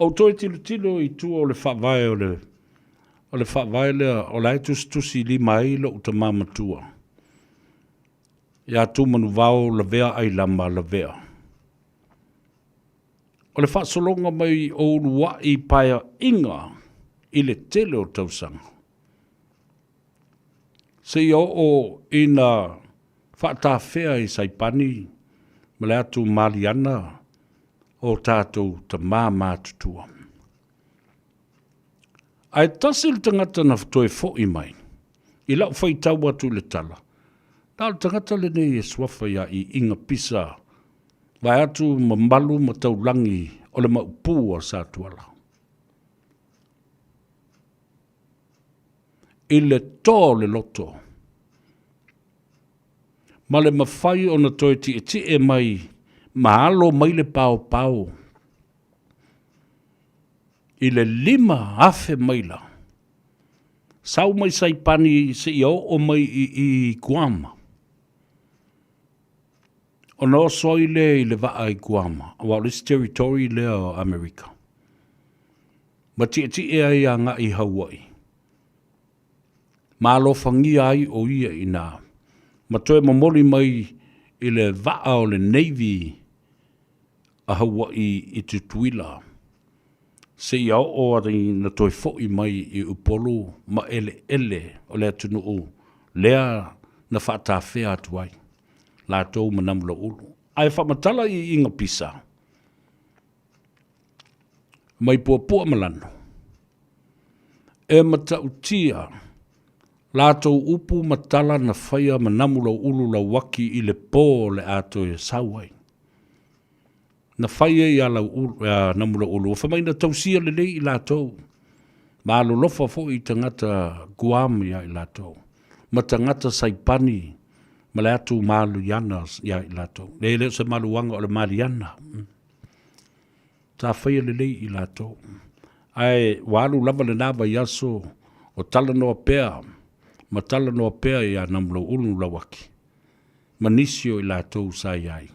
O toi tilo i tua o le whawai o le whawai lea o lai tusi li mai lo uta mamatua. Ia tu manu vau la vea ai lama la vea. O le whaasolonga mai o lua i paia inga i le tele o tausanga. Se o ina whaatawhea i Saipani, ma le atu Mariana o tātou ta mātutua. Ai tasil tangata na toi fo'i mai, i lau whai tau atu le tala. Tāl tangata le nei e swafa ia i inga pisa, vai atu mamalu ma taulangi o le maupu o sātuala. I le tō le loto, ma le mawhai o na toi ti e mai, mahalo mai le pao. I le 5 afe maila. Sau mai Saipani se iau o mai i Guam. O no soi le i le vaa i Guam. Well, this territory le o Amerika. Ma ti e ai a nga i Hawaii. Ma lo fangi ai o ia i nā. Ma toe mamoli mai i le vaa o le Navy a Hawaii i tutuila. Se iau o ari na toi fo'i mai i upolu ma ele o lea tunu u. Lea na whaatawhea atuai. La tau manamula ulu. Ai whamatala i inga pisa. Mai pua malano. E mata utia. La tau upu matala na whaia manamula ulu la waki i le pō le ato e sauai. Na whaia i ala namula ulu. Whamai na tausia le lei i la tau. Ma alo lofa fo i tangata Guam ia i la tau. Ma tangata Saipani. Ma le atu malu yana ia i la tau. Le leo se malu wanga o le Mariana. Ta whaia le lei i la tau. Ai walu lava le nava yaso o tala noa pea. Ma tala noa pea ia namula ulu la waki. Ma nisio i la tau sa iai.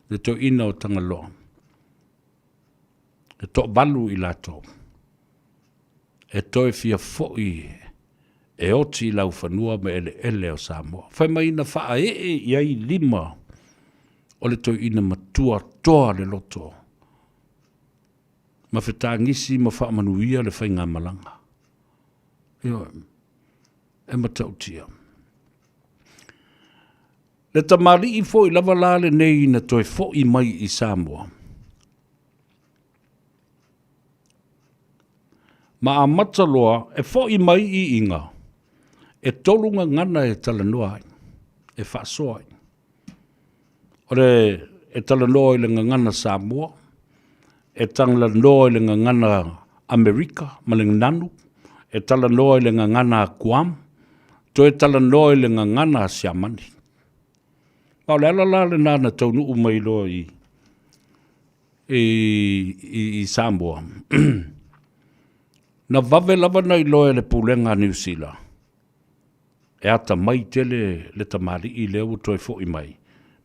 Le to ina o tangaloa. E to balu i lato. E toi fia fo'i e oti i lau whanua me ele o Samoa. Whai mai na wha iai 5 o le toi ina matua toa le loto. Ma whetangisi ma wha manuia le whai ngā malanga. Ia, e matautia. Le tamari I fo I lava lale nei na toi fo I mai I Samoa. Ma a mataloa e fo I mai I inga. E tolunga ngana e talanoa ai. E whaasoa ai. Ore e talanoa I le ngana Samoa. E talanoa I le ngana Amerika, ma le nanu. E talanoa I le ngana Guam. To e talanoa I le ngana Siamani. Pau le ala le nana taunu umai loa I Samoa. Na vave lava nei loa le pulenga New Zealand. E ata mai tele le tamari I leo toi fo I mai.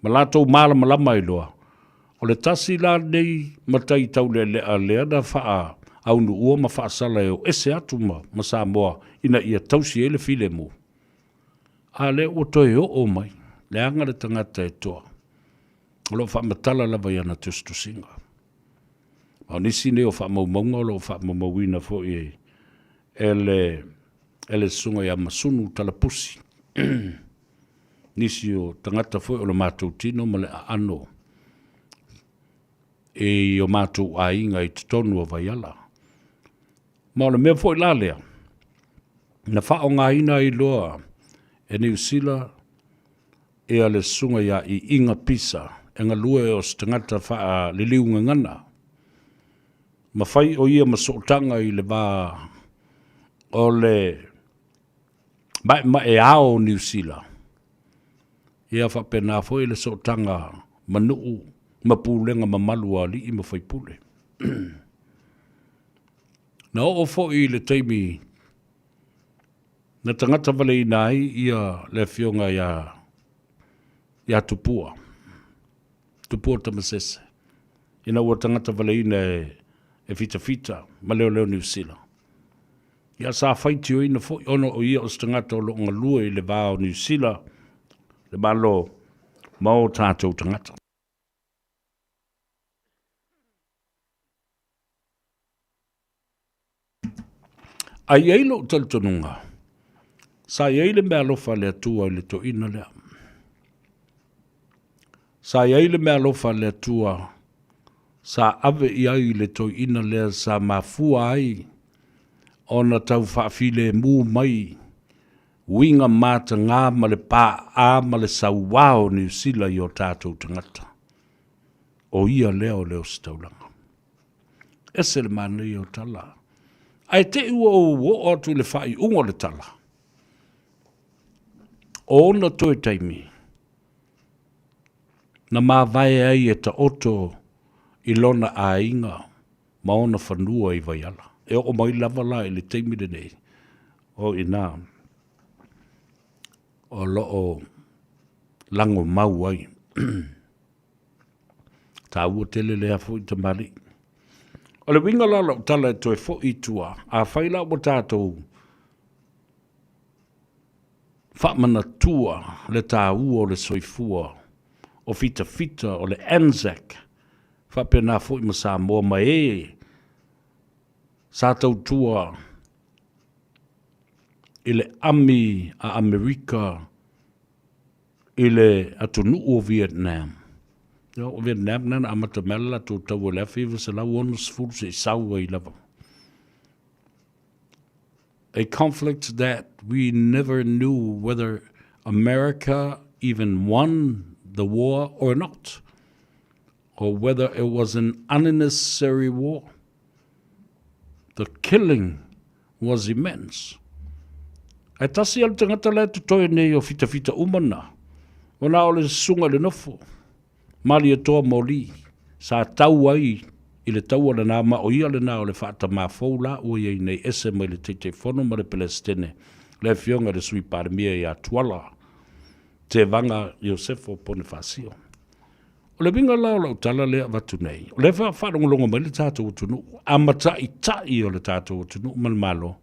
Ma lato mala malama I loa. O le tasi la nei matai tau le a lea da faa au nu ua ma faa sala eo ese atu ma Samoa ina ia tausi ele file mu. A le o toi o mai. Le anga le tangata e toa. O lo faa matala lava iana tustu singa. O nisi ne o faa maumaunga o lo faa maumauina fo I ele sunga ia masunu talapusi. Nisi o tangata fo o lo mātou tino ma le ano. E o mātou a inga I tonu o vaiala. Ma o le mea fo I lalea. Na faa o ngā ina I loa e New Zealand e ale sunga ia I inga pisa e ngā lue o stangata faa liliunga ngana. Ma fai o ia masotanga I le ba o le ma e ao New Zealand. Ia fa pena fo I le sotanga manuu mapulenga mamalu ali I mawhai pule. Na o fo I le teimi na tangata vale I nai ia le fionga ia tupua. Tupua tamasese. Ina ua tangata vale ina e fita ma leo New Zealand. Ia sa whaiti o ina fo ono o ia o tangata o longa lua I le vāo New Zealand. Le malo mao tātou tangata. Ai eilo taltonunga. Sa eile mea lofa le atua I le to ina lea. Sa eile mea lofa le atua. Sa ave I ai le to ina lea sa mafua ai. Ona tau whaafile mu mai. Winga mata ngā ma le pā a ma le sauwao New Zealand I o tātou tangata. O ia leo staulanga. Ese le mana I o tala. Ai te ua o atu le whai ungo le tala. O na toi taimi. Na mā vai ai e ta oto I lona a inga. Ma ona whanua I vaiala. E o mai lava la I le taimi de nei. O ina. O loo lango mau ai. Ta ua tele lea fo I tamari. O le winga la lau tala e toi fo I tua. A whaila o tātou. Whamana tua le tā ua o le soifua. O fita o le Anzac. Whapena fo I ma Samoa ma e. Sātou tua. I le ami a Amerika. I le atunu o Vietnam. O Vietnam nana amata mela to tau le Faiva se lau ono sfuru se saua I lava. A conflict that we never knew whether America even won the war or not, or whether it was an unnecessary war. The killing was immense. Ai tasi al tangata le tutoe nei o fita umana. Ona o le sunga le nofo. Mali e toa moli. Sa tau ai I le tau ala nā ma o ia le nā o le whaata mā fōula o iei nei ese mai le teitei whono ma le Palestine. Le fionga le sui pāremia I a tuala. Te vanga Iosefo Bonifasio. O le vinga lao lau tala lea watu nei. O le whaarongolonga mai le tātou utunu. Amata I tai o le tātou utunu malmalo.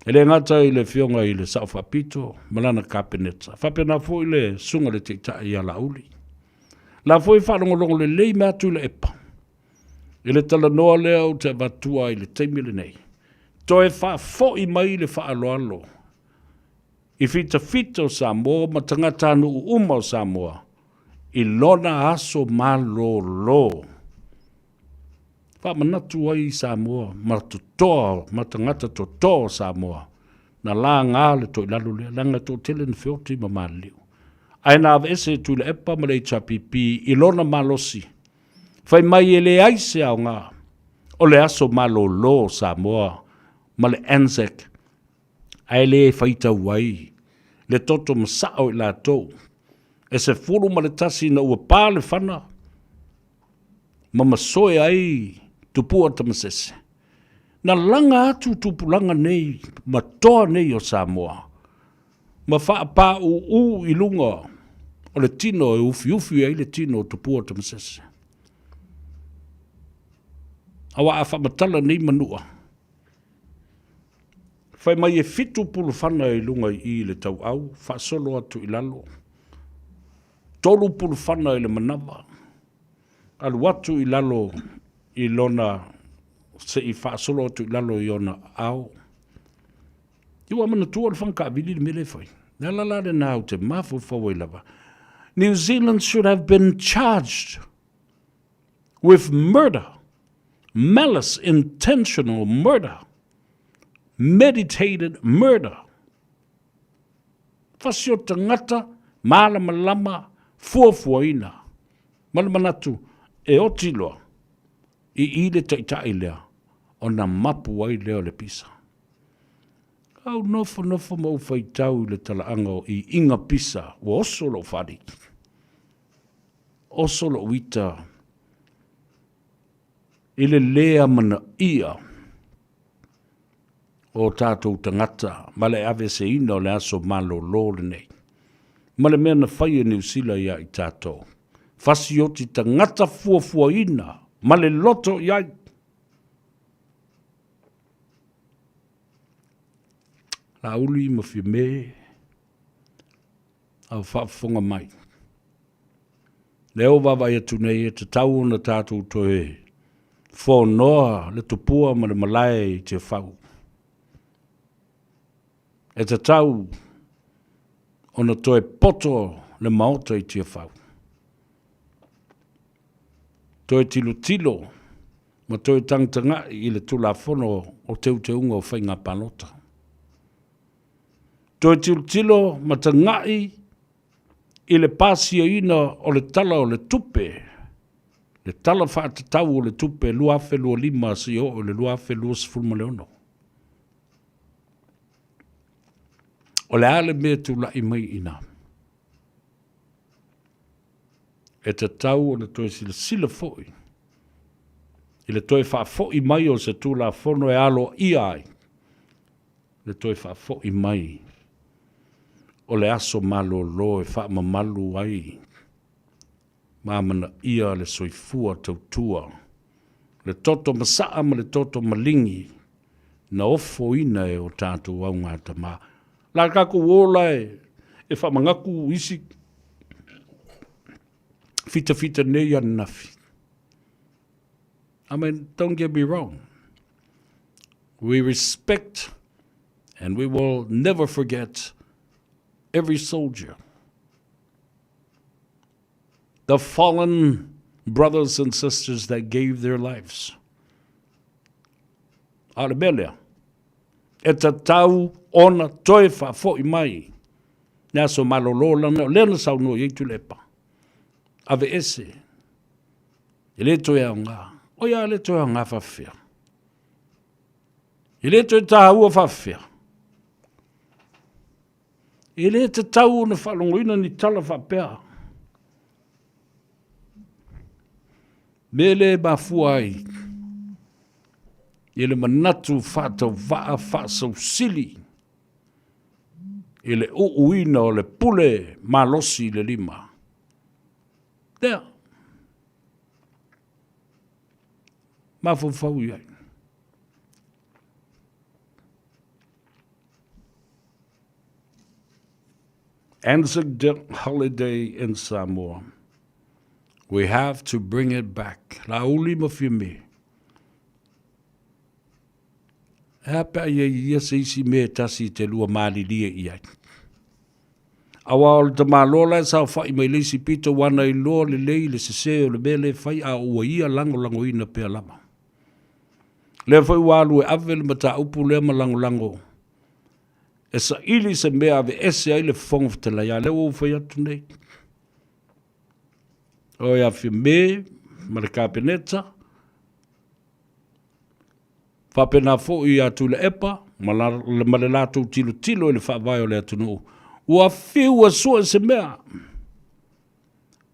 E le ngata I le fionga I le Saufapito, malana kapeneta. Whapena fo I le sunga le teitai I ala uli. La fo I whaarongolonga le lei mea tu le epa. I le tala noa lea o te watua I le teimile nei. Toi wha fo I mai le wha aloalo. I fita fita o Samoa, ma tangata anu uma o Samoa. I lona aso malo lo. Wha manatu ai Samoa, ma tutoa, ma tangata tutoa Samoa. Na la ngā le toi lalu le, langa tō tele ni whioti ma māliu. Ai nā ese tu le epa ma le chapipi, I lona malosi. Whai mai e le aise au ngā. O le aso malo lo Samoa, ma le Anzac. Ai le whaita wai. Le toto masao I la tō. E se furu ma le tasi na ua pā le whana. Ma masoe ai tupua tamasese. Na langa atu tupulanga nei, ma toa nei o Samoa. Ma wha pā u I lunga. O le tino e ufi ai le tino tupua tamasese. Awa a whamatala nei manua. Whai mai e fitu pulu whana I lunga I le tau au, wha solo atu I lalo. Tolu pulu whana I le manawa. Alu atu I lalo I lona se I wha solo atu I lalo I ona au. Iwa mana tua le whanka avili le mele whai. Nala la le nāu te mafu whawai lava. New Zealand should have been charged with murder. Malice, intentional murder, meditated murder. Fasio tangata, malama lama, fuafuaina. Malamanatu, e otiloa, I ile taitai lea, o na mapu ai leo le pisa. Au nofo mau whaitau le talaanga I inga pisa, o osolo whari. Osolo wita, Ile lea mana ia o tātou tangata, ma le ave se ina o le aso malo lore nei. Ma le mea na whaia New Zealand ia I tātou. Whasi o ti tangata fuafua ina, ma le loto iai. La uli ma fi me, au whaafonga mai. Leo wawa ia tunei e te tau na tātou toe. Fo noa le tupua ma le malai te whau. E te tau ona toe poto le maota I te whau. Toe tilo ma toe tangtanga I le tula whono o te unga o whainga panota. Toe tilo ma tangai I le pasia ina o le tala o le tupe. Le tala whaatatau o le tupe lua afe lua lima si o le lua afe lua sifulma leono. O le ale mea tu lai mai ina. E te tau o le toe sila foi. I le toe wha foi mai o se tu la fono e alo I ai. Le toe wha foi mai. O le aso malo lo e wha mamalu ai. Mamana ia le soifua tautua. Le toto masaa ma le toto malingi. Na ofo ina e o tātou au ngā tamā. La kako wola e whamangaku isi. Fita nei anafi. I mean, don't get me wrong. We respect and we will never forget every soldier. The fallen brothers and sisters that gave their lives. Arabelea. E ta tau ona toe wha fo I mai. Nea so malolo lana, lena sau no i tu lepa. Ave ese. I le toe au ngā. O ia le toe au ngā whawhia. I le toe taha ua whawhia. I le te tau na whalongoina ni tala whapea. Mele ba fuai. Ele manatu whātau waa whaasau sili. Ele uuina o le pule malosi le lima. There. Mafufau iai. Anzac holiday in Samoa. We have to bring it back. La uli mawhime. Hapa ia se isi me tasi te lua malilia i ai. Awa o le tamalola sa whai mai leisi pito wana i loa le lei le se o le mele whai a ua ia lango ina pia lama. Le whai walu e ave le mata upu lea ma lango. E sa ili se mea ave ese ai le whongu fitela ia le o whai atu nei. O ia fi me, ma le kapeneta, whapena fo i atu le epa, ma le lato tilo le whaavai o le atu nuu. Ua whiua sua se mea.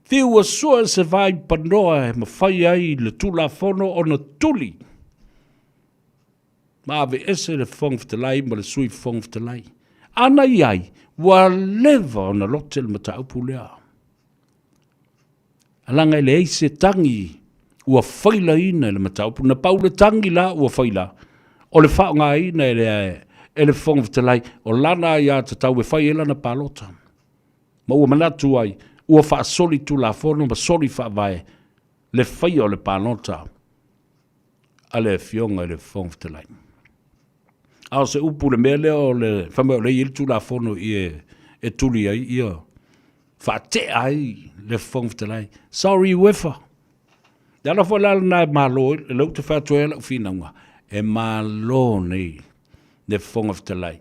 Whiua sua se vai panoa ma whai ai le tula fono o na tuli. Ma ave ese le whongu fitelai ma le sui whongu fitelai. Ana iai, wa leva o na lote le mata upu lea. Alanga le eise tangi ua whaila ina le mata upu. Na pau le tangi la ua whaila. O le whao ngā ina ele whongu fitelai, o lana ia te tau e whai ela na palota. Ma ua manatu ai, ua wha soli tu la fono, ma soli wha vai, le whai o le palota, a le fionga ele whongu fitelai. Ao se upu le mele o le whamea o le ili tu la fono i e tuli ai, ia wha te ai le whongu fitelai. Sorry wefa. Dala wha lala na e malo, e lau te whatua e lau whinaunga, e malo nei. Le whonga fitelai.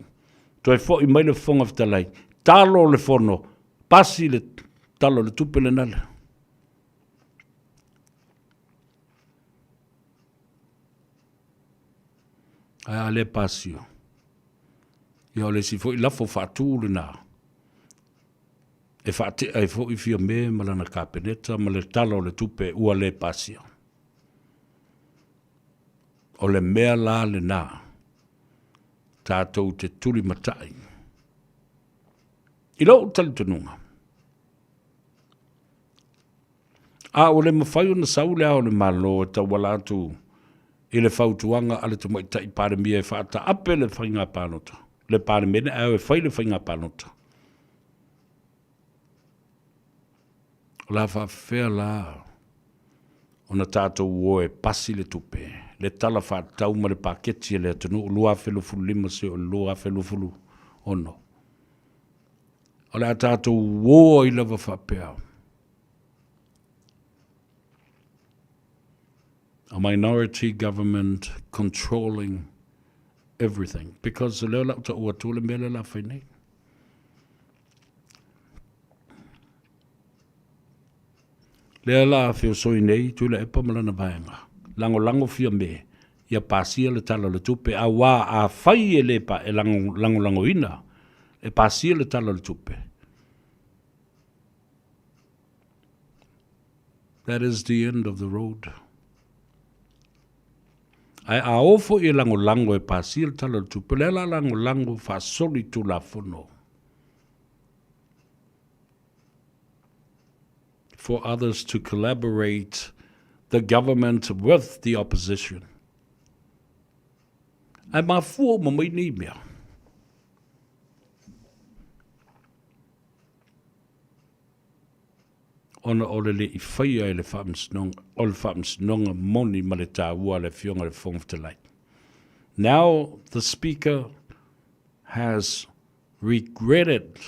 To e fo i mai le whonga fitelai. Talo le fono. Pasi le talo le tupe le nale. Ai ale pasio. Ia le si fo i lafo whātū le nā. E whāte ai fo i fia me malana kapeneta ma le talo le tupe ua le pasio. O le mea la le nā. Tātou te tuli matai. I lau tali tununga. A o le mawhai o na saule a o le malo e tau walatu i le whautuanga ale tu mai tai pare mia e whaata ape le whainga pānota. Le pare mene au e whai le whainga pānota. O la whawhea la o na tātou o e pasi le tupe. Le tala whaatau ma le paketi e le atunu o lua whelufulu lima se o lua whelufulu ono. O le tātou o i lava whapea. A minority government controlling everything. Because the leo lauta ua tūle mele la whainei. Lea la whio soi nei tūle e pamalana vaenga. Lango fia me. Ia pasia le tala le tupe. A wā a whai e le pa e lango ina. E pasia le tala le tupe. That is the end of the road. Ai a ofo i lango e pasia le tala le tupe. Lela lango fa soli tu la fono. For others to collaborate the government with the opposition. Ai mafua ma mai ni mea. Ona ole le I whaia e le whamsnonga, o le whamsnonga moni ma le tāua le fionga le whongftelai. Now the speaker has regretted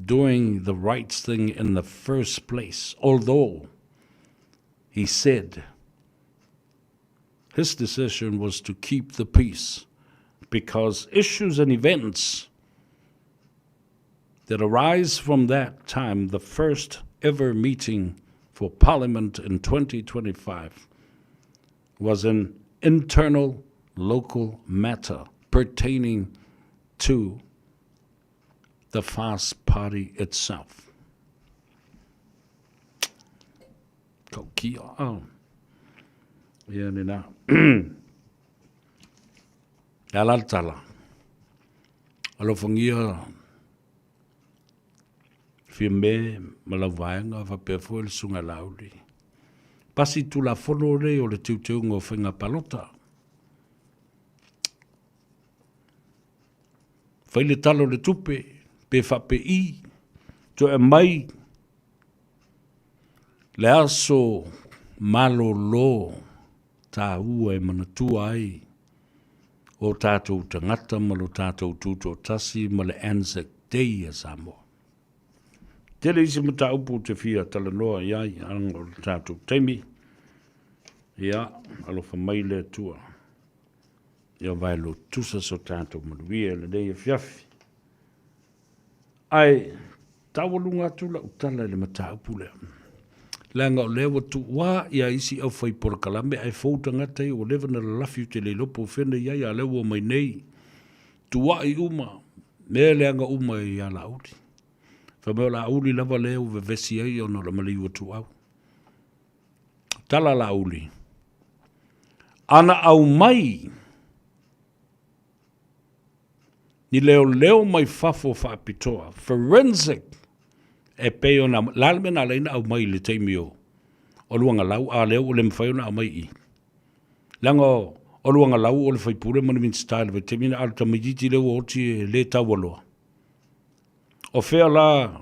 doing the right thing in the first place, although he said his decision was to keep the peace because issues and events that arise from that time, the first ever meeting for Parliament in 2025, was an internal local matter pertaining to the FAST Party itself. Kia. Oh. Yeah, nina. Alaltala. Alofangia. Fiame malavaenga fa pefo el sunga lauli. Pasi tu la fonore o le tiuteu ngo whenga palota. Whaile talo le tupe, pe whape I, to e mai, le aso malo lo, tā ua e manatua ai, o tātou tangata ma lo tātou tūto tasi ma le Anzac Day a Samoa. Tele isi mata upu te fia tala noa iai anga o le tātou teimi. Ia, alofa mai le tua. Ia vai lo tusa so tātou manuia le dei e fiafi. Ai, tawalunga tula utala le mata upu lea. Langa o lewa tu wā ia isi au whai porokalame ai fauta ngatai o lewa na lafiu te le lopo whena iai a lewa mai nei. Tu wā i uma, mea leanga uma i a lauri. Whameo lauri lava leo ve vesi ai o no la maliu tu au. Tala lauri. Ana au mai. Ni leo mai fafo whaapitoa. Forensic. E peo na lalme na leina au mai le teimio. O luanga lau a leo o le mwhaio na au mai i. Lango o luanga lau o le whaipure mani min style ve teimina alta majiti leo o ti le tawaloa. O whea la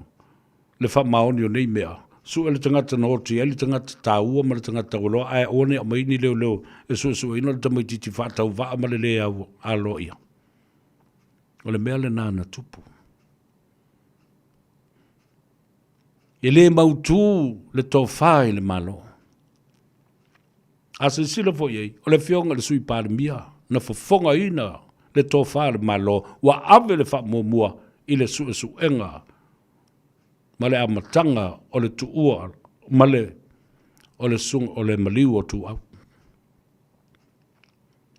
le wha maoni o nei mea. Su ele tangata na oti, ele tangata tāua ma le tangata waloa. Ai one a mai ni leo e su ino le tamaititi whaatau waa ma le lea a loa ia. O le mea le nāna tupu. E le mautu le tō whai le malo. A se sila fo iei, o le whionga le sui pāre mia, na whafonga ina le tō whai le malo, wa ave le wha mua i le su enga, ma le amatanga o le tuua, ma le o le sung o le maliu o tu au.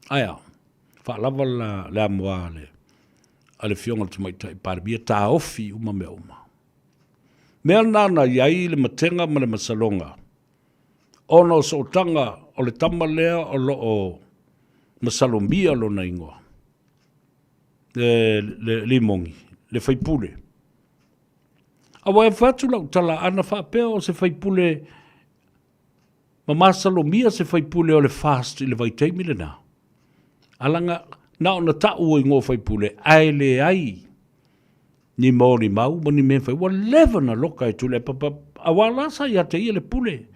Aia, wha lava le amoa le, a le whionga le tamaitai pāre mia, tā ofi uma me uma. Mea nana iai le matenga ma le masalonga. Ono so tanga o le tamalea o lo o masalombia lo na ingoa. Le limongi, le whaipule. Awa e whatu lau tala ana whapea o se whaipule ma masalomia se whaipule o le fast i le vaiteimi le na. Alanga na o na tau o ingo whaipule ai le ai. Ni maori mau, ma ni me whai, wa lewa na loka e tule, papa, awa lasa i ate ia le pule.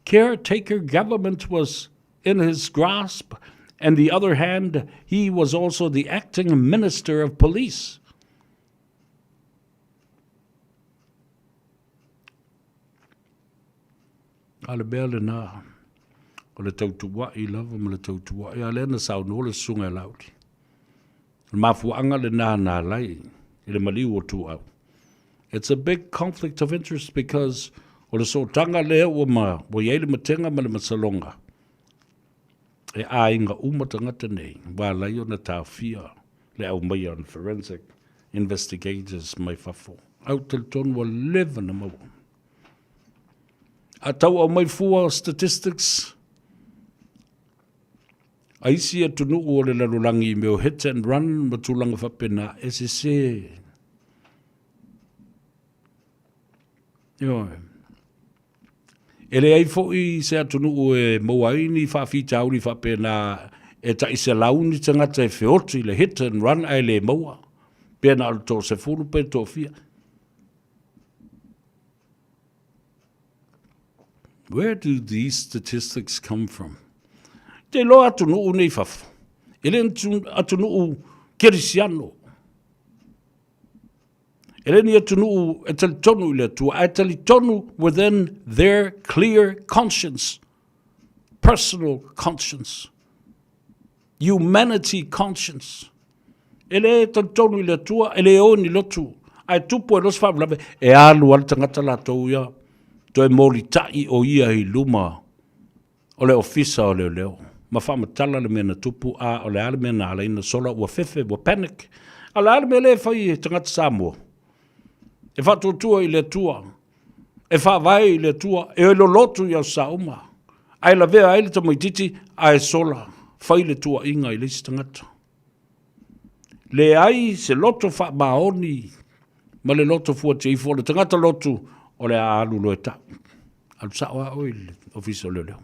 Caretaker government was in his grasp, and the other hand, he was also the acting minister of police. Ale bea le na, o le tautua i lava, ma le tautua i alena sau no le sunga lauti. Mafuanga le na lai, le maliu o tu au. It's a big conflict of interest because o le sotanga lea o ma, o iei le matenga ma le masalonga. E a inga umatangata nei, wa lai o na tawhia, le au mai on forensic investigators mai fafo. Au tel ton wa leva na mau. A tau au mai fua statistics, aisi e tunu o le lalulangi meo hit and run matulanga whapena SSC. Ele ai fo i se atunu o e mauaini whawhita auri whapena e ta i se launi tangata e whioti le hit and run ai le maua. Pena al tō se furu pe tō fia. Where do these statistics come from? Te lo atunu u nei fafu. Ele atunu u kerisiano. Ele ni atunu u etelitonu ile tu. Etelitonu within their clear conscience. Personal conscience. Humanity conscience. Ele etelitonu ile tu. Ele o ni lotu. Ai tupu e los whablave. E alu al tangata la tau ia. To e mori tai o ia i luma. O le ofisa o leo leo. Ma whamatala le mena tupu a o le ale mena ala ina sola ua fefe, ua panic. A le ale mele e whai tangata Samoa. E whatutua i le tua. E whawai i le tua. E lo lotu i au sauma. Ai la vea ai le tamaititi a e sola. Whai le tua inga i leisi tangata. Le ai se loto wha maoni. Ma le loto fua te ifo. Le tangata lotu o le a alu lo e ta. Alu sawa o i le ofisa o leo leo.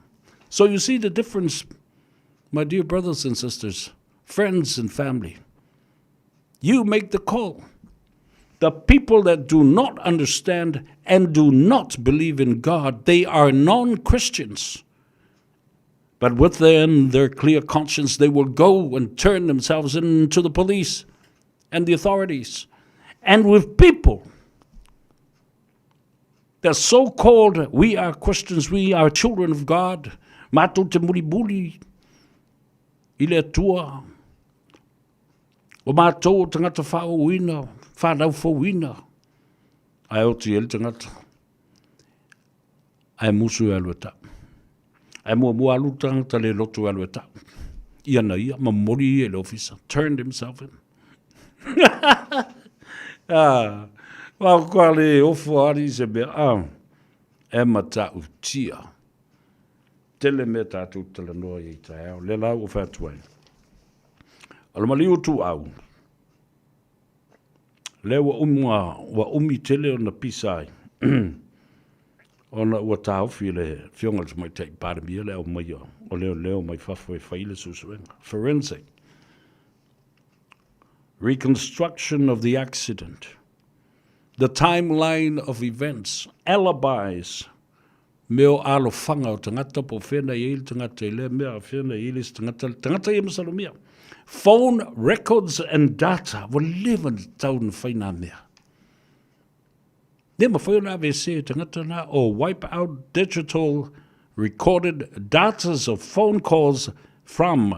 So you see the difference, my dear brothers and sisters, friends and family. You make the call. The people that do not understand and do not believe in God, they are non-Christians. But within their clear conscience, they will go and turn themselves into the police and the authorities. And with people, the so-called, we are Christians, we are children of God, mātou te muri i le atua, o mātou tangata whāuina, whānau whauina, ai o te ele tangata, ai musu e alueta, ai mua alu tangata le lotu alueta, ia mamori e le officer, turned himself in. Wau kwa le ofo ari se mea, e mata utia. Tele me tātou tala noa i tae au, le lau o whātuai. Alamali o tu au. Le wa umi tele o na pisai. O na ua tāwhi le whionga te mai tei pāramia le au mai o leo mai whawhoi whaile susuenga. Forensic. Reconstruction of the accident. The timeline of events. Alibis. Meo alo whanga o tangata po whena i ili tangata i le mea whena i ili tangata i masalomia. Phone records and data were living taun whaina mea. Nema whaina ave se tangata na o wipe out digital recorded datas of phone calls from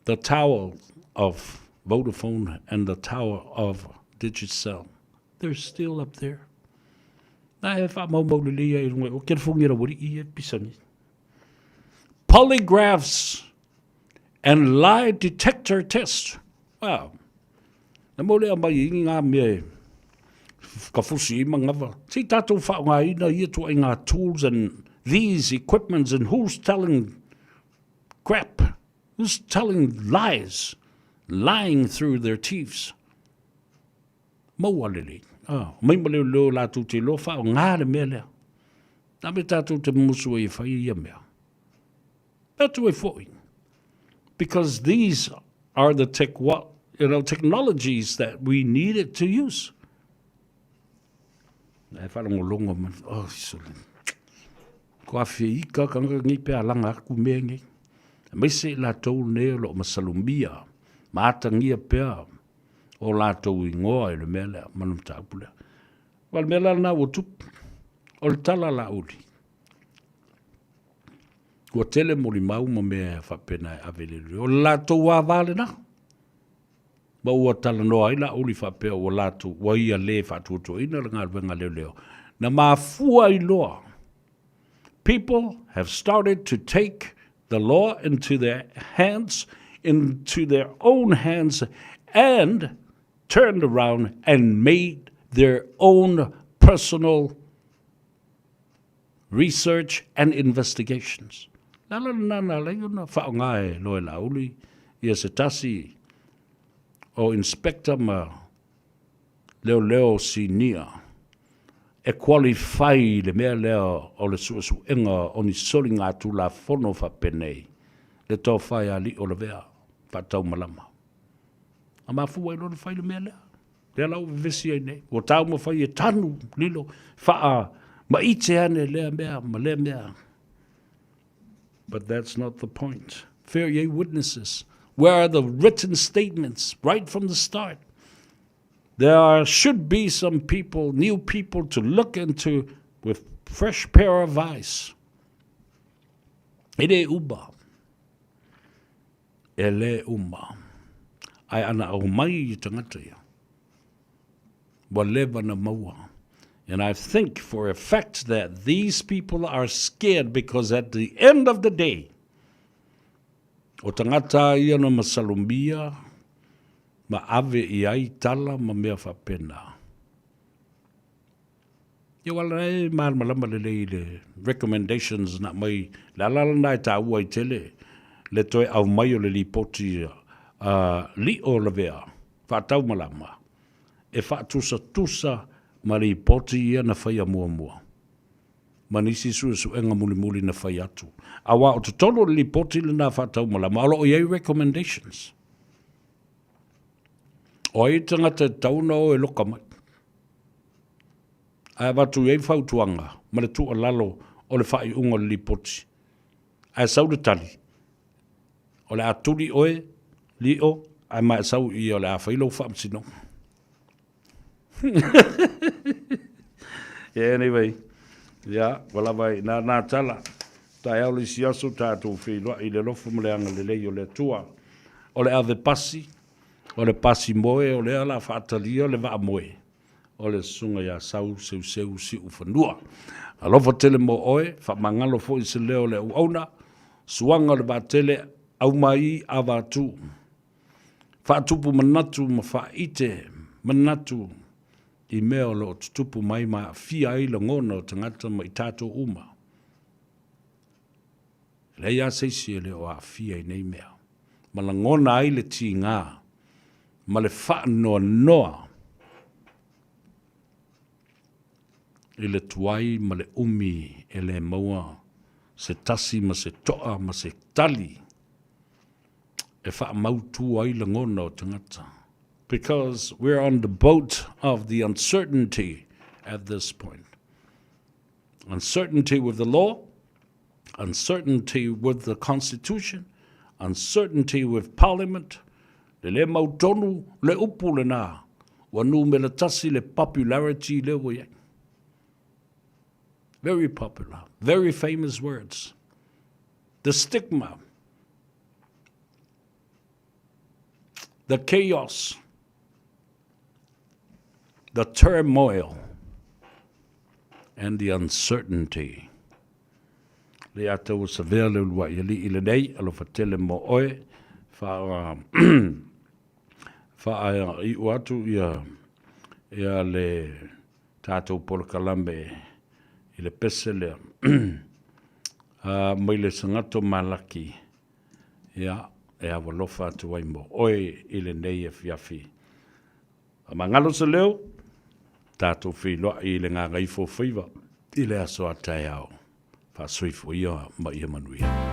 the tower of Vodafone and the tower of Digicel. They're still up there. Polygraphs and lie detector tests. Wow. Na mo lea mai ngā mea ka fusi I mangawa. Si tātou whaonga ina ia tua I ngā tools and these equipments and who's telling crap? Who's telling lies? Lying through their teeth. Maualele. Mai maleo leo lātou te lo whao ngāre mea lea. Nā me tātou te musu e whai ia mea. Tātou e whoi. Because these are the technologies that we needed to use. Nā e whanongo longa man. Oh, sole. Ko a whia ika kanga ngi pēr langa aku mea ngi. Mai se lātou nea lo masalumia. Mātangia pēr. O lātou I ngoa I le mea lea, manum tāpulea. Wal mea lea nā o tup, o le tala la uli. Kua tele mori mau ma mea whapena e avelele. O lātou wā vāle na. Ma ua tala noa I la uli whapea o lātou, wa ia le whatuoto ina le ngā ruenga leo leo. Na mā fua I loa. People have started to take the law into their hands, into their own hands, and turned around and made their own personal research and investigations. Nana leona whaongae loe lauli, ia se tasi o inspector ma leo sinia e qualify le mea leo o le suenga o ni soli ngā tu la fono whapenei le tau whai ali o le vea whatau malama. A mafua I lona whai le mea lea. Lea lau vesi ai nei. O tau ma whai e tanu lilo. Whaa ma ite ane lea mea, ma lea mea. But that's not the point. Fair ye witnesses. Where are the written statements right from the start? There should be some people, new people to look into with fresh pair of eyes. Ere uba. Ele uma. Ai ana au mai I tangata ia. Wa lewa na maua. And I think for a fact that these people are scared because at the end of the day, o tangata ia na masalumbia, ma ave I ai tala ma mea whapena. Ia wala e malama le recommendations na mai, la nai ta ua I tele, le toi au mai o le lipoti li o la vea, whātau malama. E whātusa ma li poti ia na whaia mua. Ma nisi su enga muli na whai atu. Awa o te tolo li poti le na whātau malama, alo o iei recommendations. O i tangata tauna o e loka mai. Ai watu iei whautuanga, ma le tua lalo o le whai unga li poti. Ai sau de tali. O le atuli oe, li o, ai mai sau I o le a whailo whaamsino. Yeah, anyway. Yeah, wala vai, na tala. Tai au le siaso tātou whiloa I le lofo mleanga le lei o le tua. O le ave pasi, o le pasi moe, o le ala whaatalia, o le waa moe. O le sunga ia sau, seu si ufanua. Alofa tele mo oe, whamangalo fo I se leo le uauna, suanga le batele au mai avatu. Whaatupu manatu ma whaite, manatu I mea lo tutupu mai ma fia I la ngona o tangata ma I tātou uma. Lei a seisi le o a fia I nei mea. Ma la ngona ai le ti ngā. Ma le wha noa. I le tuai ma le umi e le maua. Se tasi ma se toa ma se tali. E wha mautu ai la ngona o tangata. Because we're on the boat of the uncertainty at this point. Uncertainty with the law, uncertainty with the Constitution, uncertainty with Parliament. Le mautonu le upu le nā. Wanu me le tasi le popularity le woye. Very popular, very famous words. The stigma, the chaos, the turmoil, and the uncertainty. Le ata o sa vea le ulua I li ile nei, alo fatele mo oe, wha I uatu ia le tātou polokalambe I le pese lea. Mai le sangato malaki, ia e awalofa atu ai mo oe ile nei e fiafi. Mangalo se leo, tātou whiloa I le Gagaifo Faiva, I le aso atai au. Fa soifo ia ma ia manuia.